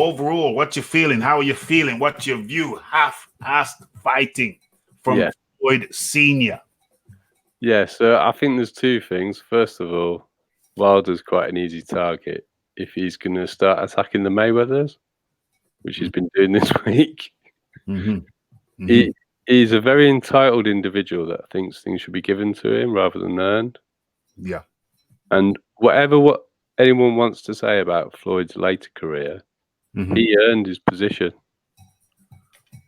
C: Overall, what you feeling? How are you feeling? What's your view? Half-assed fighting from Floyd Sr.
F: Yeah, so I think there's two things. First of all, Wilder's quite an easy target if he's going to start attacking the Mayweathers, which he's been doing this week.
C: Mm-hmm. Mm-hmm.
F: He's a very entitled individual that thinks things should be given to him rather than earned.
C: Yeah.
F: And what anyone wants to say about Floyd's later career, He earned his position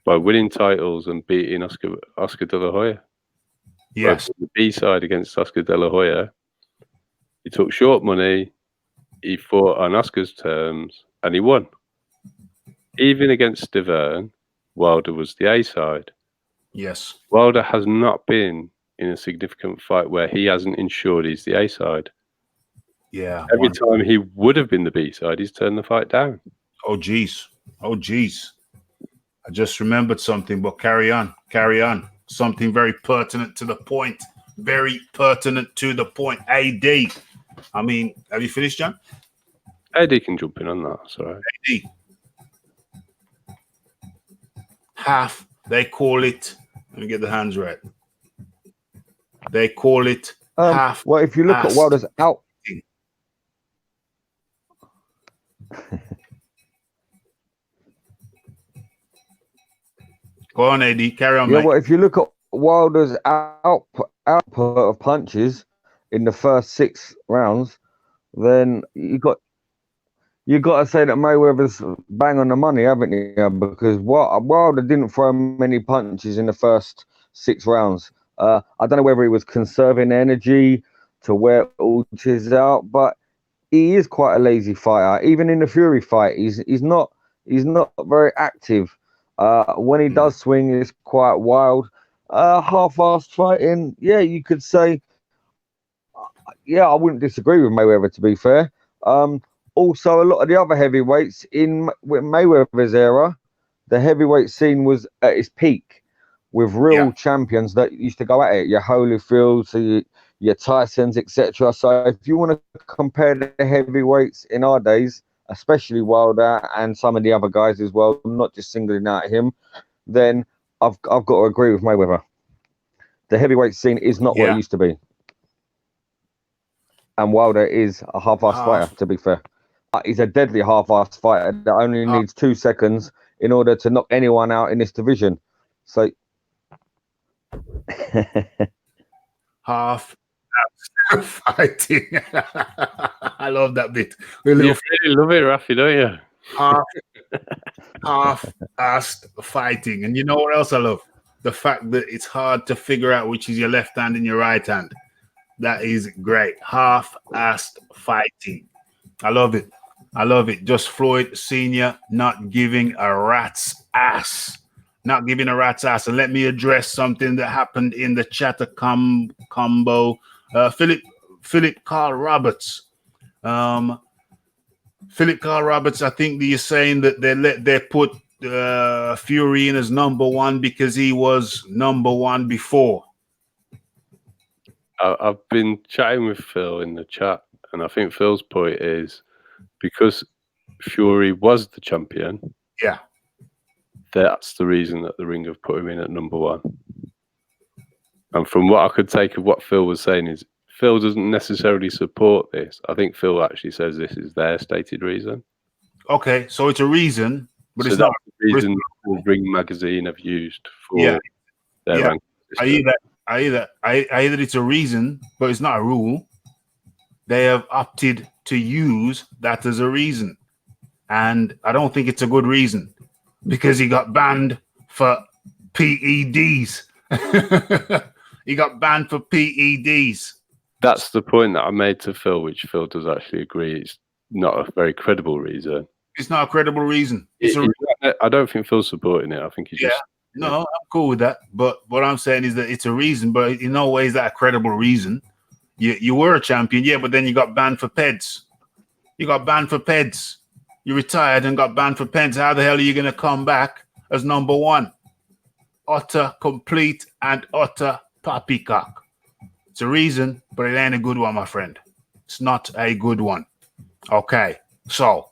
F: by winning titles and beating Oscar De La Hoya.
C: Yes.
F: But the B side against Oscar De La Hoya, he took short money, he fought on Oscar's terms, and he won. Even against Stiverne, Wilder was the A side.
C: Yes.
F: Wilder has not been in a significant fight where he hasn't ensured he's the A side.
C: Yeah.
F: Every time he would have been the B side, he's turned the fight down.
C: Oh, geez. Oh, geez. I just remembered something, but carry on. Carry on. Something very pertinent to the point. Very pertinent to the point. AD. I mean, have you finished, John?
F: AD can jump in on that. Sorry.
C: AD. Half. They call it. Let me get the hands right. They call it half.
D: Well, if you look at Wilder's out.
C: Go on, AD. Carry on,
D: Yeah,
C: mate.
D: well, if you look at Wilder's output of punches in the first 6 rounds, then you got to say that Mayweather's bang on the money, haven't you? Because Wilder didn't throw many punches in the first 6 rounds. I don't know whether he was conserving energy to wear Ortiz out, but he is quite a lazy fighter. Even in the Fury fight, he's not very active. When he does swing, it's quite wild. Half-assed fighting, yeah, you could say. Yeah, I wouldn't disagree with Mayweather, to be fair. Also, a lot of the other heavyweights in Mayweather's era, the heavyweight scene was at its peak with real champions that used to go at it. Your Holyfields, your Tysons, etc. So if you want to compare the heavyweights in our days, especially Wilder and some of the other guys as well, not just singling out him, then I've got to agree with Mayweather. The heavyweight scene is not what it used to be. And Wilder is a half-assed fighter, to be fair. He's a deadly half-assed fighter that only needs 2 seconds in order to knock anyone out in this division. So
C: half fighting. I love that bit.
F: You really love it, Raphie, don't you?
C: Half-assed fighting. And you know what else I love? The fact that it's hard to figure out which is your left hand and your right hand. That is great. Half-assed fighting. I love it. I love it. Just Floyd Sr. not giving a rat's ass. Not giving a rat's ass. And let me address something that happened in the chatter combo. Philip Carl Roberts. Philip Carl Roberts, I think you're saying that they put Fury in as #1 because he was #1 before.
F: I've been chatting with Phil in the chat, and I think Phil's point is because Fury was the champion.
C: Yeah.
F: That's the reason that the ring have put him in at #1. And from what I could take of what Phil was saying is Phil doesn't necessarily support this. I think Phil actually says this is their stated reason.
C: Okay, so it's a reason, but
F: so
C: it's
F: that's
C: not
F: the reason the Ring magazine have used for their ranking system.
C: Either it's a reason, but it's not a rule. They have opted to use that as a reason. And I don't think it's a good reason because he got banned for PEDs. He got banned for PEDs.
F: That's the point that I made to Phil, which Phil does actually agree. It's not a very credible reason.
C: It's not a credible reason.
F: I don't think Phil's supporting it. I think he's just...
C: No, I'm cool with that. But what I'm saying is that it's a reason, but in no way is that a credible reason. You were a champion, yeah, but then you got banned for PEDs. You got banned for PEDs. You retired and got banned for PEDs. How the hell are you going to come back as #1? Utter, complete, and utter poppycock. It's a reason, but it ain't a good one, my friend. It's not a good one. Okay, so,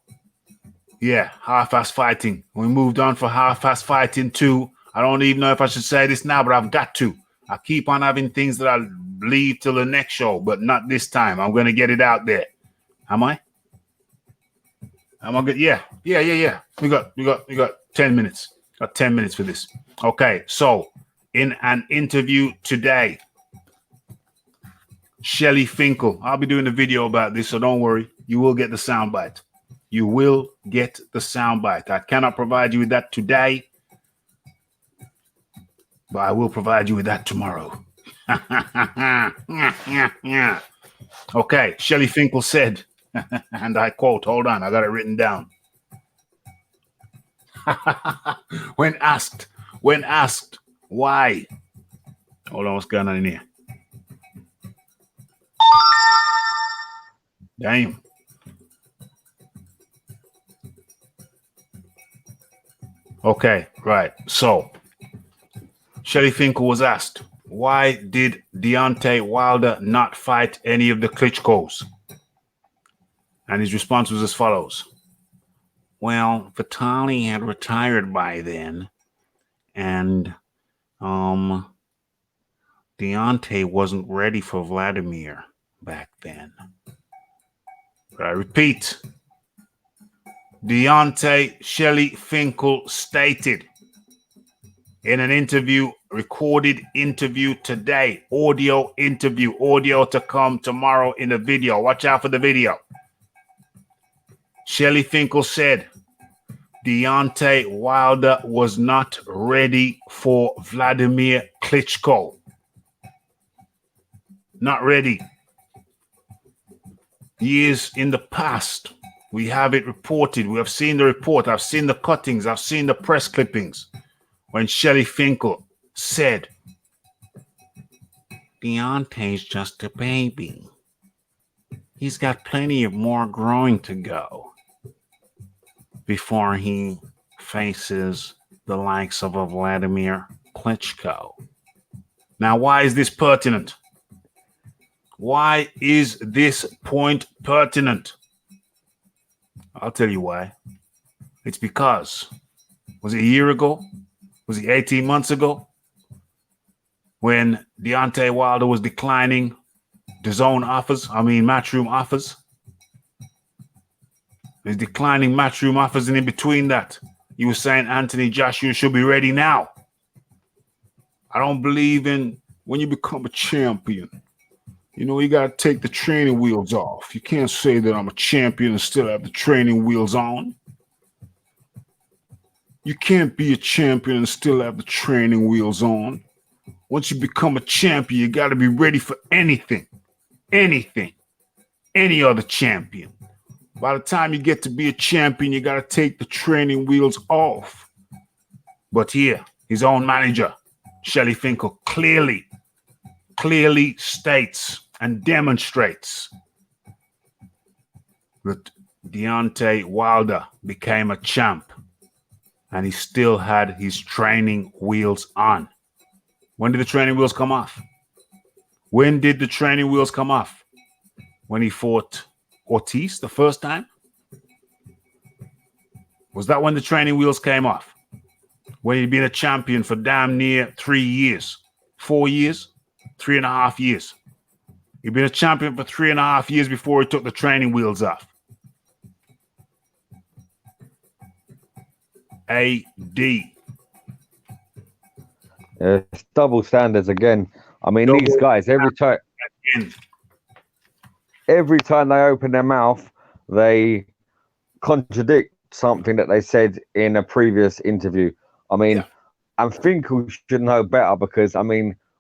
C: yeah, half-ass fighting. We moved on for half-ass fighting 2. I don't even know if I should say this now, but I've got to. I keep on having things that I'll leave till the next show, but not this time. I'm going to get it out there. Am I? Am I good? Yeah. We got 10 minutes. Got 10 minutes for this. Okay, so in an interview today, Shelly Finkel. I'll be doing a video about this, so don't worry. You will get the soundbite. You will get the soundbite. I cannot provide you with that today, but I will provide you with that tomorrow. Okay, Shelley Finkel said, and I quote, hold on, I got it written down. When asked why, hold on, what's going on in here? Damn. Okay, right. So, Shelley Finkel was asked, why did Deontay Wilder not fight any of the Klitschko's? And his response was as follows. Well, Vitali had retired by then, and Deontay wasn't ready for Vladimir back then. But I repeat, Deontay Shelley Finkel stated in an interview, recorded interview today, audio interview, audio to come tomorrow in a video. Watch out for the video. Shelley Finkel said Deontay Wilder was not ready for Vladimir Klitschko. Not ready. Years in the past, we have it reported. We have seen the report. I've seen the cuttings. I've seen the press clippings when Shelley Finkel said, Deontay's just a baby. He's got plenty of more growing to go before he faces the likes of a Vladimir Klitschko. Now, why is this pertinent? Why is this point pertinent? I'll tell you why. It's because, was it a year ago? Was it 18 months ago? When Deontay Wilder was declining DAZN offers, Matchroom offers. He's declining Matchroom offers, and in between that, he was saying Anthony Joshua should be ready now. I don't believe in when you become a champion. You know, you got to take the training wheels off. You can't say that I'm a champion and still have the training wheels on. You can't be a champion and still have the training wheels on. Once you become a champion, you got to be ready for anything, any other champion. By the time you get to be a champion, you got to take the training wheels off. But here, his own manager, Shelley Finkel, clearly states and demonstrates that Deontay Wilder became a champ and he still had his training wheels on. When did the training wheels come off? When did the training wheels come off? When he fought Ortiz the first time? Was that when the training wheels came off? When he'd been a champion for damn near 3 years, 4 years, 3.5 years. He'd been a champion for 3.5 years before he took the training wheels off. AD.
D: It's double standards again. These guys, every time they open their mouth, they contradict something that they said in a previous interview. And Finkel should know better because,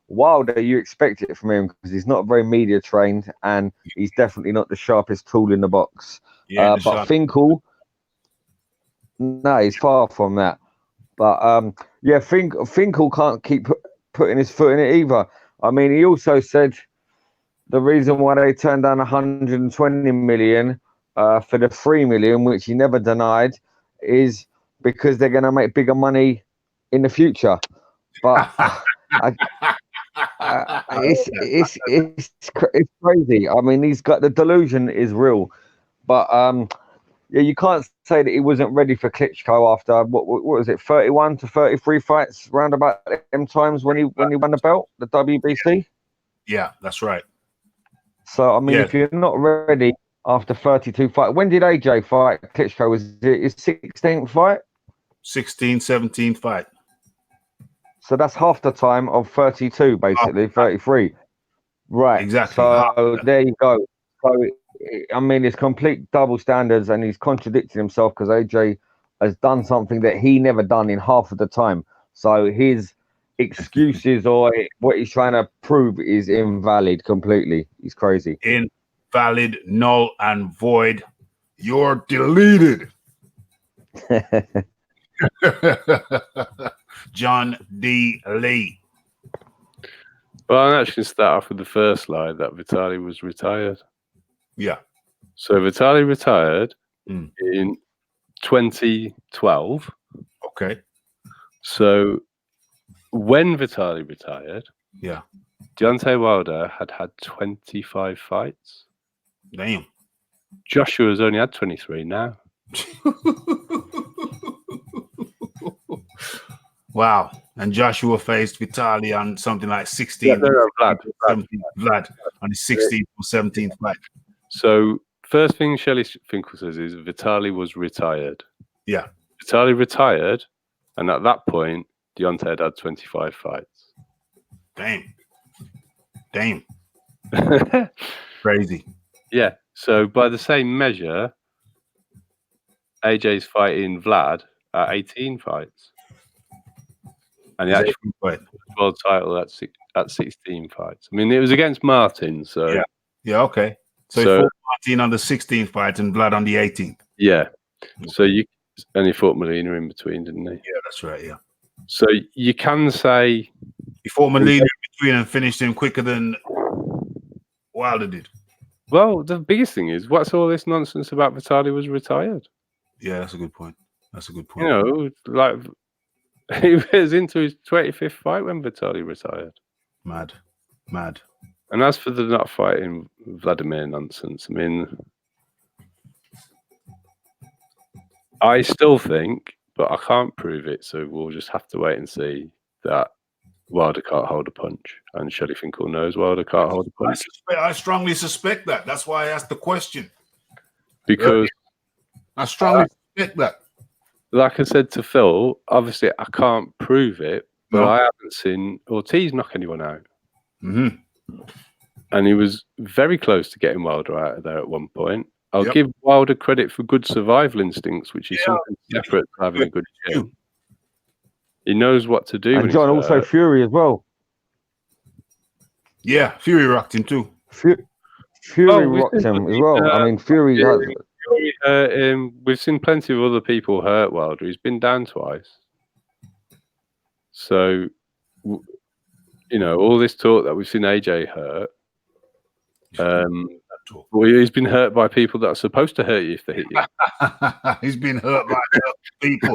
D: Wilder, you expect it from him because he's not very media trained and he's definitely not the sharpest tool in the box. But Finkel, no, he's far from that. But Finkel can't keep putting his foot in it either. He also said the reason why they turned down 120 million for the 3 million, which he never denied, is because they're going to make bigger money in the future. But it's crazy. He's got the delusion is real, but you can't say that he wasn't ready for Klitschko after what was it, 31 to 33 fights round about them times when he won the belt, the WBC.
C: Yeah, that's right.
D: So if you're not ready after 32 fights, when did AJ fight Klitschko? Was it his 16th fight?
C: 17th fight.
D: So that's half the time of 32, basically 33. Right.
C: Exactly.
D: So there you go. So I mean, it's complete double standards, and he's contradicting himself because AJ has done something that he never done in half of the time. So his excuses or what he's trying to prove is invalid completely. He's crazy.
C: Invalid, null, and void. You're deleted. John D. Lee.
F: Well, I'm actually going to start off with the first slide that Vitaly was retired.
C: Yeah.
F: So Vitaly retired in 2012.
C: Okay.
F: So when Vitaly retired,
C: yeah,
F: Deontay Wilder had 25 fights.
C: Damn.
F: Joshua's only had 23 now.
C: Wow. And Joshua faced Vitaly on something like 16. Vlad on his 16th or 17th fight.
F: So first thing Shelley Finkel says is Vitaly was retired.
C: Yeah.
F: Vitaly retired, and at that point, Deontay had 25 fights.
C: Damn. Crazy.
F: Yeah. So by the same measure, AJ's fighting Vlad at 18 fights. And he actually won the world title at 16 fights. I mean, it was against Martin, so...
C: Yeah, okay. So he fought Martin on the 16th fight and Vlad on the 18th.
F: Yeah. So he fought Molina in between, didn't he?
C: Yeah, that's right, yeah.
F: So you can say...
C: He fought Molina in between and finished him quicker than Wilder did.
F: Well, the biggest thing is, what's all this nonsense about Vitaly was retired?
C: Yeah, that's a good point.
F: You know, like... He was into his 25th fight when Vitaly retired.
C: Mad.
F: And as for the not fighting Vladimir nonsense, I mean, I still think, but I can't prove it, so we'll just have to wait and see that Wilder can't hold a punch. And Shelley Finkel knows Wilder can't hold a punch.
C: I strongly suspect that. That's why I asked the question.
F: Because
C: I strongly suspect that.
F: Like I said to Phil, obviously I can't prove it, but I haven't seen Ortiz knock anyone out.
C: Mm-hmm.
F: And he was very close to getting Wilder out of there at one point. I'll give Wilder credit for good survival instincts, which is something separate to having a good chin. He knows what to do.
D: And John, also Fury as well.
C: Yeah, Fury rocked him too.
D: Fury rocked him as well. I mean, Fury has...
F: we've seen plenty of other people hurt Wilder. He's been down twice. So, you know, all this talk that we've seen AJ hurt, well, he's been hurt by people that are supposed to hurt you if they hit you.
C: He's been hurt by people.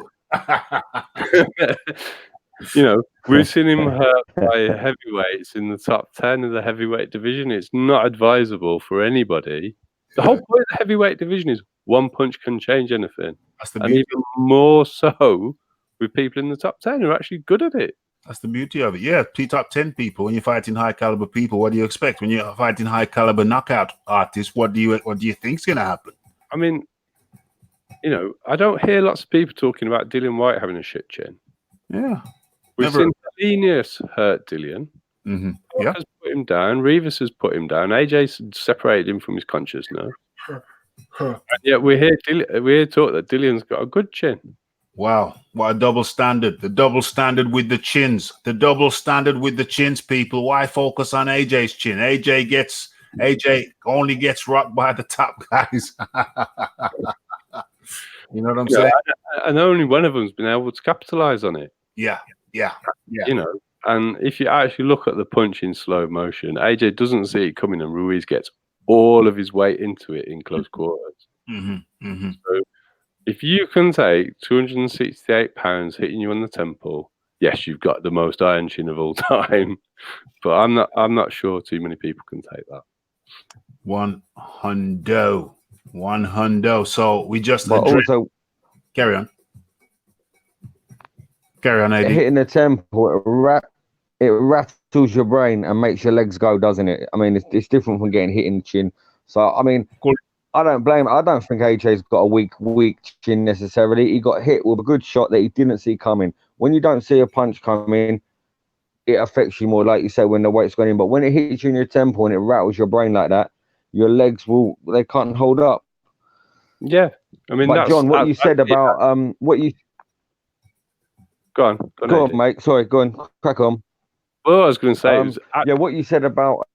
F: You know, we've seen him hurt by heavyweights in the top 10 of the heavyweight division. It's not advisable for anybody. The whole point of the heavyweight division is one punch can change anything. And even more so with people in the top 10 who are actually good at it.
C: That's the beauty of it. Yeah, top 10 people. When you're fighting high caliber people, what do you expect? When you're fighting high caliber knockout artists, what do you think's going to happen?
F: I mean, you know, I don't hear lots of people talking about Dillian White having a shit chin.
C: Yeah.
F: We've seen Linus hurt Dillian.
C: Mm-hmm.
F: Has put him down. Rivas has put him down. AJ's separated him from his consciousness. And yet we hear talk that Dillian's got a good chin.
C: Wow, what a double standard. The double standard with the chins. The double standard with the chins, people. Why focus on AJ's chin? AJ only gets rocked by the top guys. You know what I'm saying?
F: And only one of them's been able to capitalize on it.
C: Yeah.
F: You know, and if you actually look at the punch in slow motion, AJ doesn't see it coming and Ruiz gets all of his weight into it in close quarters.
C: Mm-hmm. Mm-hmm.
F: So if you can take 268 pounds hitting you on the temple, yes, you've got the most iron chin of all time. But I'm not sure too many people can take that.
C: 100. So we just
D: also
C: carry on, AD.
D: Hitting the temple, it rattles your brain and makes your legs go, doesn't it? I mean, it's different from getting hit in the chin. So I mean, I don't blame. I don't think AJ's got a weak chin necessarily. He got hit with a good shot that he didn't see coming. When you don't see a punch coming, it affects you more, like you said, when the weight's going in. But when it hits you in your temple and it rattles your brain like that, your legs they can't hold up.
F: Yeah, I mean,
D: but John, what you said about what you
F: go on,
D: mate. Sorry, go on, crack on.
F: Well, I was going to say,
D: what you said about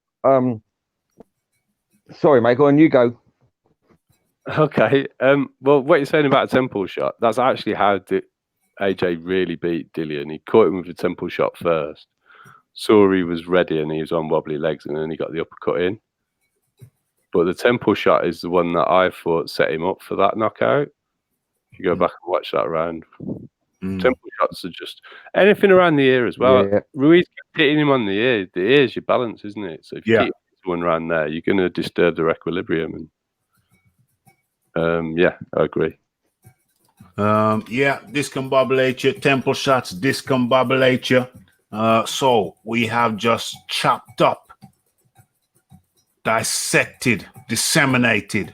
D: sorry, mate. Go on, you go.
F: Okay. Well, what you're saying about a temple shot, that's actually how AJ really beat Dillian. He caught him with a temple shot first. Saw he was ready and he was on wobbly legs, and then he got the uppercut in. But the temple shot is the one that I thought set him up for that knockout. If you go back and watch that round, temple shots are just anything around the ear as well.
D: Yeah.
F: Ruiz kept hitting him on the ear. The ear's your balance, isn't it? So if you keep one around there, you're going to disturb their equilibrium. And yeah, I agree.
C: Discombobulate you, temple shots, discombobulate you. So we have just chopped up, dissected, disseminated,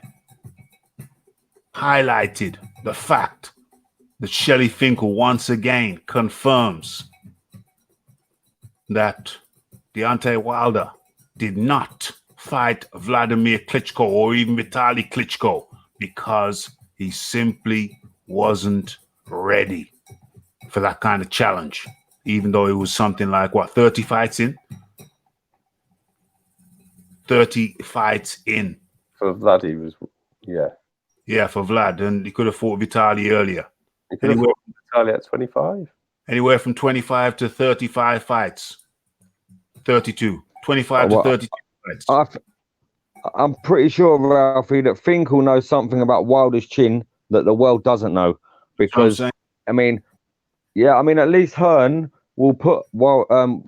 C: highlighted the fact that Shelly Finkel once again confirms that Deontay Wilder did not fight Vladimir Klitschko or even Vitaly Klitschko because he simply wasn't ready for that kind of challenge, even though it was something like 30 fights in. 30 fights in.
F: For Vlad, he was,
C: yeah, for Vlad, and he could have fought Vitaly earlier.
F: He could have fought Vitaly at 25.
C: Anywhere from 25 to 35 fights. 32. 25 to 32 fights.
D: I'm pretty sure, Ralphie, that Finkel knows something about Wilder's chin that the world doesn't know. Because, I mean, at least Hearn will put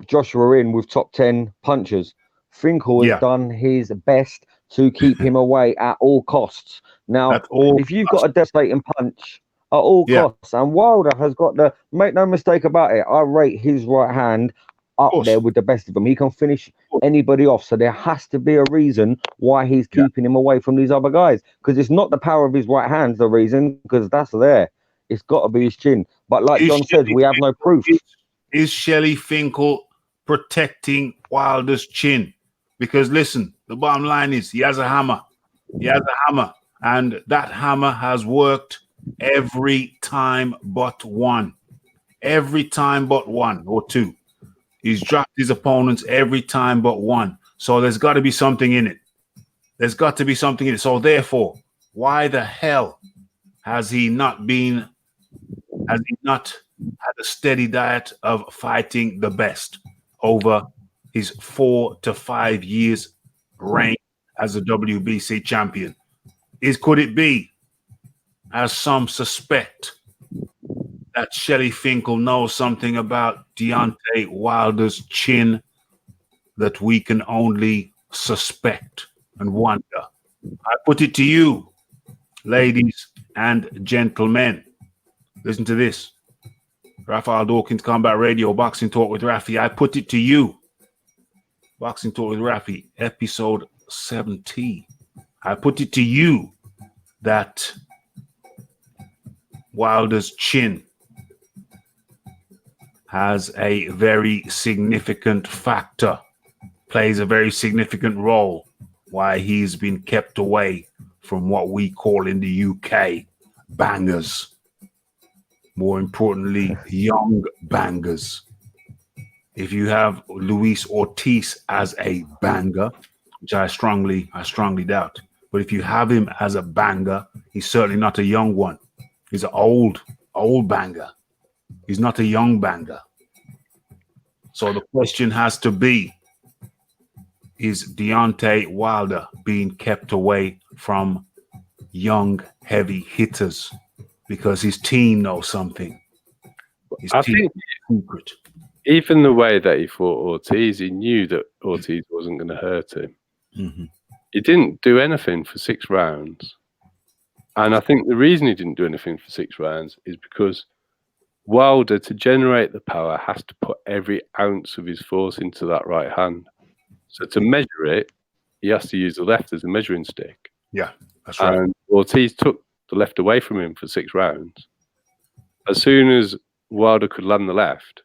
D: Joshua in with top 10 punchers. Finkel has done his best to keep him away at all costs. Now, if you've got a devastating punch at all costs, and Wilder has got make no mistake about it, I rate his right hand up there with the best of them. He can finish anybody off. So there has to be a reason why he's keeping him away from these other guys. Because it's not the power of his right hand, the reason, because that's there. It's got to be his chin. But like John said, we have no proof.
C: Is Shelly Finkel protecting Wilder's chin? Because listen, the bottom line is he has a hammer. He has a hammer. And that hammer has worked every time but one. Every time but one or two. He's dropped his opponents every time but one. So there's got to be something in it. There's got to be something in it. So therefore, why the hell has he not had a steady diet of fighting the best over his 4 to 5 years reign as a WBC champion? Could it be, as some suspect, that Shelly Finkel knows something about Deontay Wilder's chin that we can only suspect and wonder? I put it to you, ladies and gentlemen. Listen to this. Raphael Dawkins, Combat Radio, Boxing Talk with Raphie. I put it to you. Boxing Talk with Raphie, episode 70. I put it to you that Wilder's chin has a very significant factor, plays a very significant role why he's been kept away from what we call in the UK bangers. More importantly, young bangers. If you have Ruiz Ortiz as a banger, which I strongly doubt, but if you have him as a banger, he's certainly not a young one. He's an old banger. He's not a young banger. So the question has to be, is Deontay Wilder being kept away from young, heavy hitters because his team knows something?
F: I think
C: secret.
F: Even the way that he fought Ortiz, he knew that Ortiz wasn't going to hurt him.
C: Mm-hmm.
F: He didn't do anything for 6 rounds. And I think the reason he didn't do anything for 6 rounds is because Wilder, to generate the power, has to put every ounce of his force into that right hand. So to measure it, he has to use the left as a measuring stick.
C: Yeah, that's right.
F: And Ortiz took the left away from him for 6 rounds. As soon as Wilder could land the left,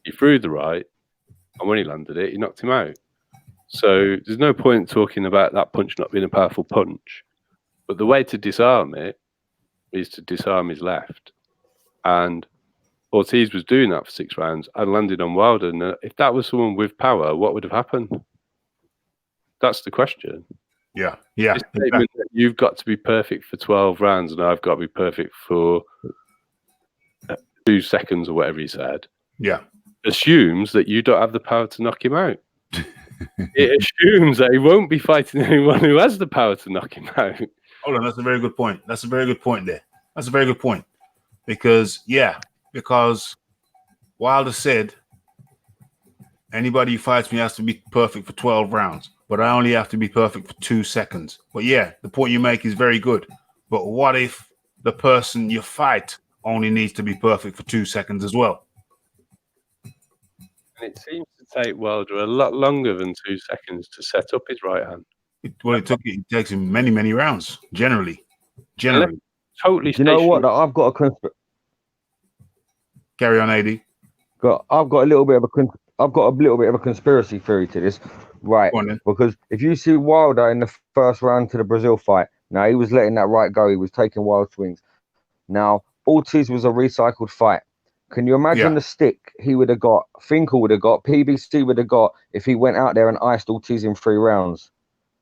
F: he threw the right, and when he landed it, he knocked him out. So there's no point talking about that punch not being a powerful punch. But the way to disarm it is to disarm his left. And Ortiz was doing that for 6 rounds and landed on Wilder. And if that was someone with power, what would have happened? That's the question.
C: Yeah.
F: This statement that you've got to be perfect for 12 rounds and I've got to be perfect for 2 seconds or whatever he said.
C: Yeah.
F: Assumes that you don't have the power to knock him out. It assumes that he won't be fighting anyone who has the power to knock him out.
C: Hold on, that's a very good point. That's a very good point there. That's a very good point. Because Wilder said anybody who fights me has to be perfect for 12 rounds, but I only have to be perfect for 2 seconds. But yeah, the point you make is very good. But what if the person you fight only needs to be perfect for 2 seconds as well?
F: And it seems to take Wilder a lot longer than 2 seconds to set up his right hand.
C: It takes him many, many rounds, generally.
F: Totally.
D: You know what? I've got a
C: Carry on, AD.
D: I've got a little bit of a conspiracy theory to this, right? Because if you see Wilder in the first round to the Brazil fight, now he was letting that right go. He was taking wild swings. Now Ortiz was a recycled fight. Can you imagine the stick he would have got, Finkel would have got, PBC would have got if he went out there and iced Ortiz in 3 rounds?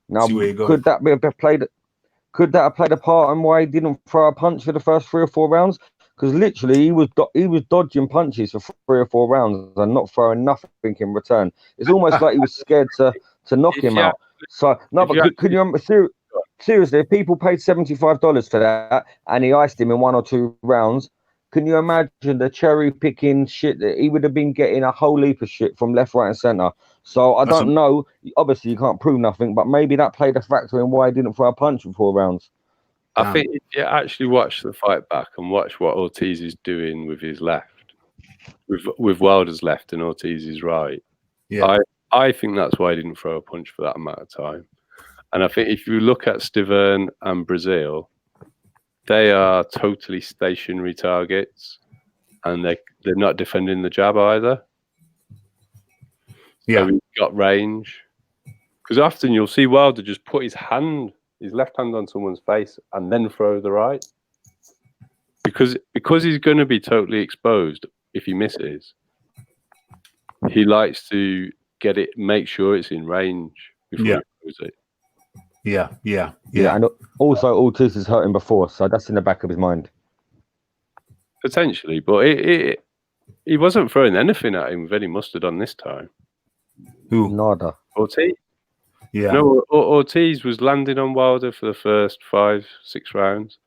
D: Now, could that have played a part in why he didn't throw a punch for the first 3 or 4 rounds? Because literally he was dodging punches for 3 or 4 rounds and not throwing nothing in return. It's almost like he was scared to knock him out. So no, but could you seriously, if people paid $75 for that and he iced him in 1 or 2 rounds, can you imagine the cherry picking shit that he would have been getting? A whole heap of shit from left, right, and center. So I don't know. Obviously, you can't prove nothing, but maybe that played a factor in why he didn't throw a punch in 4 rounds.
F: I think if you actually watch the fight back and watch what Ortiz is doing with his left, with Wilder's left and Ortiz's right, I think that's why he didn't throw a punch for that amount of time. And I think if you look at Stiverne and Brazil, they are totally stationary targets, and they're not defending the jab either. So he's got range. Because often you'll see Wilder just put his left hand on someone's face and then throw the right. Because he's going to be totally exposed if he misses. He likes to get it, make sure it's in range before he throws it.
C: Yeah.
D: And also Ortiz has hurt him before, so that's in the back of his mind.
F: Potentially, but he wasn't throwing anything at him with any mustard on this time.
C: Who?
D: Nada.
F: Ortiz.
C: Yeah.
F: No, Ortiz was landing on Wilder for the first 5-6 rounds,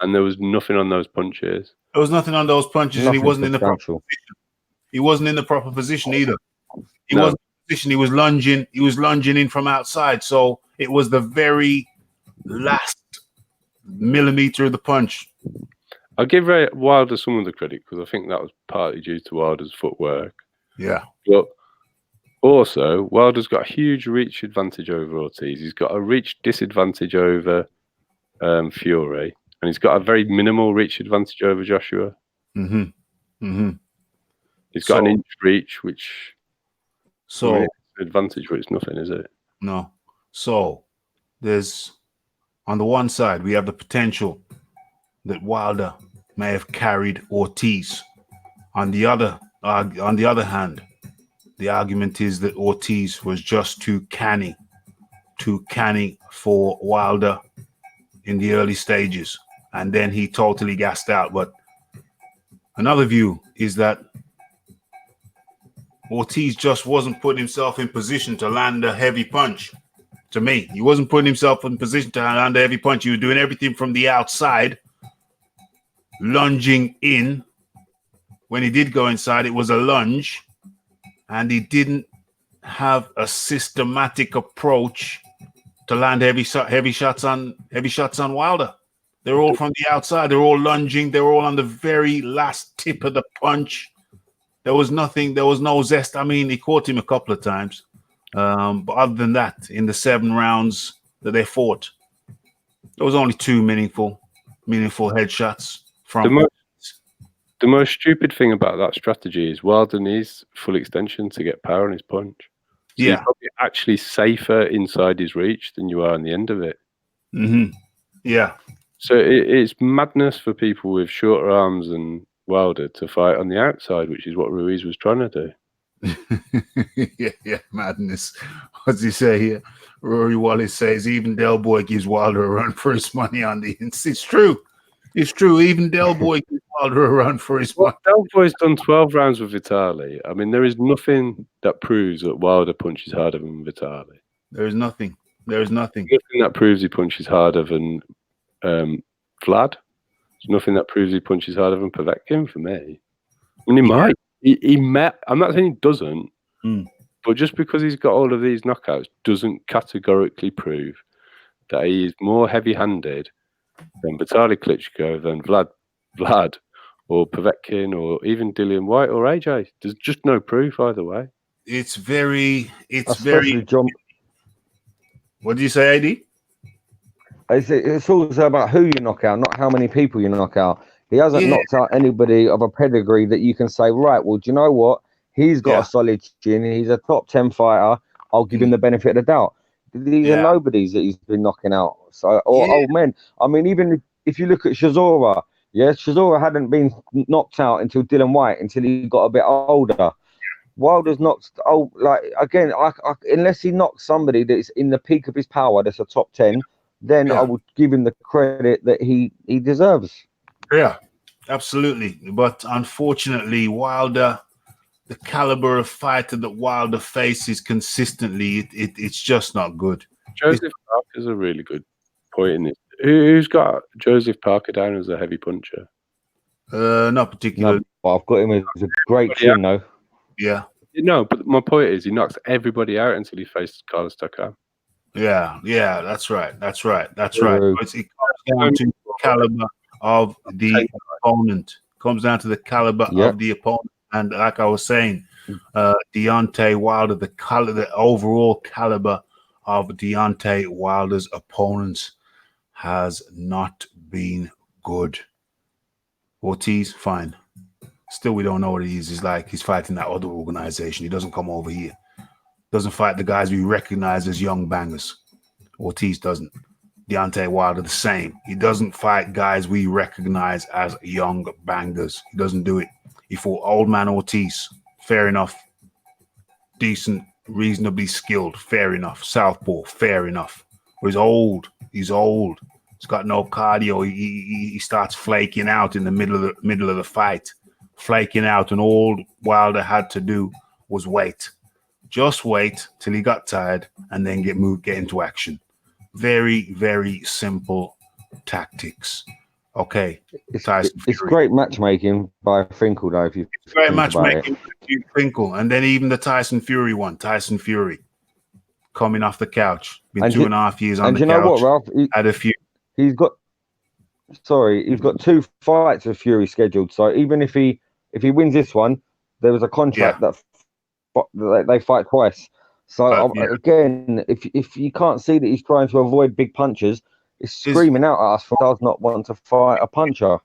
F: and there was nothing on those punches.
C: There was nothing on those punches, and he wasn't in the proper position. He wasn't in the proper position either. He wasn't in the position. He was lunging. He was lunging in from outside. So it was the very last millimeter of the punch.
F: I'll give Wilder some of the credit because I think that was partly due to Wilder's footwork.
C: Yeah.
F: But also, Wilder's got a huge reach advantage over Ortiz. He's got a reach disadvantage over Fury, and he's got a very minimal reach advantage over Joshua. He's got an inch reach, which advantage, but it's nothing, is it?
C: No. So there's, on the one side, we have the potential that Wilder may have carried Ortiz. On the other hand, the argument is that Ortiz was just too canny for Wilder in the early stages, and then he totally gassed out. But another view is that Ortiz just wasn't putting himself in position to land a heavy punch. To me, he wasn't putting himself in position to land a heavy punch. He was doing everything from the outside, lunging in. When he did go inside, it was a lunge, and he didn't have a systematic approach to land heavy shots on Wilder. They're all from the outside. They're all lunging. They're all on the very last tip of the punch. There was nothing. There was no zest. I mean, he caught him a couple of times, but other than that, in the 7 rounds that they fought, there was only 2 meaningful headshots from.
F: The most stupid thing about that strategy is Wilder needs full extension to get power on his punch. you're probably actually safer inside his reach than you are on the end of it.
C: Mm-hmm. Yeah.
F: So it's madness for people with shorter arms and Wilder to fight on the outside, which is what Ruiz was trying to do.
C: yeah, madness. What's he say here? Rory Wallace says even Del Boy gives Wilder a run for his money on the ins. It's true. It's true. Even Del Boy gives Wilder a run for his money.
F: Del Boy's done 12 rounds with Vitali. I mean, there is nothing that proves that Wilder punches harder than Vitali.
C: There is nothing. There is nothing.
F: Nothing that proves he punches harder than Vlad. There's nothing that proves he punches harder than Povetkin for me. I mean, he might. He met. I'm not saying he doesn't, but just because he's got all of these knockouts doesn't categorically prove that he is more heavy-handed than Vitaly Klitschko, than Vlad, or Povetkin, or even Dillian White or AJ. There's just no proof either way.
C: It's very.
D: John.
C: What do you say, AD?
D: It's also about who you knock out, not how many people you knock out. He hasn't knocked out anybody of a pedigree that you can say, right, well, do you know what? He's got a solid chin. He's a top 10 fighter. I'll give him the benefit of the doubt. These are nobodies that he's been knocking out. So, or old men. I mean, even if you look at Chisora, Chisora hadn't been knocked out until Dillian White, until he got a bit older. Wilder's knocked, unless he knocks somebody that's in the peak of his power, that's a top 10, then I would give him the credit that he deserves.
C: Yeah, absolutely. But unfortunately, Wilder, the caliber of fighter that Wilder faces consistently, it's just not good.
F: Joseph Parker's a really good point in this. Who's got Joseph Parker down as a heavy puncher?
C: Not particularly.
D: No, but I've got him as a great chin, though.
C: Yeah.
F: No, but my point is he knocks everybody out until he faces Carlos Takam.
C: Yeah, that's right. That's right. It comes down to the caliber of the opponent. Comes down to the caliber of the opponent. And like I was saying, Deontay Wilder, the overall caliber of Deontay Wilder's opponents has not been good. Ortiz, fine. Still, we don't know what he is. He's like he's fighting that other organization. He doesn't come over here. Doesn't fight the guys we recognize as young bangers. Ortiz doesn't. Deontay Wilder the same. He doesn't fight guys we recognize as young bangers. He doesn't do it. He fought old man Ortiz. Fair enough. Decent, reasonably skilled. Fair enough. Southpaw. Fair enough. But he's old. He's got no cardio. He starts flaking out in the middle of the fight. Flaking out, and all Wilder had to do was wait. Just wait till he got tired and then get into action. Very, very simple tactics. Okay.
D: It's great matchmaking by Finkel, though.
C: It's great matchmaking by Finkel. And then even the Tyson Fury one. Tyson Fury coming off the couch. Been 2.5 years on the couch.
D: And you know what, Ralph?
C: Had a few.
D: He's got 2 fights with Fury scheduled. So even if he wins this one, there was a contract that they fight twice. So again, if you can't see that he's trying to avoid big punches, it's screaming out at us for does not want to fight a puncher.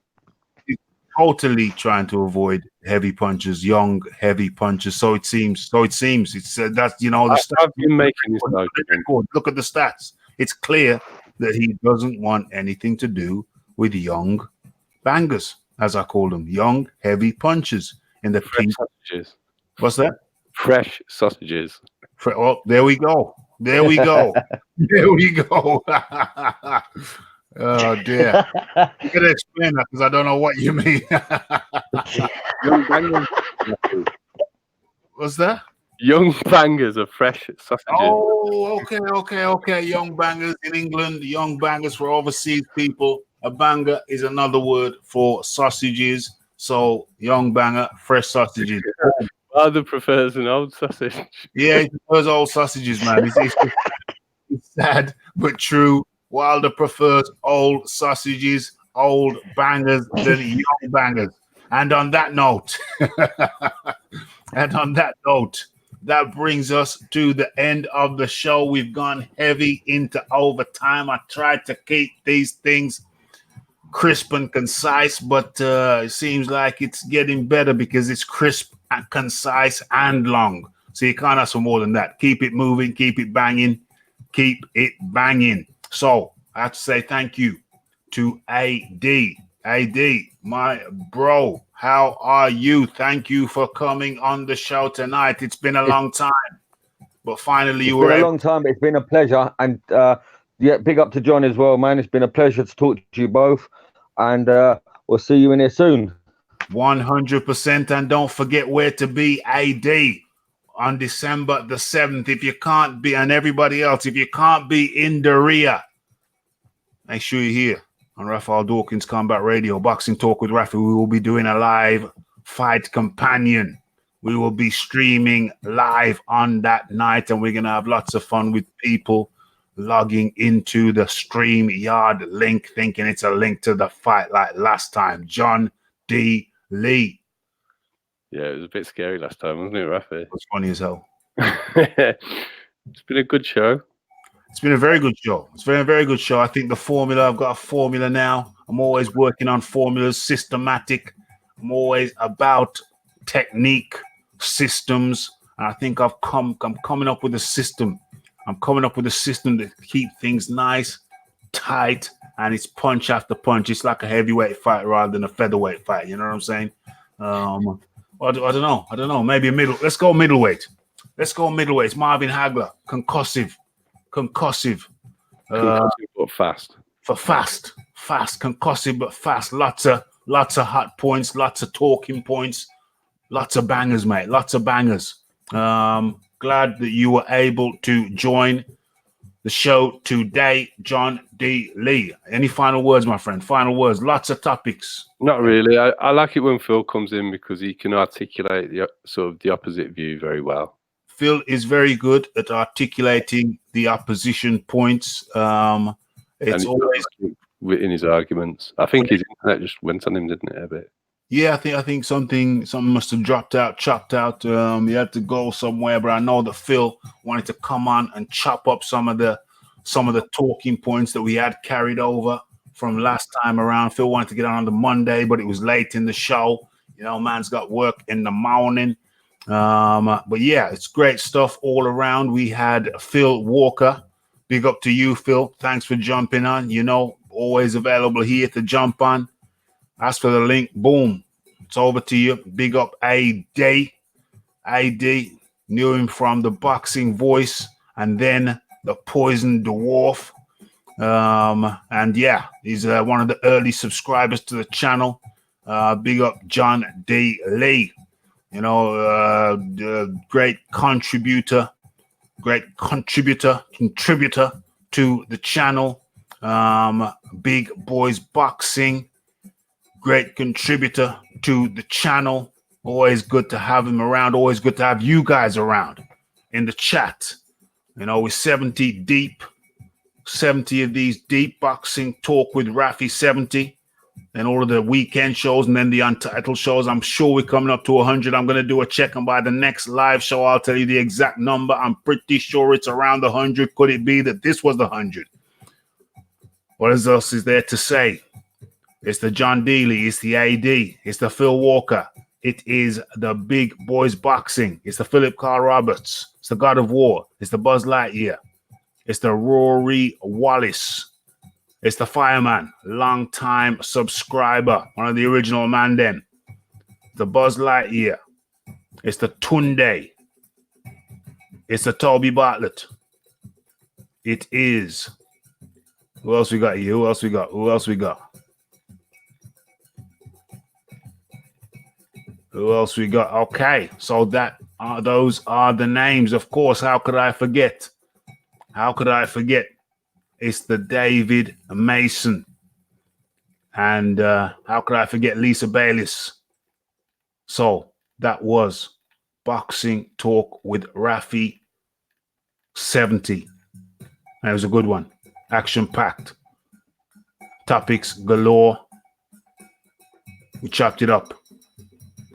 C: He's totally trying to avoid heavy punches, young heavy punches. So it seems. It's that's the stats.
F: I've been making this
C: look at the stats. It's clear that he doesn't want anything to do with young bangers, as I call them, young heavy punches in the
F: sausages.
C: What's that?
F: Fresh sausages.
C: Oh, there we go. There we go. Oh dear. You gotta explain that because I don't know what you mean.
F: Young bangers.
C: What's that?
F: Young bangers of fresh sausages.
C: Oh, okay. Young bangers in England, young bangers for overseas people. A banger is another word for sausages. So young banger, fresh sausages.
F: Father prefers an old sausage.
C: Yeah, he prefers old sausages, man. It's sad but true. Wilder prefers old sausages, old bangers than young bangers. And on that note, that brings us to the end of the show. We've gone heavy into overtime. I tried to keep these things crisp and concise, but it seems like it's getting better because it's crisp and concise and long. So you can't ask for more than that. Keep it moving, keep it banging, keep it banging. So I have to say thank you to AD. AD, my bro, how are you? Thank you for coming on the show tonight. It's been a long time, but finally you were
D: able. It's been a long time, but it's been a pleasure. And yeah, big up to John as well, man. It's been a pleasure to talk to you both. And we'll see you in here soon.
C: 100%. And don't forget where to be, AD, on December the 7th. If you can't be, and everybody else, if you can't be in the rear, make sure you're here on Raphael Dawkins Combat Radio, Boxing Talk with Raphie. We will be doing a live fight companion. We will be streaming live on that night, and we're going to have lots of fun with people logging into the StreamYard link, thinking it's a link to the fight like last time. John D. Lee.
F: Yeah, it was a bit scary last time, wasn't it, Raphie?
C: It was funny as hell.
F: It's been a good show.
C: It's been a very good show. It's been a very good show. I think the formula, I've got a formula now. I'm always working on formulas, systematic. I'm always about technique, systems. And I think I'm coming up with a system. I'm coming up with a system to keep things nice, tight, and it's punch after punch. It's like a heavyweight fight rather than a featherweight fight. You know what I'm saying? I don't know. I don't know. Maybe a middle. Let's go middleweight. Let's go middleweight. It's Marvin Hagler, concussive. Concussive,
F: but fast.
C: For fast, concussive but fast. Lots of hot points, lots of talking points, lots of bangers, mate. Lots of bangers. Glad that you were able to join the show today, John D. Lee. Any final words, my friend? Final words. Lots of topics.
F: Not really. I like it when Phil comes in because he can articulate the sort of the opposite view very well.
C: Phil is very good at articulating the opposition points. It's always
F: in his arguments. I think his internet just went on him, didn't it, a bit?
C: Yeah, I think something must have chopped out. He had to go somewhere, but I know that Phil wanted to come on and chop up some of the talking points that we had carried over from last time around. Phil wanted to get on the Monday, but it was late in the show. You know, man's got work in the morning. But yeah, it's great stuff all around. We had Phil Walker. Big up to you, Phil. Thanks for jumping on. You know, always available here to jump on. Ask for the link. Boom. It's over to you. Big up AD. AD. Knew him from the Boxing Voice and then the Poison Dwarf. And yeah, he's one of the early subscribers to the channel. Big up John D. Lee. You know, great contributor to the channel. Big Boys Boxing, great contributor to the channel. Always good to have him around. Always good to have you guys around in the chat. You know, we're 70 deep, 70 of these deep boxing talk with Raphie 70. And all of the weekend shows and then the untitled shows. I'm sure we're coming up to 100. I'm going to do a check, and by the next live show, I'll tell you the exact number. I'm pretty sure it's around the 100. Could it be that this was the 100? What else is there to say? It's the John Dealey. It's the AD. It's the Phil Walker. It is the Big Boys Boxing. It's the Philip Carl Roberts. It's the God of War. It's the Buzz Lightyear. It's the Rory Wallace. It's the Fireman, long-time subscriber, one of the original man then. The Buzz Lightyear. It's the Tunde. It's the Toby Bartlett. It is. Who else we got here? Who else we got? Who else we got? Who else we got? Okay, so those are the names. Of course, how could I forget? How could I forget? It's the David Mason. And how could I forget Lisa Bayliss? So that was Boxing Talk with Raphie 70. And it was a good one. Action-packed. Topics galore. We chopped it up.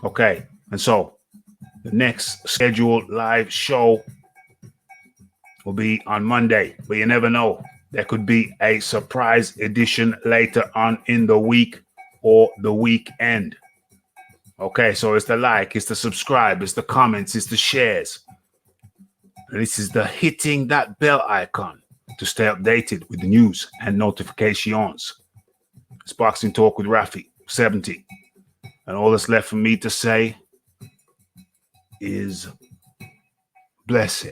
C: Okay. And so the next scheduled live show will be on Monday. But you never know. There could be a surprise edition later on in the week or the weekend. Okay, so it's the like, it's the subscribe, it's the comments, it's the shares.
A: And this is the hitting that bell icon to stay updated with the news and notifications. It's Boxing Talk with Raphie, 70. And all that's left for me to say is blessed.